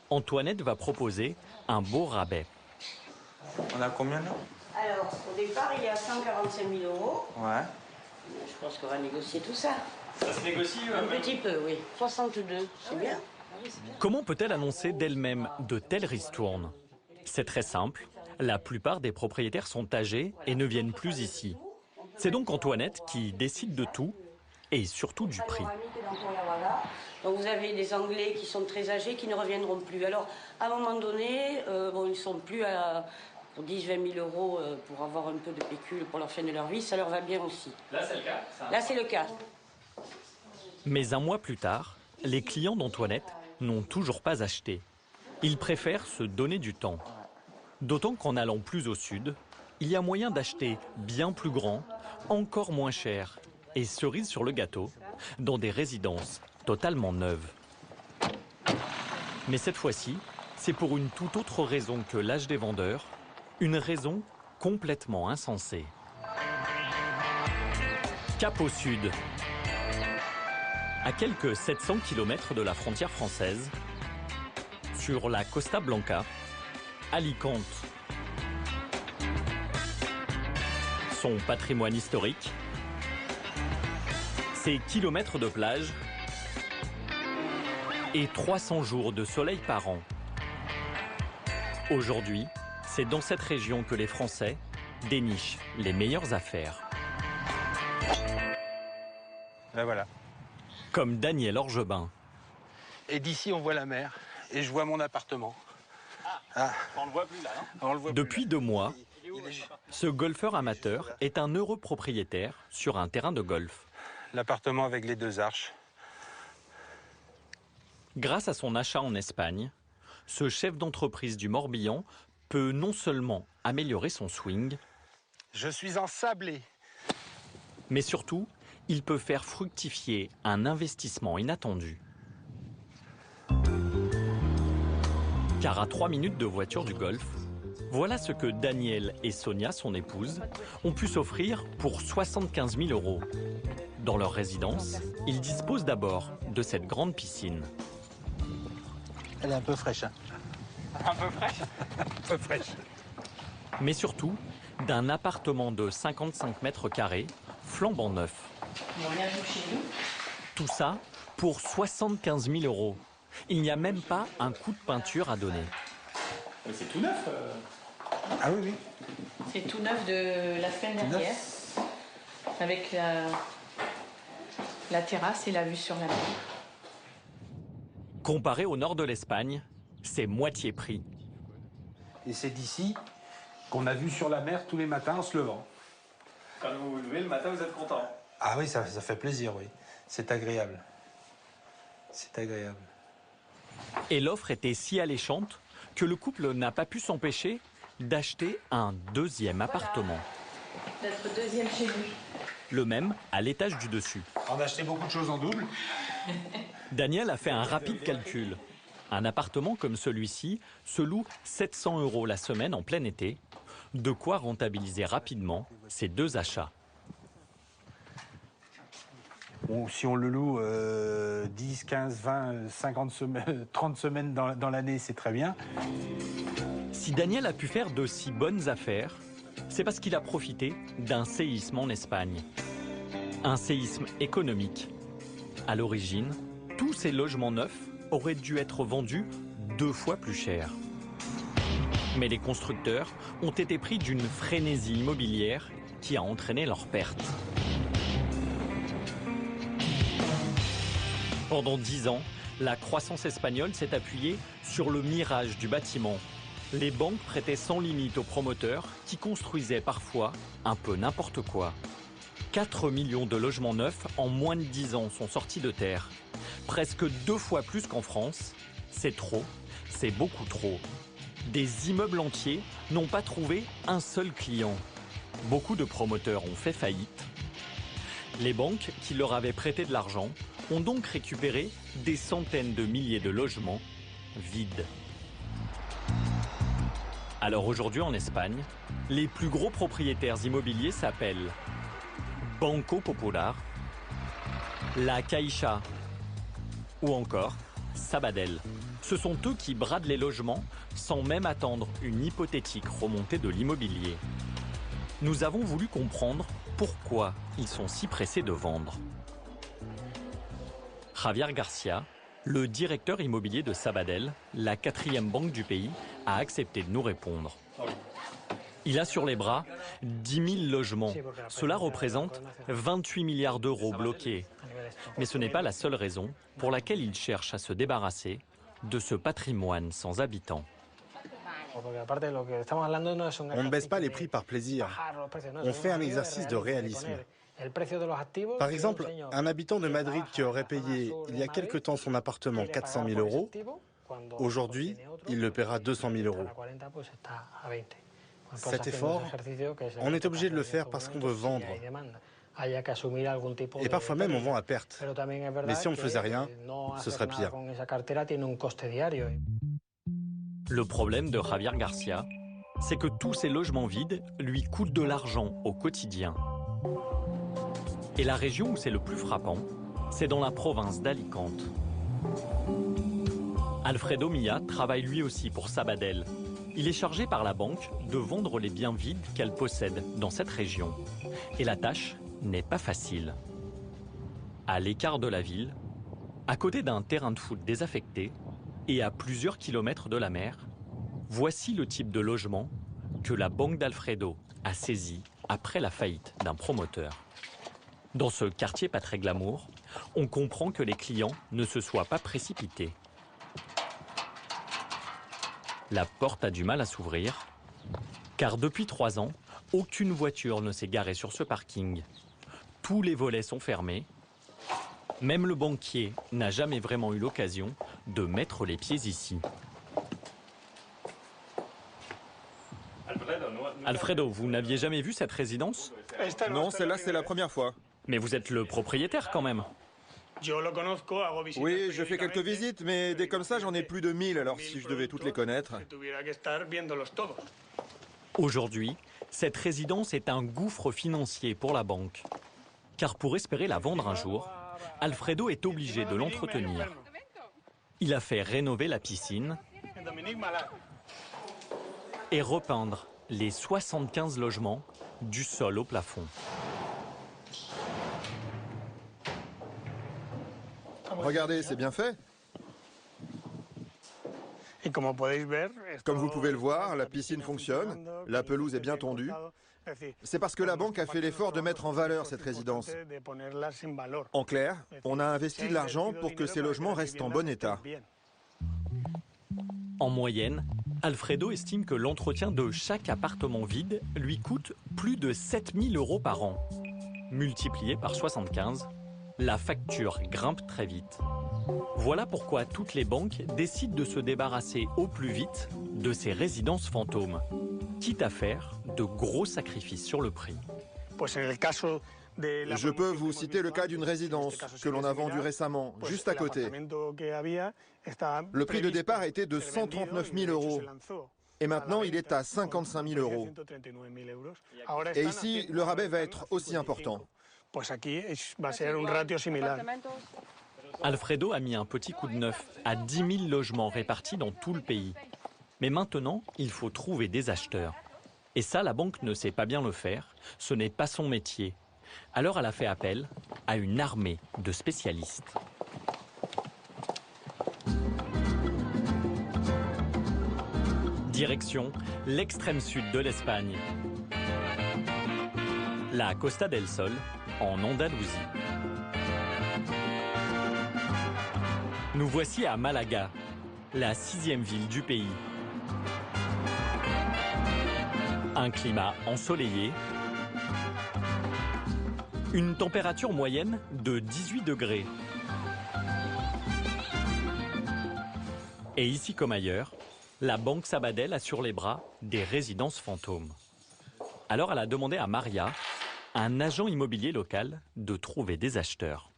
Antoinette va proposer un beau rabais. On a combien là? Alors, au départ, il y a 145 000 euros. Ouais. Je pense qu'on va négocier tout ça. Ça se négocie un petit peu, oui. 62, c'est bien. Comment peut-elle annoncer d'elle-même de telles ristournes? C'est très simple. La plupart des propriétaires sont âgés et ne viennent plus ici. C'est donc Antoinette qui décide de tout et surtout du prix. Donc vous avez des Anglais qui sont très âgés qui ne reviendront plus. Alors, à un moment donné, bon, ils ne sont plus à 10-20 000 euros pour avoir un peu de pécule pour la fin de leur vie. Ça leur va bien aussi. Là, c'est le cas? Là, c'est le cas. Mais un mois plus tard, les clients d'Antoinette n'ont toujours pas acheté. Ils préfèrent se donner du temps. D'autant qu'en allant plus au sud, il y a moyen d'acheter bien plus grand, encore moins cher, et cerise sur le gâteau, dans des résidences totalement neuves. Mais cette fois-ci, c'est pour une toute autre raison que l'âge des vendeurs, une raison complètement insensée. Cap au sud. À quelques 700 km de la frontière française, sur la Costa Blanca, Alicante. Son patrimoine historique, ses kilomètres de plage et 300 jours de soleil par an. Aujourd'hui, c'est dans cette région que les Français dénichent les meilleures affaires. Ben voilà. Comme Daniel Orgebin. Et d'ici, on voit la mer et je vois mon appartement. On le voit plus là, non? On le voit Depuis 2 mois, ce golfeur amateur est un heureux propriétaire sur un terrain de golf. L'appartement avec les 2 arches. Grâce à son achat en Espagne, ce chef d'entreprise du Morbihan peut non seulement améliorer son swing, je suis ensablé, mais surtout, il peut faire fructifier un investissement inattendu. Car à 3 minutes de voiture du golf, voilà ce que Daniel et Sonia, son épouse, ont pu s'offrir pour 75 000 euros. Dans leur résidence, ils disposent d'abord de cette grande piscine. Elle est un peu fraîche. Hein. Un peu fraîche? Un peu fraîche. Mais surtout, d'un appartement de 55 mètres carrés, flambant neuf. Tout ça pour 75 000 euros. Il n'y a même pas un coup de peinture à donner. Mais c'est tout neuf. Ah oui, oui. C'est tout neuf de la semaine dernière. Avec la terrasse et la vue sur la mer. Comparé au nord de l'Espagne, c'est moitié prix. Et c'est d'ici qu'on a vu sur la mer tous les matins en se levant. Quand vous vous levez le matin, vous êtes content? Ah oui, ça fait plaisir, oui. C'est agréable. C'est agréable. Et l'offre était si alléchante que le couple n'a pas pu s'empêcher d'acheter un 2e appartement. Notre 2e chez lui. Le même à l'étage du dessus. On a acheté beaucoup de choses en double. Daniel a fait un rapide calcul. Un appartement comme celui-ci se loue 700 euros la semaine en plein été. De quoi rentabiliser rapidement ces 2 achats. Bon, si on le loue 10, 15, 20, 50 semaines, 30 semaines dans l'année, c'est très bien. Si Daniel a pu faire de si bonnes affaires, c'est parce qu'il a profité d'un séisme en Espagne. Un séisme économique. À l'origine, tous ces logements neufs auraient dû être vendus 2 fois plus cher. Mais les constructeurs ont été pris d'une frénésie immobilière qui a entraîné leur perte. Pendant 10 ans, la croissance espagnole s'est appuyée sur le mirage du bâtiment. Les banques prêtaient sans limite aux promoteurs qui construisaient parfois un peu n'importe quoi. 4 millions de logements neufs en moins de 10 ans sont sortis de terre. Presque 2 fois plus qu'en France. C'est trop, c'est beaucoup trop. Des immeubles entiers n'ont pas trouvé un seul client. Beaucoup de promoteurs ont fait faillite. Les banques qui leur avaient prêté de l'argent ont donc récupéré des centaines de milliers de logements vides. Alors aujourd'hui en Espagne, les plus gros propriétaires immobiliers s'appellent Banco Popular, La Caixa ou encore Sabadell. Ce sont eux qui bradent les logements sans même attendre une hypothétique remontée de l'immobilier. Nous avons voulu comprendre pourquoi ils sont si pressés de vendre. Javier Garcia, le directeur immobilier de Sabadell, la 4e banque du pays, a accepté de nous répondre. Il a sur les bras 10 000 logements. Cela représente 28 milliards d'euros bloqués. Mais ce n'est pas la seule raison pour laquelle il cherche à se débarrasser de ce patrimoine sans habitants. On ne baisse pas les prix par plaisir. On fait un exercice de réalisme. Par exemple, un habitant de Madrid qui aurait payé il y a quelque temps son appartement 400 000 euros, aujourd'hui, il le paiera 200 000 euros. Cet effort, on est obligé de le faire parce qu'on veut vendre. Et parfois même, on vend à perte. Mais si on ne faisait rien, ce serait pire. Le problème de Javier Garcia, c'est que tous ces logements vides lui coûtent de l'argent au quotidien. Et la région où c'est le plus frappant, c'est dans la province d'Alicante. Alfredo Milla travaille lui aussi pour Sabadell. Il est chargé par la banque de vendre les biens vides qu'elle possède dans cette région. Et la tâche n'est pas facile. À l'écart de la ville, à côté d'un terrain de foot désaffecté et à plusieurs kilomètres de la mer, voici le type de logement que la banque d'Alfredo a saisi après la faillite d'un promoteur. Dans ce quartier pas très glamour, on comprend que les clients ne se soient pas précipités. La porte a du mal à s'ouvrir, car depuis 3 ans, aucune voiture ne s'est garée sur ce parking. Tous les volets sont fermés. Même le banquier n'a jamais vraiment eu l'occasion de mettre les pieds ici. Alfredo, vous n'aviez jamais vu cette résidence? Non, celle-là, c'est la première fois. Mais vous êtes le propriétaire quand même. Oui, je fais quelques visites, mais des comme ça, j'en ai plus de 1000, alors si je devais toutes les connaître... Aujourd'hui, cette résidence est un gouffre financier pour la banque. Car pour espérer la vendre un jour, Alfredo est obligé de l'entretenir. Il a fait rénover la piscine et repeindre les 75 logements du sol au plafond. Regardez, c'est bien fait. Comme vous pouvez le voir, la piscine fonctionne, la pelouse est bien tondue. C'est parce que la banque a fait l'effort de mettre en valeur cette résidence. En clair, on a investi de l'argent pour que ces logements restent en bon état. En moyenne, Alfredo estime que l'entretien de chaque appartement vide lui coûte plus de 7 000 euros par an. Multiplié par 75, la facture grimpe très vite. Voilà pourquoi toutes les banques décident de se débarrasser au plus vite de ces résidences fantômes, quitte à faire de gros sacrifices sur le prix. Je peux vous citer le cas d'une résidence que l'on a vendue récemment, juste à côté. Le prix de départ était de 139 000 euros. Et maintenant, il est à 55 000 euros. Et ici, le rabais va être aussi important. Alfredo a mis un petit coup de neuf à 10 000 logements répartis dans tout le pays. Mais maintenant, il faut trouver des acheteurs. Et ça, la banque ne sait pas bien le faire. Ce n'est pas son métier. Alors elle a fait appel à une armée de spécialistes. Direction l'extrême sud de l'Espagne. La Costa del Sol, en Andalousie. Nous voici à Malaga, la 6e ville du pays. Un climat ensoleillé, une température moyenne de 18 degrés. Et ici comme ailleurs, la Banque Sabadell a sur les bras des résidences fantômes. Alors elle a demandé à Maria, un agent immobilier local, de trouver des acheteurs.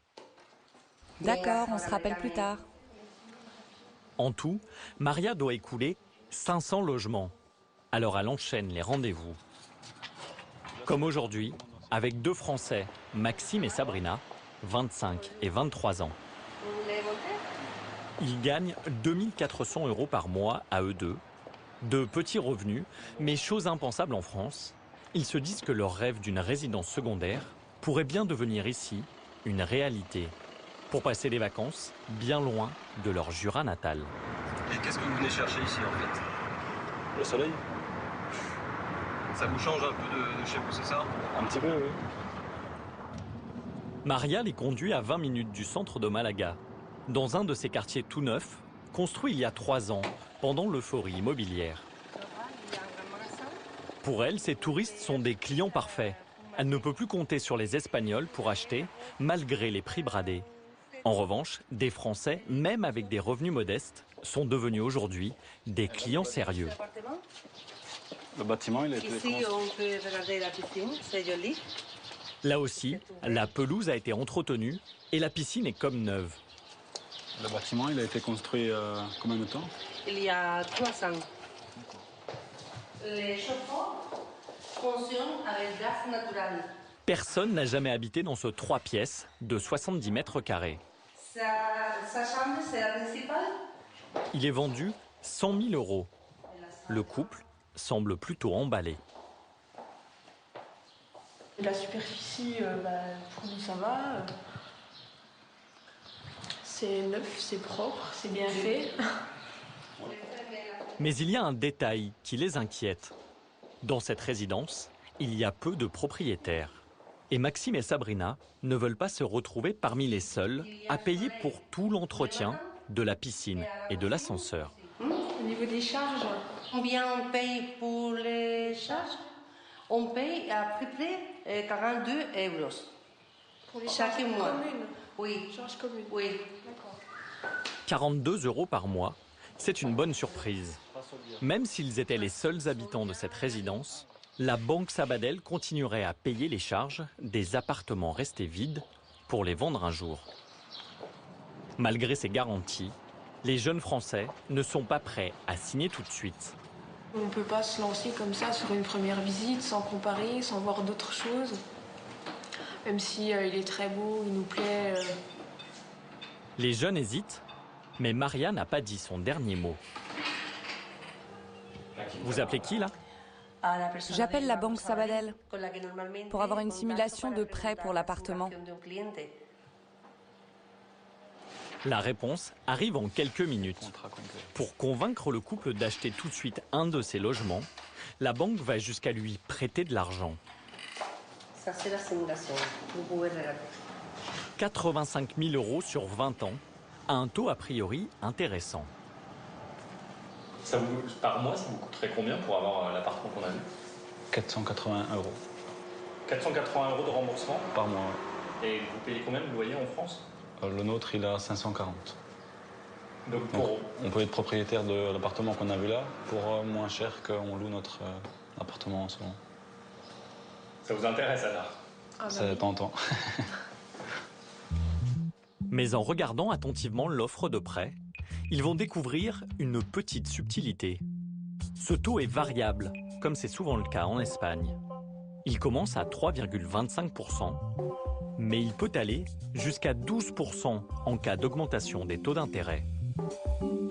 D'accord, on se rappelle plus tard. En tout, Maria doit écouler 500 logements. Alors elle enchaîne les rendez-vous. Comme aujourd'hui, avec 2 Français, Maxime et Sabrina, 25 et 23 ans. Ils gagnent 2400 € par mois à eux deux. De petits revenus, mais chose impensable en France, ils se disent que leur rêve d'une résidence secondaire pourrait bien devenir ici une réalité. Pour passer des vacances bien loin de leur Jura natal. Et qu'est-ce que vous venez chercher ici en fait? Le soleil. Ça vous change un peu de chez vous, c'est ça? Un petit peu, oui. Maria les conduit à 20 minutes du centre de Malaga, dans un de ces quartiers tout neufs, construit il y a 3 ans, pendant l'euphorie immobilière. Pour elle, ces touristes sont des clients parfaits. Elle ne peut plus compter sur les Espagnols pour acheter, malgré les prix bradés. En revanche, des Français, même avec des revenus modestes, sont devenus aujourd'hui des clients sérieux. Le bâtiment, il a été Ici, on peut regarder la piscine, c'est joli. Là aussi, la pelouse a été entretenue et la piscine est comme neuve. Le bâtiment, il a été construit combien de temps? Il y a 3 ans. Les chauffe-eau fonctionnent avec gaz naturel. Personne n'a jamais habité dans ce 3 pièces de 70 mètres carrés. Sa chambre, c'est la principale. Il est vendu 100 000 €. Le couple semble plutôt emballé. La superficie, pour nous, ça va. C'est neuf, c'est propre, c'est bien fait. Mais il y a un détail qui les inquiète. Dans cette résidence, il y a peu de propriétaires. Et Maxime et Sabrina ne veulent pas se retrouver parmi les seuls à payer pour tout l'entretien de la piscine et de l'ascenseur. Au niveau des charges, combien on paye pour les charges? On paye à peu près 42 €. Pour les chaque charges mois. communes. Oui. Charges communes. Oui. D'accord. 42 € par mois, c'est une bonne surprise. Même s'ils étaient les seuls habitants de cette résidence, la Banque Sabadell continuerait à payer les charges des appartements restés vides pour les vendre un jour. Malgré ces garanties, les jeunes Français ne sont pas prêts à signer tout de suite. On ne peut pas se lancer comme ça sur une première visite sans comparer, sans voir d'autres choses. Même si il est très beau, il nous plaît. Les jeunes hésitent, mais Maria n'a pas dit son dernier mot. Vous appelez qui là? J'appelle la Banque Sabadell pour avoir une simulation de prêt pour l'appartement. La réponse arrive en quelques minutes. Pour convaincre le couple d'acheter tout de suite un de ses logements, la banque va jusqu'à lui prêter de l'argent. Ça, c'est la simulation. Vous pouvez regarder. 85 000 € sur 20 ans, à un taux a priori intéressant. Par mois, ça vous coûterait combien pour avoir l'appartement qu'on a vu? 480 €. 480 € de remboursement? Par mois, oui. Et vous payez combien de loyer en France? Le nôtre, il a 540. Donc on peut être propriétaire de l'appartement qu'on a vu là pour moins cher qu'on loue notre appartement en ce moment. Ça vous intéresse alors? C'est tentant. Mais en regardant attentivement l'offre de prêt, ils vont découvrir une petite subtilité. Ce taux est variable, comme c'est souvent le cas en Espagne. Il commence à 3,25%, mais il peut aller jusqu'à 12% en cas d'augmentation des taux d'intérêt.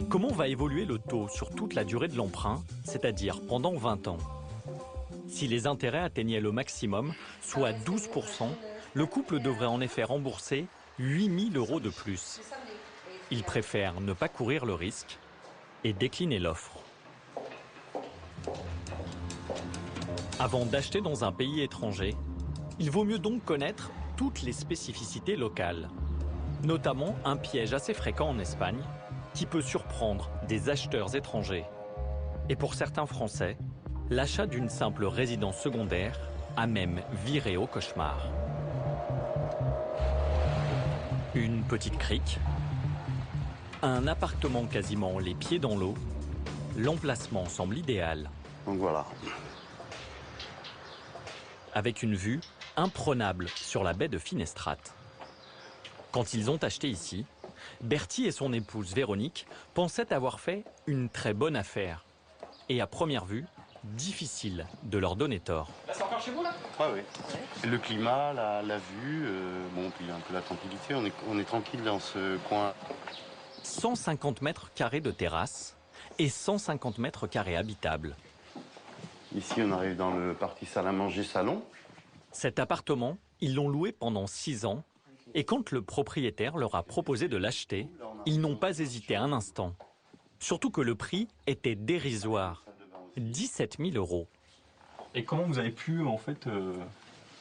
Comment va évoluer le taux sur toute la durée de l'emprunt, c'est-à-dire pendant 20 ans? Si les intérêts atteignaient le maximum, soit 12%, le couple devrait en effet rembourser 8 000 € de plus. Ils préfèrent ne pas courir le risque et décliner l'offre. Avant d'acheter dans un pays étranger, il vaut mieux donc connaître toutes les spécificités locales. Notamment un piège assez fréquent en Espagne qui peut surprendre des acheteurs étrangers. Et pour certains Français, l'achat d'une simple résidence secondaire a même viré au cauchemar. Une petite crique, un appartement quasiment les pieds dans l'eau, l'emplacement semble idéal. Donc voilà. Avec une vue imprenable sur la baie de Finestrate. Quand ils ont acheté ici, Bertie et son épouse Véronique pensaient avoir fait une très bonne affaire. Et à première vue, difficile de leur donner tort. Là, c'est encore chez vous, là? Ah oui. Le climat, la vue, bon, puis un peu la tranquillité. On est tranquille dans ce coin. 150 mètres carrés de terrasse et 150 mètres carrés habitables. Ici, on arrive dans le parti salle à manger salon. Cet appartement, ils l'ont loué pendant 6 ans. Et quand le propriétaire leur a proposé de l'acheter, ils n'ont pas hésité un instant. Surtout que le prix était dérisoire. 17 000 €. Et comment vous avez pu en fait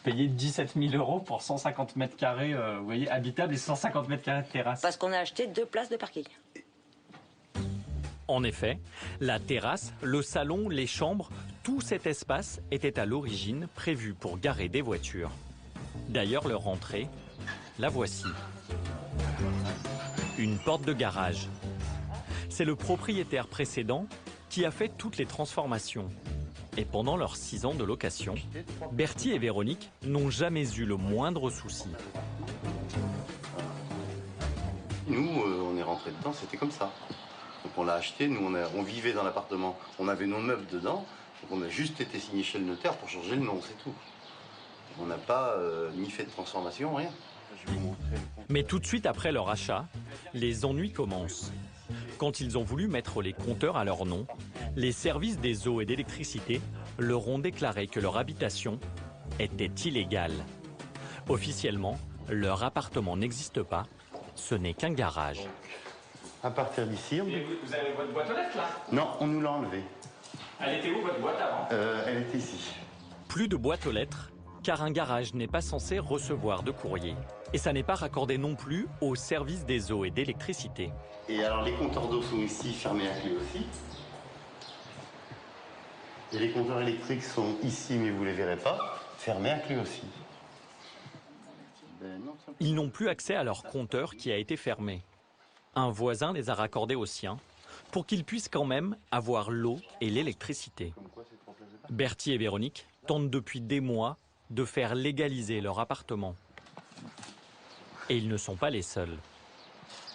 payer 17 000 € pour 150 mètres carrés, vous voyez, habitables et 150 mètres carrés de terrasse? Parce qu'on a acheté 2 places de parking. En effet, la terrasse, le salon, les chambres, tout cet espace était à l'origine prévu pour garer des voitures. D'ailleurs, leur entrée, la voici. Une porte de garage. C'est le propriétaire précédent qui a fait toutes les transformations. Et pendant leurs 6 ans de location, Bertie et Véronique n'ont jamais eu le moindre souci. Nous, on est rentrés dedans, c'était comme ça. Donc on l'a acheté, nous on vivait dans l'appartement, on avait nos meubles dedans, donc on a juste été signé chez le notaire pour changer le nom, c'est tout. On n'a pas ni fait de transformation, rien. Je vais vous montrer le compte. Mais tout de suite après leur achat, les ennuis commencent. Quand ils ont voulu mettre les compteurs à leur nom, les services des eaux et d'électricité leur ont déclaré que leur habitation était illégale. Officiellement, leur appartement n'existe pas, ce n'est qu'un garage. À partir d'ici... Vous avez votre boîte aux lettres là? Non, on nous l'a enlevée. Elle était où votre boîte avant? Elle était ici. Plus de boîte aux lettres, car un garage n'est pas censé recevoir de courrier. Et ça n'est pas raccordé non plus au service des eaux et d'électricité. Et alors les compteurs d'eau sont ici, fermés à clé aussi. Et les compteurs électriques sont ici, mais vous ne les verrez pas, fermés à clé aussi. Ils n'ont plus accès à leur compteur qui a été fermé. Un voisin les a raccordés au sien pour qu'ils puissent quand même avoir l'eau et l'électricité. Bertie et Véronique tentent depuis des mois de faire légaliser leur appartement. Et ils ne sont pas les seuls.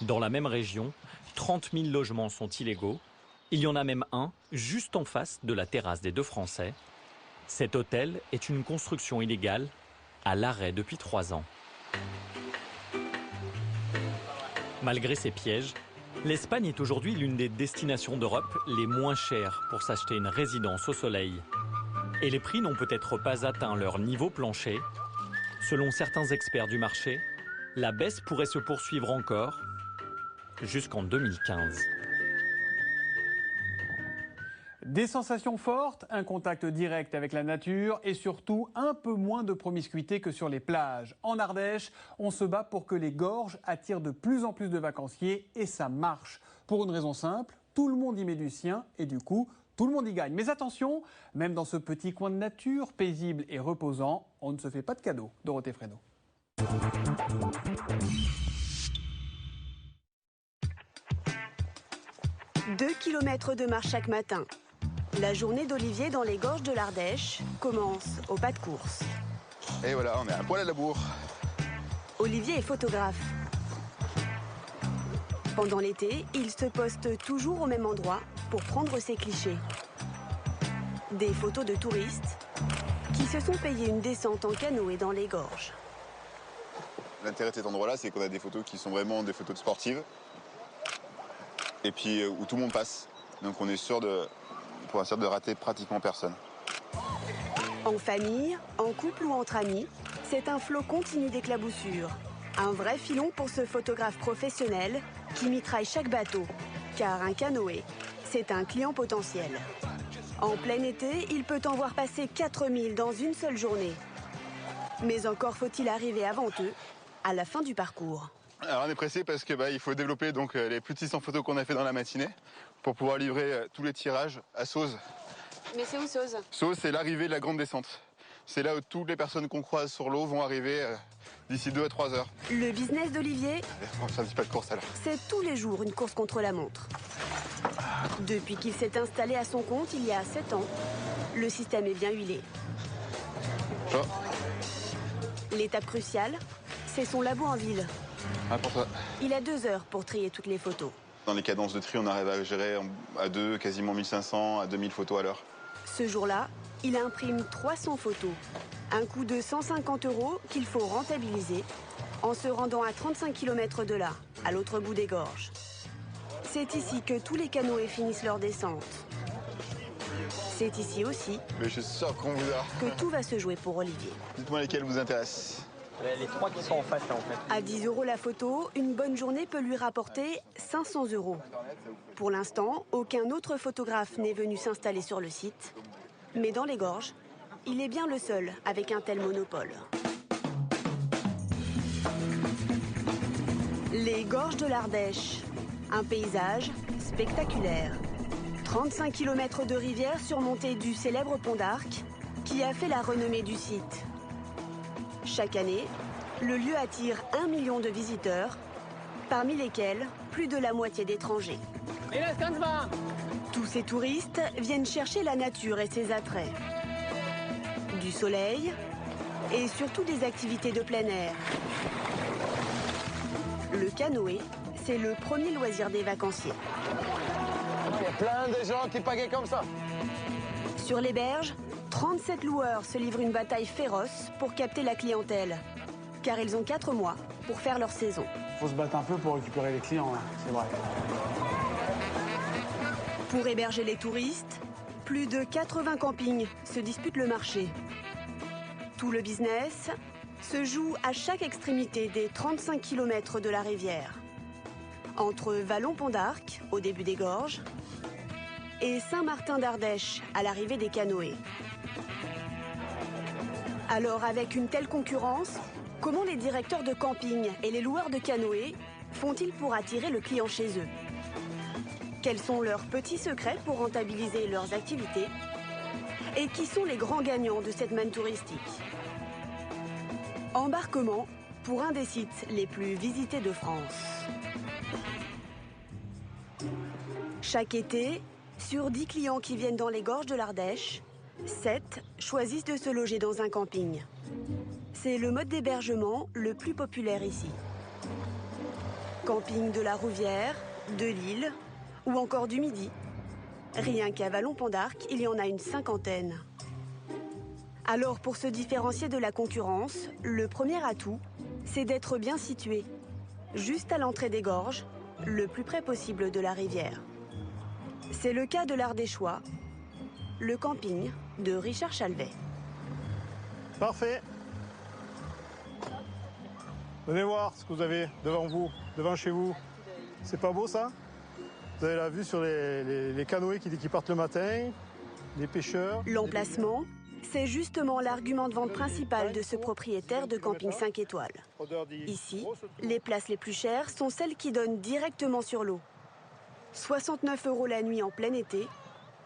Dans la même région, 30 000 logements sont illégaux. Il y en a même un juste en face de la terrasse des 2 Français. Cet hôtel est une construction illégale à l'arrêt depuis 3 ans. Malgré ces pièges, l'Espagne est aujourd'hui l'une des destinations d'Europe les moins chères pour s'acheter une résidence au soleil. Et les prix n'ont peut-être pas atteint leur niveau plancher. Selon certains experts du marché, la baisse pourrait se poursuivre encore jusqu'en 2015. Des sensations fortes, un contact direct avec la nature et surtout un peu moins de promiscuité que sur les plages. En Ardèche, on se bat pour que les gorges attirent de plus en plus de vacanciers et ça marche. Pour une raison simple, tout le monde y met du sien et du coup, tout le monde y gagne. Mais attention, même dans ce petit coin de nature paisible et reposant, on ne se fait pas de cadeaux. Dorothée Frénaud. 2 kilomètres de marche chaque matin. La journée d'Olivier dans les gorges de l'Ardèche commence au pas de course. Et voilà, on est à poil à la bourre. Olivier est photographe. Pendant l'été, il se poste toujours au même endroit pour prendre ses clichés. Des photos de touristes qui se sont payés une descente en canoë dans les gorges. L'intérêt de cet endroit-là, c'est qu'on a des photos qui sont vraiment des photos de sportives. Et puis où tout le monde passe. Donc on est sûr de rater pratiquement personne. En famille, en couple ou entre amis, c'est un flot continu d'éclaboussures. Un vrai filon pour ce photographe professionnel qui mitraille chaque bateau. Car un canoë, c'est un client potentiel. En plein été, il peut en voir passer 4000 dans une seule journée. Mais encore faut-il arriver avant eux, à la fin du parcours. Alors on est pressé parce que il faut développer donc les plus de 600 photos qu'on a fait dans la matinée pour pouvoir livrer tous les tirages à Sauze. Mais c'est où Sauze? Sauze, c'est l'arrivée de la grande descente. C'est là où toutes les personnes qu'on croise sur l'eau vont arriver d'ici 2 à 3 heures. Le business d'Olivier, On fait un petit pas de course alors. c'est tous les jours une course contre la montre. Depuis qu'il s'est installé à son compte il y a 7 ans, le système est bien huilé. Oh. L'étape cruciale, c'est son labo en ville. Ah, pour ça. Il a 2 heures pour trier toutes les photos. Dans les cadences de tri, on arrive à gérer à 2, quasiment 1500 à 2000 photos à l'heure. Ce jour-là, il imprime 300 photos. Un coût de 150 € qu'il faut rentabiliser en se rendant à 35 km de là, à l'autre bout des gorges. C'est ici que tous les canoës finissent leur descente. C'est ici aussi Mais je suis sûr qu'on vous a. que tout va se jouer pour Olivier. Dites-moi lesquels vous intéressent. Les 3 qui sont en face là en fait. À 10 € la photo, une bonne journée peut lui rapporter 500 €. Pour l'instant, aucun autre photographe n'est venu s'installer sur le site. Mais dans les gorges, il est bien le seul avec un tel monopole. Les gorges de l'Ardèche. Un paysage spectaculaire. 35 km de rivière surmontée du célèbre pont d'Arc qui a fait la renommée du site. Chaque année, le lieu attire 1 million de visiteurs, parmi lesquels plus de la moitié d'étrangers. Tous ces touristes viennent chercher la nature et ses attraits. Du soleil et surtout des activités de plein air. Le canoë, c'est le premier loisir des vacanciers. Il y a plein de gens qui pagaient comme ça. Sur les berges, 37 loueurs se livrent une bataille féroce pour capter la clientèle. Car ils ont 4 mois pour faire leur saison. Faut se battre un peu pour récupérer les clients, hein, c'est vrai. Pour héberger les touristes, plus de 80 campings se disputent le marché. Tout le business se joue à chaque extrémité des 35 km de la rivière. Entre Vallon-Pont d'Arc, au début des gorges, et Saint-Martin d'Ardèche, à l'arrivée des canoës. Alors, avec une telle concurrence, comment les directeurs de camping et les loueurs de canoës font-ils pour attirer le client chez eux? Quels sont leurs petits secrets pour rentabiliser leurs activités? Et qui sont les grands gagnants de cette manne touristique? Embarquement pour un des sites les plus visités de France. Chaque été, sur 10 clients qui viennent dans les gorges de l'Ardèche, 7 choisissent de se loger dans un camping. C'est le mode d'hébergement le plus populaire ici. Camping de la Rouvière, de Lille ou encore du Midi. Rien qu'à Vallon-Pont d'Arc, il y en a une 50aine. Alors pour se différencier de la concurrence, le premier atout, c'est d'être bien situé, juste à l'entrée des gorges, le plus près possible de la rivière. C'est le cas de l'Ardéchois, le camping de Richard Chalvet. Parfait. Venez voir ce que vous avez devant vous, devant chez vous. C'est pas beau ça? Vous avez la vue sur les canoës qui partent le matin, les pêcheurs. L'emplacement, c'est justement l'argument de vente principal de ce propriétaire de camping 5 étoiles. Ici, les places les plus chères sont celles qui donnent directement sur l'eau. 69 € la nuit en plein été,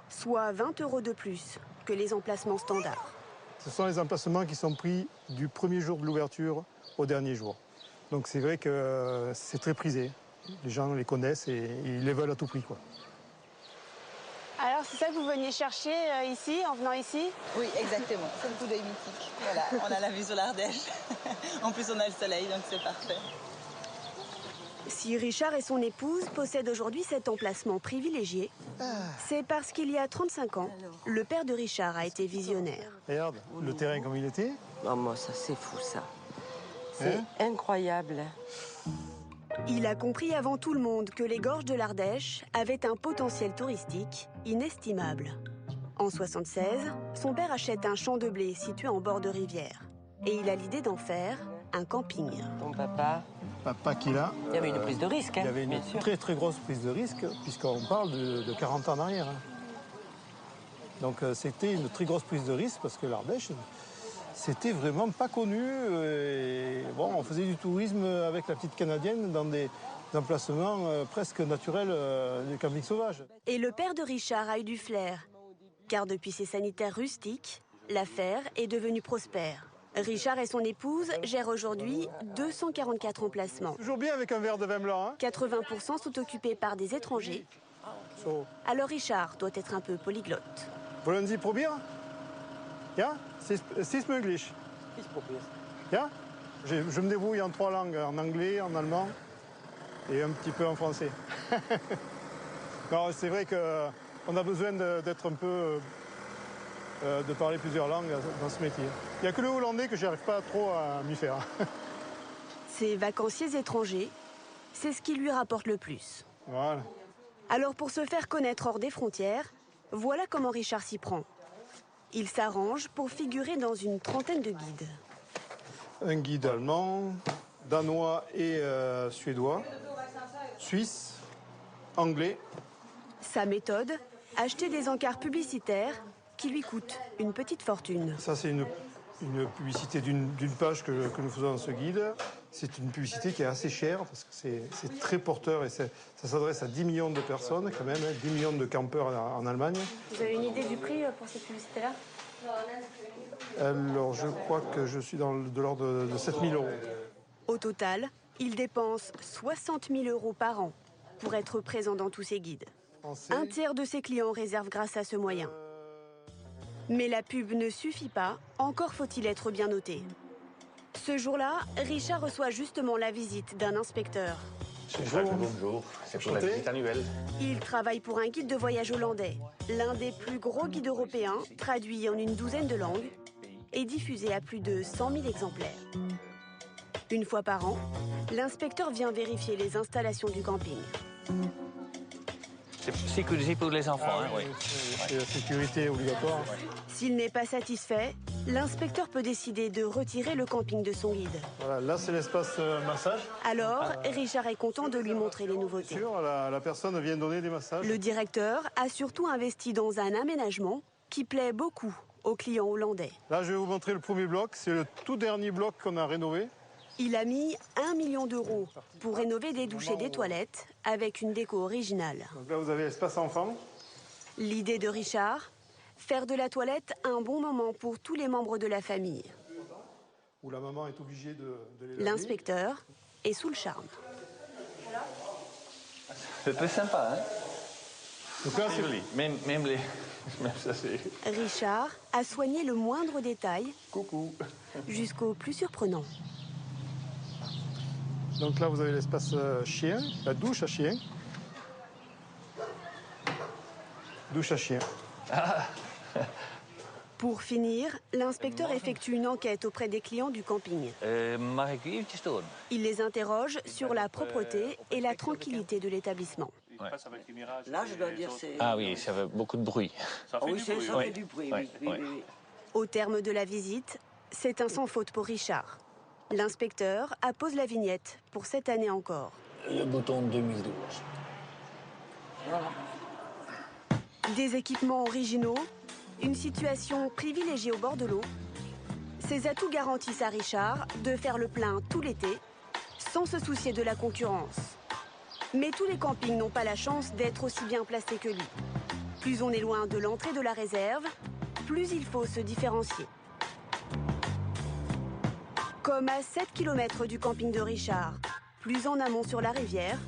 soit 20 € de plus que les emplacements standards. Ce sont les emplacements qui sont pris du premier jour de l'ouverture au dernier jour. Donc c'est vrai que c'est très prisé. Les gens les connaissent et ils les veulent à tout prix, quoi. Alors c'est ça que vous veniez chercher ici, en venant ici? Oui, exactement. C'est le coup d'œil mythique. Voilà, on a la vue sur l'Ardèche. En plus, on a le soleil, donc c'est parfait. Si Richard et son épouse possèdent aujourd'hui cet emplacement privilégié, c'est parce qu'il y a 35 ans, le père de Richard a été visionnaire. Regarde, le terrain comme il était. Non, moi, ça, c'est fou, ça. C'est incroyable. Il a compris avant tout le monde que les gorges de l'Ardèche avaient un potentiel touristique inestimable. En 1976, son père achète un champ de blé situé en bord de rivière. Et il a l'idée d'en faire un camping. Ton papa qui là. Il y avait une prise de risque. Il y avait une très très grosse prise de risque, puisqu'on parle de 40 ans en arrière. Donc c'était une très grosse prise de risque, parce que l'Ardèche, c'était vraiment pas connu. Et, bon, on faisait du tourisme avec la petite Canadienne dans des emplacements presque naturels des campings sauvages. Et le père de Richard a eu du flair, car depuis ses sanitaires rustiques, l'affaire est devenue prospère. Richard et son épouse gèrent aujourd'hui 244 emplacements. Toujours bien avec un verre de vin blanc. 80% sont occupés par des étrangers. Alors Richard doit être un peu polyglotte. Wollen Sie probieren? Ja? C'est möglich. Ja? Je me débrouille en 3 langues, en anglais, en allemand et un petit peu en français. Non, c'est vrai qu'on a besoin d'être un peu... de parler plusieurs langues dans ce métier. Il n'y a que le hollandais que j'arrive pas trop à m'y faire. Ces vacanciers étrangers, c'est ce qui lui rapporte le plus. Voilà. Alors pour se faire connaître hors des frontières, voilà comment Richard s'y prend. Il s'arrange pour figurer dans une trentaine de guides. Un guide allemand, danois et suédois, suisse, anglais. Sa méthode, acheter des encarts publicitaires qui lui coûtent une petite fortune. Ça, c'est une publicité d'une page que nous faisons dans ce guide. C'est une publicité qui est assez chère parce que c'est très porteur et ça s'adresse à 10 millions de personnes quand même, 10 millions de campeurs en Allemagne. Vous avez une idée du prix pour cette publicité-là? Alors, je crois que je suis de l'ordre de 7 000 €. Au total, il dépense 60 000 € par an pour être présent dans tous ses guides. Un tiers de ses clients réservent grâce à ce moyen. Mais la pub ne suffit pas, encore faut-il être bien noté. Ce jour-là, Richard reçoit justement la visite d'un inspecteur. Bonjour, c'est pour la visite annuelle. Il travaille pour un guide de voyage hollandais, l'un des plus gros guides européens, traduit en une douzaine de langues et diffusé à plus de 100 000 exemplaires. Une fois par an, l'inspecteur vient vérifier les installations du camping. C'est sécurisé pour les enfants, oui. C'est la sécurité obligatoire. S'il n'est pas satisfait, l'inspecteur peut décider de retirer le camping de son guide. Voilà, là c'est l'espace massage. Alors, Richard est content de lui montrer les nouveautés. Bien sûr, la personne vient donner des massages. Le directeur a surtout investi dans un aménagement qui plaît beaucoup aux clients hollandais. Là, je vais vous montrer le premier bloc. C'est le tout dernier bloc qu'on a rénové. Il a mis 1 million € pour rénover des douches et des toilettes avec une déco originale. Donc là, vous avez l'espace enfant. L'idée de Richard, faire de la toilette un bon moment pour tous les membres de la famille. Où la maman est obligée de les laver. L'inspecteur est sous le charme. C'est très sympa, hein? Donc là, c'est joli. Même ça, c'est... Richard a soigné le moindre détail. Coucou. Jusqu'au plus surprenant. Donc là, vous avez l'espace chien, la douche à chien. Douche à chien. Pour finir, l'inspecteur effectue une enquête auprès des clients du camping. Il les interroge sur la propreté et la tranquillité de l'établissement. Ouais. Là, je dois dire c'est... Ah oui, ça fait beaucoup de bruit. Ça fait du bruit, oui. Au terme de la visite, c'est un sans faute pour Richard. L'inspecteur appose la vignette pour cette année encore. Le bouton 2012. Voilà. Des équipements originaux, une situation privilégiée au bord de l'eau. Ces atouts garantissent à Richard de faire le plein tout l'été, sans se soucier de la concurrence. Mais tous les campings n'ont pas la chance d'être aussi bien placés que lui. Plus on est loin de l'entrée de la réserve, plus il faut se différencier. Comme à 7 km du camping de Richard, plus en amont sur la rivière,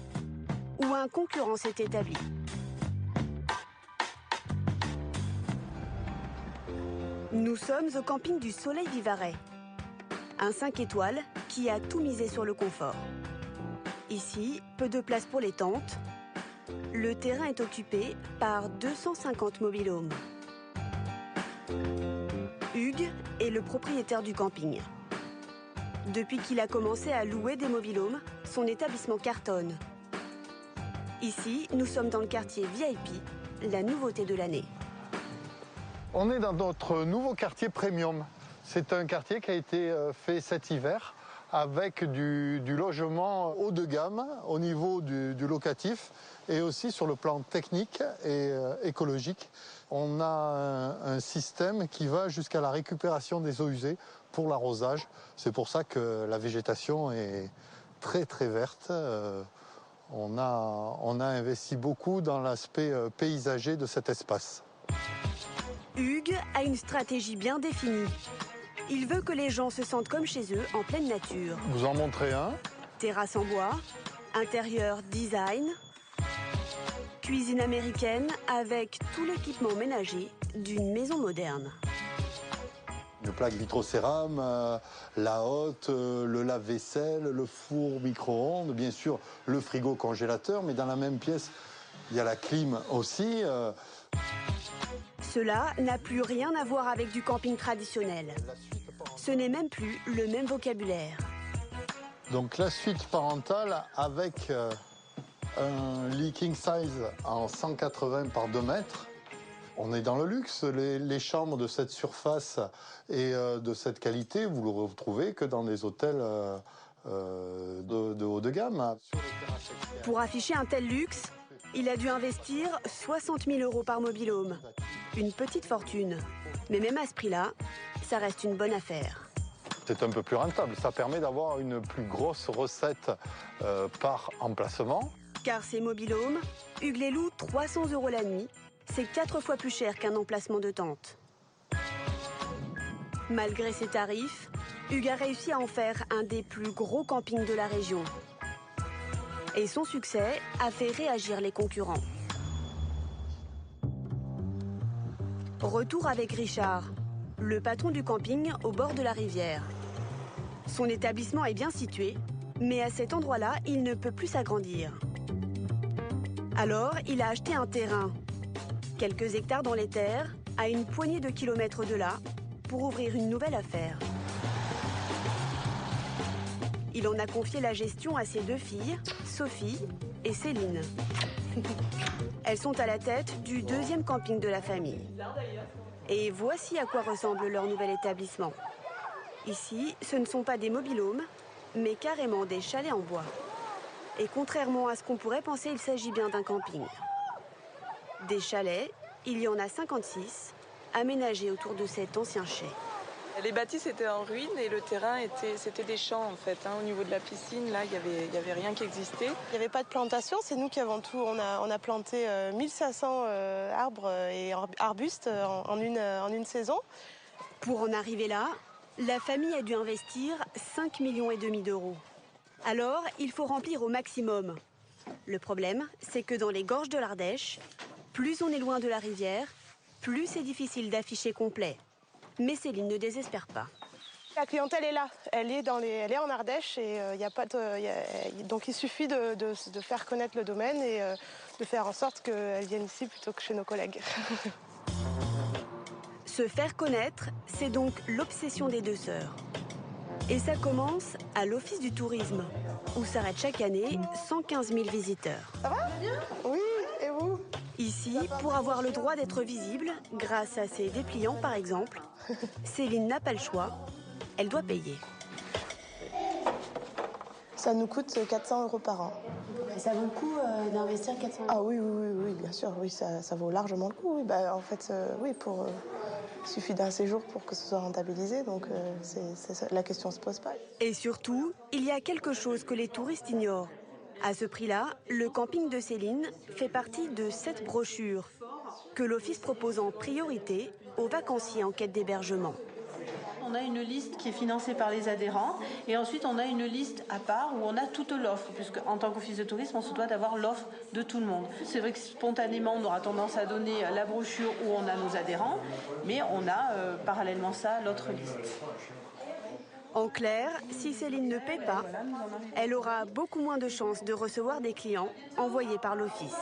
où un concurrent s'est établi. Nous sommes au camping du Soleil Vivarais. Un 5 étoiles qui a tout misé sur le confort. Ici, peu de place pour les tentes. Le terrain est occupé par 250 mobil-homes. Hugues est le propriétaire du camping. Depuis qu'il a commencé à louer des mobil-homes, son établissement cartonne. Ici, nous sommes dans le quartier VIP, la nouveauté de l'année. On est dans notre nouveau quartier premium. C'est un quartier qui a été fait cet hiver avec du logement haut de gamme au niveau du locatif et aussi sur le plan technique et écologique. On a un système qui va jusqu'à la récupération des eaux usées pour l'arrosage. C'est pour ça que la végétation est très très verte. On a investi beaucoup dans l'aspect paysager de cet espace. Hugues a une stratégie bien définie. Il veut que les gens se sentent comme chez eux, en pleine nature. Vous en montrez un. Terrasse en bois, intérieur design, cuisine américaine avec tout l'équipement ménager d'une maison moderne. Une plaque vitrocérame, la hotte, le lave-vaisselle, le four micro-ondes, bien sûr le frigo congélateur, mais dans la même pièce, il y a la clim aussi. Cela n'a plus rien à voir avec du camping traditionnel. Ce n'est même plus le même vocabulaire. Donc la suite parentale avec un lit king size en 180 par 2 mètres. On est dans le luxe. Les chambres de cette surface et de cette qualité, vous ne le retrouvez que dans des hôtels de haut de gamme. Pour afficher un tel luxe, il a dû investir 60 000 € par mobil-home. Une petite fortune. Mais même à ce prix-là, ça reste une bonne affaire. C'est un peu plus rentable. Ça permet d'avoir une plus grosse recette par emplacement. Car ces mobil-homes, Hugues les loue 300 € la nuit. C'est 4 fois plus cher qu'un emplacement de tente. Malgré ces tarifs, Hugues a réussi à en faire un des plus gros campings de la région. Et son succès a fait réagir les concurrents. Retour avec Richard, le patron du camping au bord de la rivière. Son établissement est bien situé, mais à cet endroit-là, il ne peut plus s'agrandir. Alors, il a acheté un terrain, quelques hectares dans les terres, à une poignée de kilomètres de là, pour ouvrir une nouvelle affaire. Il en a confié la gestion à ses 2 filles, Sophie et Céline. Elles sont à la tête du 2e camping de la famille. Et voici à quoi ressemble leur nouvel établissement. Ici, ce ne sont pas des mobil-homes, mais carrément des chalets en bois. Et contrairement à ce qu'on pourrait penser, il s'agit bien d'un camping. Des chalets, il y en a 56, aménagés autour de cet ancien chai. Les bâtisses étaient en ruine et le terrain, c'était des champs en fait. Au niveau de la piscine, là, il y avait rien qui existait. Il n'y avait pas de plantation, c'est nous qui avons tout. On a planté 1500 arbres et arbustes en une saison. Pour en arriver là, la famille a dû investir 5,5 millions d'euros. Alors, il faut remplir au maximum. Le problème, c'est que dans les gorges de l'Ardèche, plus on est loin de la rivière, plus c'est difficile d'afficher complet. Mais Céline ne désespère pas. La clientèle est là, elle est en Ardèche et donc il suffit de faire connaître le domaine et de faire en sorte qu'elle vienne ici plutôt que chez nos collègues. Se faire connaître, c'est donc l'obsession des 2 sœurs. Et ça commence à l'Office du tourisme, où s'arrêtent chaque année 115 000 visiteurs. Ça va bien? Oui, et vous? Ici, pour avoir le droit d'être visible, grâce à ses dépliants par exemple, Céline n'a pas le choix, elle doit payer. Ça nous coûte 400 € par an. Et ça vaut le coup d'investir 400 €? Ah oui, bien sûr, oui, ça vaut largement le coup. Oui. En fait, oui, il suffit d'un séjour pour que ce soit rentabilisé, donc la question ne se pose pas. Et surtout, il y a quelque chose que les touristes ignorent. À ce prix-là, le camping de Céline fait partie de 7 brochures que l'Office propose en priorité aux vacanciers en quête d'hébergement. On a une liste qui est financée par les adhérents et ensuite on a une liste à part où on a toute l'offre, puisque en tant qu'office de tourisme, on se doit d'avoir l'offre de tout le monde. C'est vrai que spontanément, on aura tendance à donner la brochure où on a nos adhérents, mais on a parallèlement ça l'autre liste. En clair, si Céline ne paie pas, elle aura beaucoup moins de chances de recevoir des clients envoyés par l'Office.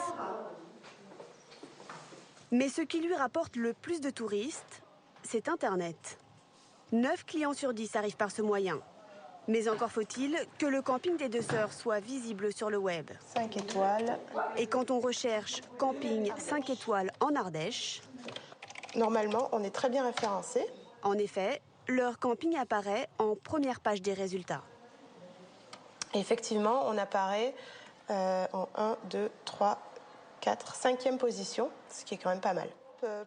Mais ce qui lui rapporte le plus de touristes, c'est Internet. 9 clients sur 10 arrivent par ce moyen. Mais encore faut-il que le camping des 2 sœurs soit visible sur le web. 5 étoiles. Et quand on recherche camping 5 étoiles en Ardèche, Normalement, on est très bien référencé. En effet, leur camping apparaît en première page des résultats. Et effectivement, on apparaît en 1, 2, 3, 4, 5e position, ce qui est quand même pas mal.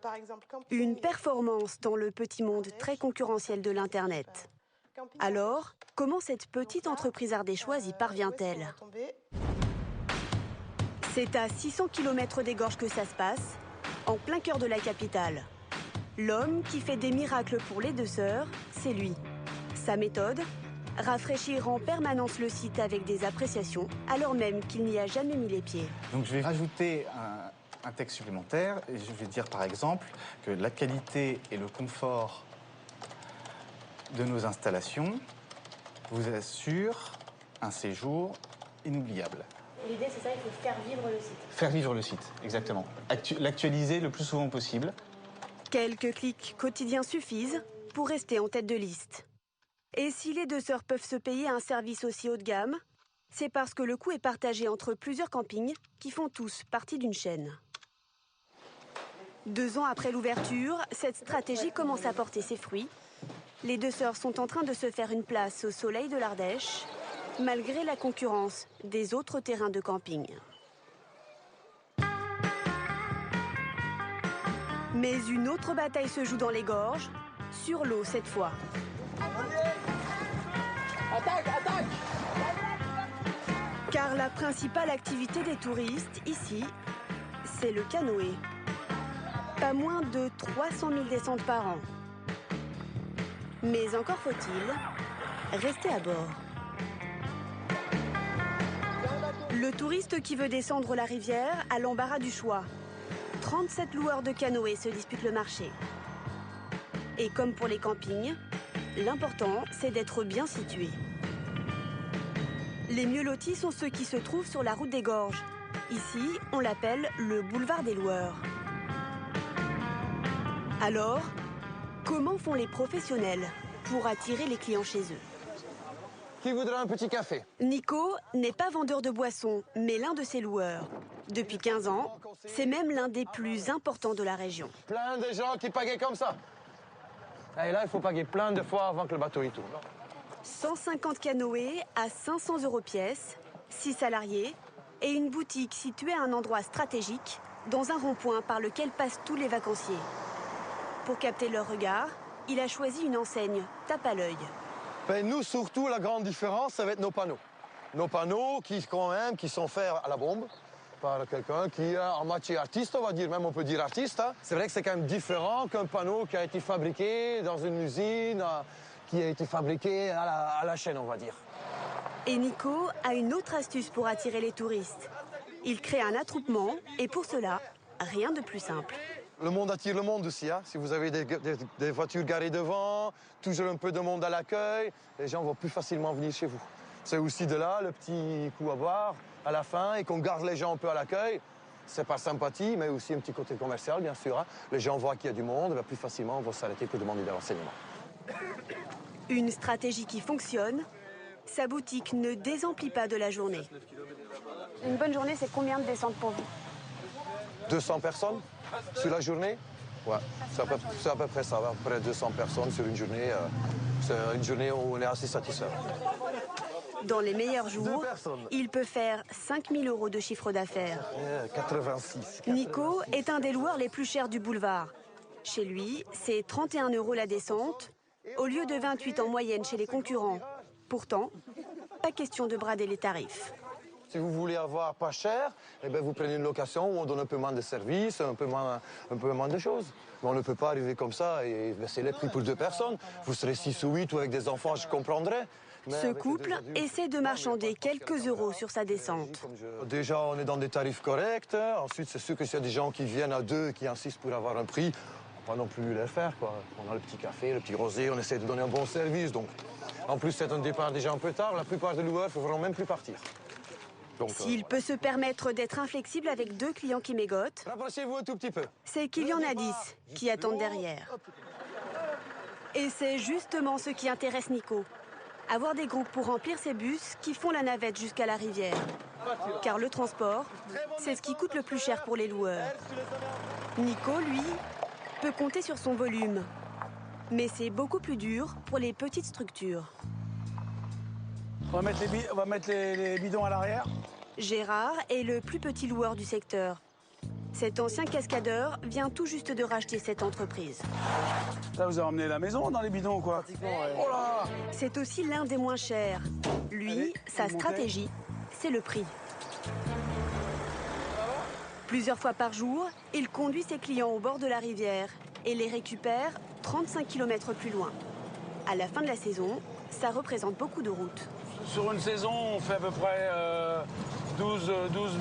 Par exemple, Une performance dans le petit monde très concurrentiel de l'Internet. Alors, comment cette petite entreprise ardéchoise y parvient-elle? C'est à 600 km des Gorges que ça se passe, en plein cœur de la capitale. L'homme qui fait des miracles pour les deux sœurs, c'est lui. Sa méthode? Rafraîchir en permanence le site avec des appréciations, alors même qu'il n'y a jamais mis les pieds. Donc je vais rajouter un texte supplémentaire et je vais dire par exemple que la qualité et le confort de nos installations vous assurent un séjour inoubliable. L'idée c'est ça, il faut faire vivre le site. Faire vivre le site, exactement. L'actualiser le plus souvent possible. Quelques clics quotidiens suffisent pour rester en tête de liste. Et si les deux sœurs peuvent se payer un service aussi haut de gamme, c'est parce que le coût est partagé entre plusieurs campings qui font tous partie d'une chaîne. 2 ans après l'ouverture, cette stratégie commence à porter ses fruits. Les deux sœurs sont en train de se faire une place au soleil de l'Ardèche, malgré la concurrence des autres terrains de camping. Mais une autre bataille se joue dans les gorges, sur l'eau cette fois. Attaque, attaque! Car la principale activité des touristes, ici, c'est le canoë. Pas moins de 300 000 descentes par an. Mais encore faut-il rester à bord. Le touriste qui veut descendre la rivière a l'embarras du choix. 37 loueurs de canoë se disputent le marché. Et comme pour les campings, l'important, c'est d'être bien situé. Les mieux lotis sont ceux qui se trouvent sur la route des Gorges. Ici, on l'appelle le boulevard des loueurs. Alors, comment font les professionnels pour attirer les clients chez eux? Qui voudrait un petit café? Nico n'est pas vendeur de boissons, mais l'un de ses loueurs. Depuis 15 ans, c'est même l'un des plus importants de la région. Plein de gens qui pagaient comme ça. Et là, il faut paguer plein de fois avant que le bateau y tourne. 150 canoës à 500 € pièce, 6 salariés et une boutique située à un endroit stratégique, dans un rond-point par lequel passent tous les vacanciers. Pour capter leur regard, il a choisi une enseigne tape à l'œil. Ben, nous, surtout, la grande différence, ça va être nos panneaux. Nos panneaux qui sont faits à la bombe par quelqu'un qui est en moitié artiste, on va dire, même on peut dire artiste. Hein. C'est vrai que c'est quand même différent qu'un panneau qui a été fabriqué dans une usine, qui a été fabriqué à la chaîne, on va dire. Et Nico a une autre astuce pour attirer les touristes. Il crée un attroupement et pour cela, rien de plus simple. Le monde attire le monde aussi. Hein. Si vous avez des voitures garées devant, toujours un peu de monde à l'accueil, les gens vont plus facilement venir chez vous. C'est aussi de là le petit coup à boire à la fin et qu'on garde les gens un peu à l'accueil. C'est par sympathie, mais aussi un petit côté commercial, bien sûr. Hein. Les gens voient qu'il y a du monde, ben plus facilement vont s'arrêter pour demander des renseignements. Une stratégie qui fonctionne. Sa boutique ne désemplit pas de la journée. Une bonne journée, c'est combien de descentes pour vous? 200 personnes sur la journée? Ouais, c'est à peu près ça, à peu près 200 personnes sur une journée. C'est une journée où on est assez satisfait. Dans les meilleurs jours, il peut faire 5 000 € de chiffre d'affaires. 86. Nico est un des loueurs les plus chers du boulevard. Chez lui, c'est 31 € la descente, au lieu de 28 en moyenne chez les concurrents. Pourtant, pas question de brader les tarifs. Si vous voulez avoir pas cher, eh bien vous prenez une location où on donne un peu moins de services, un peu moins de choses. Mais on ne peut pas arriver comme ça et baisser les prix pour 2 personnes. Vous serez 6 ou 8 ou avec des enfants, je comprendrais. Ce couple essaie de marchander quelques euros sur sa descente. Déjà, on est dans des tarifs corrects. Ensuite, c'est sûr que s'il y a des gens qui viennent à 2 et qui insistent pour avoir un prix, on va pas non plus les faire, quoi. On a le petit café, le petit rosé, on essaie de donner un bon service. Donc, en plus, c'est un départ déjà un peu tard. La plupart des loueurs ne feront même plus partir. S'il peut se permettre d'être inflexible avec 2 clients qui mégotent, rapprochez-vous un tout petit peu. C'est qu'il y en a 10 qui attendent derrière. Et c'est justement ce qui intéresse Nico. Avoir des groupes pour remplir ces bus qui font la navette jusqu'à la rivière. Car le transport, c'est ce qui coûte le plus cher pour les loueurs. Nico, lui, peut compter sur son volume. Mais c'est beaucoup plus dur pour les petites structures. On va mettre les bidons à l'arrière. Gérard est le plus petit loueur du secteur. Cet ancien cascadeur vient tout juste de racheter cette entreprise. Là, vous avez emmené la maison dans les bidons, quoi. Oh là! C'est aussi l'un des moins chers. Lui, sa stratégie, c'est le prix. Plusieurs fois par jour, il conduit ses clients au bord de la rivière et les récupère 35 km plus loin. À la fin de la saison, ça représente beaucoup de routes. Sur une saison, on fait à peu près 12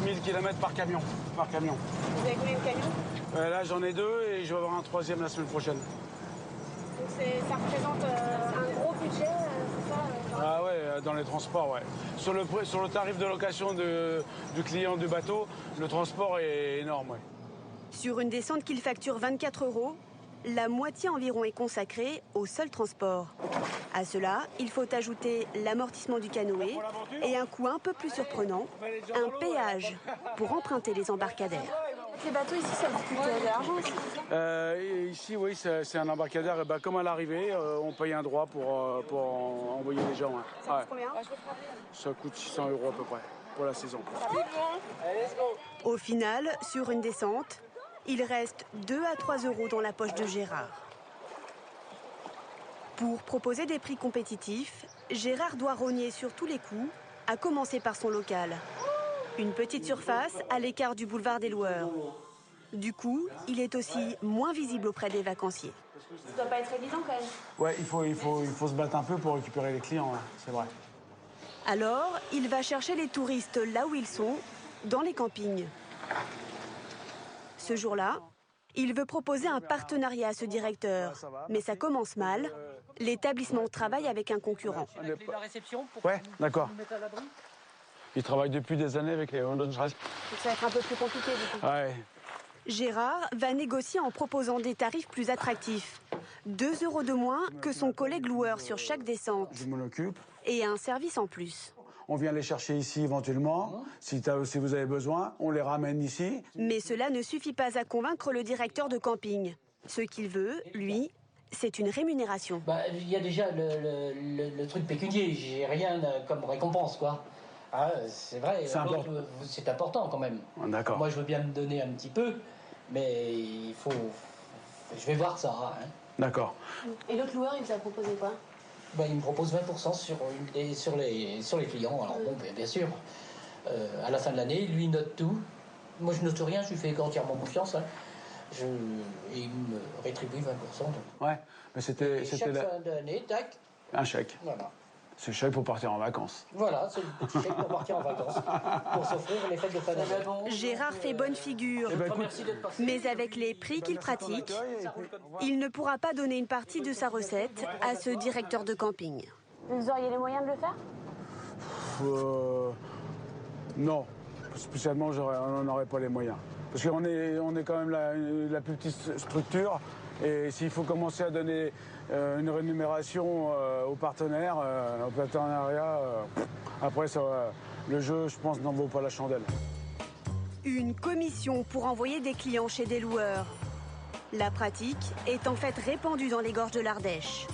000 km par camion. Vous avez combien de camions? Là, j'en ai 2 et je vais avoir un 3e la semaine prochaine. Donc ça représente un gros budget, c'est ça Ah ouais, dans les transports, ouais. Sur le tarif de location du client du bateau, le transport est énorme, ouais. Sur une descente qu'il facture 24 €, la moitié environ est consacrée au seul transport. À cela, il faut ajouter l'amortissement du canoë et un coût un peu plus surprenant, un péage pour emprunter les embarcadères. Les bateaux ici, ça vous coûte de l'argent aussi? Ici, oui, c'est un embarcadère. Et comme à l'arrivée, on paye un droit pour envoyer les gens. Ça coûte combien? Ça coûte 600 € à peu près pour la saison. Au final, sur une descente, il reste 2 à 3 € dans la poche de Gérard. Pour proposer des prix compétitifs, Gérard doit rogner sur tous les coups, à commencer par son local. Une petite surface à l'écart du boulevard des loueurs. Du coup, il est aussi moins visible auprès des vacanciers. Ça doit pas être évident quand même. Ouais, il faut se battre un peu pour récupérer les clients, hein, c'est vrai. Alors, il va chercher les touristes là où ils sont, dans les campings. Ce jour-là, il veut proposer un partenariat à ce directeur. Mais ça commence mal. L'établissement travaille avec un concurrent. Ouais, d'accord. Il travaille depuis des années avec les Honduras. Donc ça va être un peu plus compliqué du coup. Ouais. Gérard va négocier en proposant des tarifs plus attractifs. 2 € de moins que son collègue loueur sur chaque descente. Je m'en occupe. Et un service en plus. On vient les chercher ici éventuellement. Si vous avez besoin, on les ramène ici. Mais cela ne suffit pas à convaincre le directeur de camping. Ce qu'il veut, lui, c'est une rémunération. Il y a déjà le truc pécunier. J'ai rien comme récompense, quoi. Ah, c'est vrai, c'est important quand même. D'accord. Moi, je veux bien me donner un petit peu, mais il faut... Je vais voir ça. Hein. D'accord. Et l'autre loueur, il vous a proposé quoi? Il me propose 20% sur les clients. Alors bon, bien sûr, à la fin de l'année, lui note tout. Moi, je note rien, je lui fais entièrement confiance. Hein. Et il me rétribue 20%. Donc. Ouais, mais c'était chaque fin d'année, tac. Un chèque. Voilà. C'est le chèque pour partir en vacances. Voilà, c'est le petit chèque pour partir en vacances, pour s'offrir les fêtes de fin d'année. Gérard fait bonne figure, mais avec les prix qu'il pratique, il ne pourra pas donner une partie de sa recette à ce directeur de camping. Vous auriez les moyens de le faire? Non, spécialement, on n'aurait pas les moyens. Parce qu'on est quand même la plus petite structure. Et s'il faut commencer à donner une rémunération aux partenaires, au partenariat, après, le jeu, je pense, n'en vaut pas la chandelle. Une commission pour envoyer des clients chez des loueurs. La pratique est en fait répandue dans les gorges de l'Ardèche.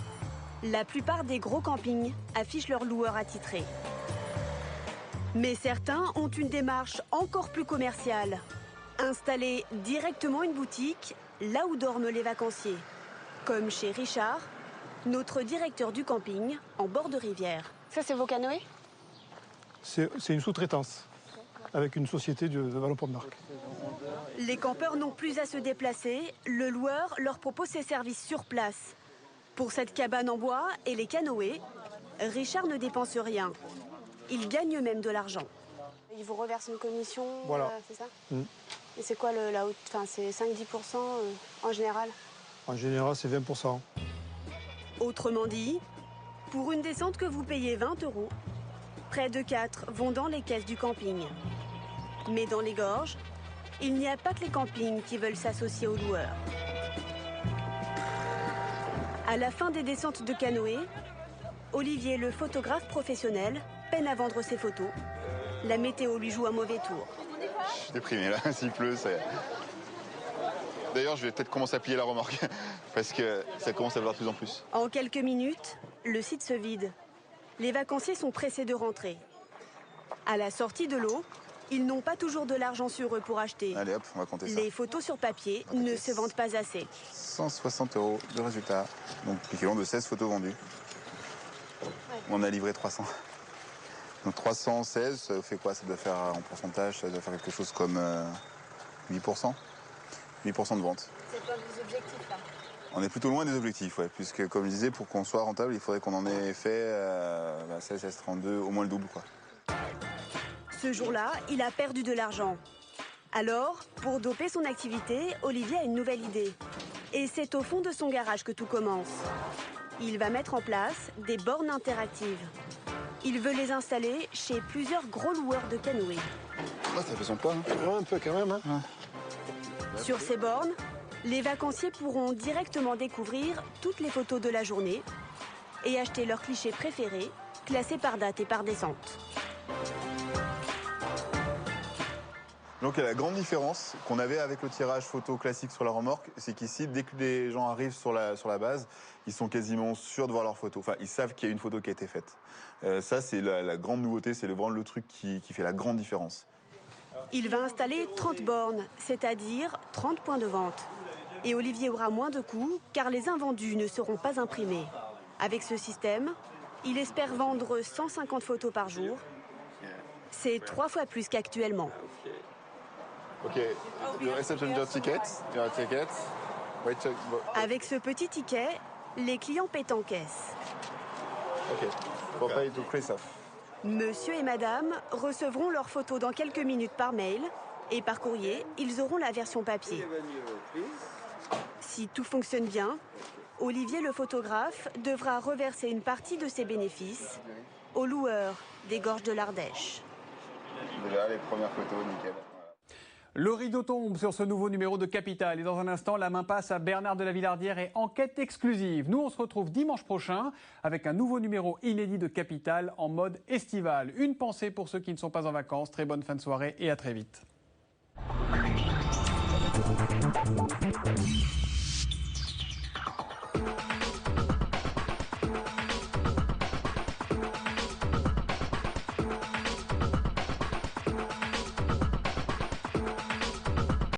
La plupart des gros campings affichent leurs loueurs attitrés. Mais certains ont une démarche encore plus commerciale. Installer directement une boutique là où dorment les vacanciers. Comme chez Richard, notre directeur du camping en bord de rivière. Ça, c'est vos canoës? C'est une sous-traitance avec une société de Vallon-Pont-de-Marc. Les campeurs n'ont plus à se déplacer. Le loueur leur propose ses services sur place. Pour cette cabane en bois et les canoës, Richard ne dépense rien. Il gagne même de l'argent. Il vous reverse une commission, voilà. C'est ça? Et c'est quoi la haute? Enfin, c'est 5-10% en général? En général, c'est 20%. Autrement dit, pour une descente que vous payez 20 €, près de 4 vont dans les caisses du camping. Mais dans les gorges, il n'y a pas que les campings qui veulent s'associer aux loueurs. À la fin des descentes de canoë, Olivier, le photographe professionnel, peine à vendre ses photos. La météo lui joue un mauvais tour. Je suis déprimé là, s'il pleut, c'est... D'ailleurs, je vais peut-être commencer à plier la remorque parce que ça commence à le voir de plus en plus. En quelques minutes, le site se vide. Les vacanciers sont pressés de rentrer. À la sortie de l'eau, ils n'ont pas toujours de l'argent sur eux pour acheter. Allez hop, on va compter ça. Les photos sur papier ne se vendent pas assez. 160 € de résultat, donc l'équivalent de 16 photos vendues. On a livré 300. Donc 316, ça fait quoi? Ça doit faire en pourcentage, ça doit faire quelque chose comme 8%. 8% de vente. C'est pas vos objectifs là? On est plutôt loin des objectifs, ouais, puisque comme je disais, pour qu'on soit rentable, il faudrait qu'on en ait fait 16, 16, 32, au moins le double, quoi. Ce jour-là, il a perdu de l'argent. Alors, pour doper son activité, Olivier a une nouvelle idée. Et c'est au fond de son garage que tout commence. Il va mettre en place des bornes interactives. Il veut les installer chez plusieurs gros loueurs de canoës. Ça fait son poids, hein. Ouais, un peu quand même. Hein. Ouais. Sur ces bornes, les vacanciers pourront directement découvrir toutes les photos de la journée et acheter leurs clichés préférés, classés par date et par descente. Donc la grande différence qu'on avait avec le tirage photo classique sur la remorque, c'est qu'ici, dès que les gens arrivent sur la base, ils sont quasiment sûrs de voir leur photo. Enfin, ils savent qu'il y a une photo qui a été faite. Ça, c'est la grande nouveauté, c'est vraiment le truc qui fait la grande différence. Il va installer 30 bornes, c'est-à-dire 30 points de vente. Et Olivier aura moins de coûts, car les invendus ne seront pas imprimés. Avec ce système, il espère vendre 150 photos par jour. C'est 3 fois plus qu'actuellement. Ok, the reception your tickets. Avec ce petit ticket, les clients paient en caisse. Ok, for pay to Christophe. Monsieur et madame recevront leurs photos dans quelques minutes par mail et par courrier, ils auront la version papier. Si tout fonctionne bien, Olivier le photographe devra reverser une partie de ses bénéfices aux loueurs des gorges de l'Ardèche. Déjà, les premières photos, nickel. Le rideau tombe sur ce nouveau numéro de Capital. Et dans un instant, la main passe à Bernard de la Villardière et enquête exclusive. Nous, on se retrouve dimanche prochain avec un nouveau numéro inédit de Capital en mode estival. Une pensée pour ceux qui ne sont pas en vacances. Très bonne fin de soirée et à très vite.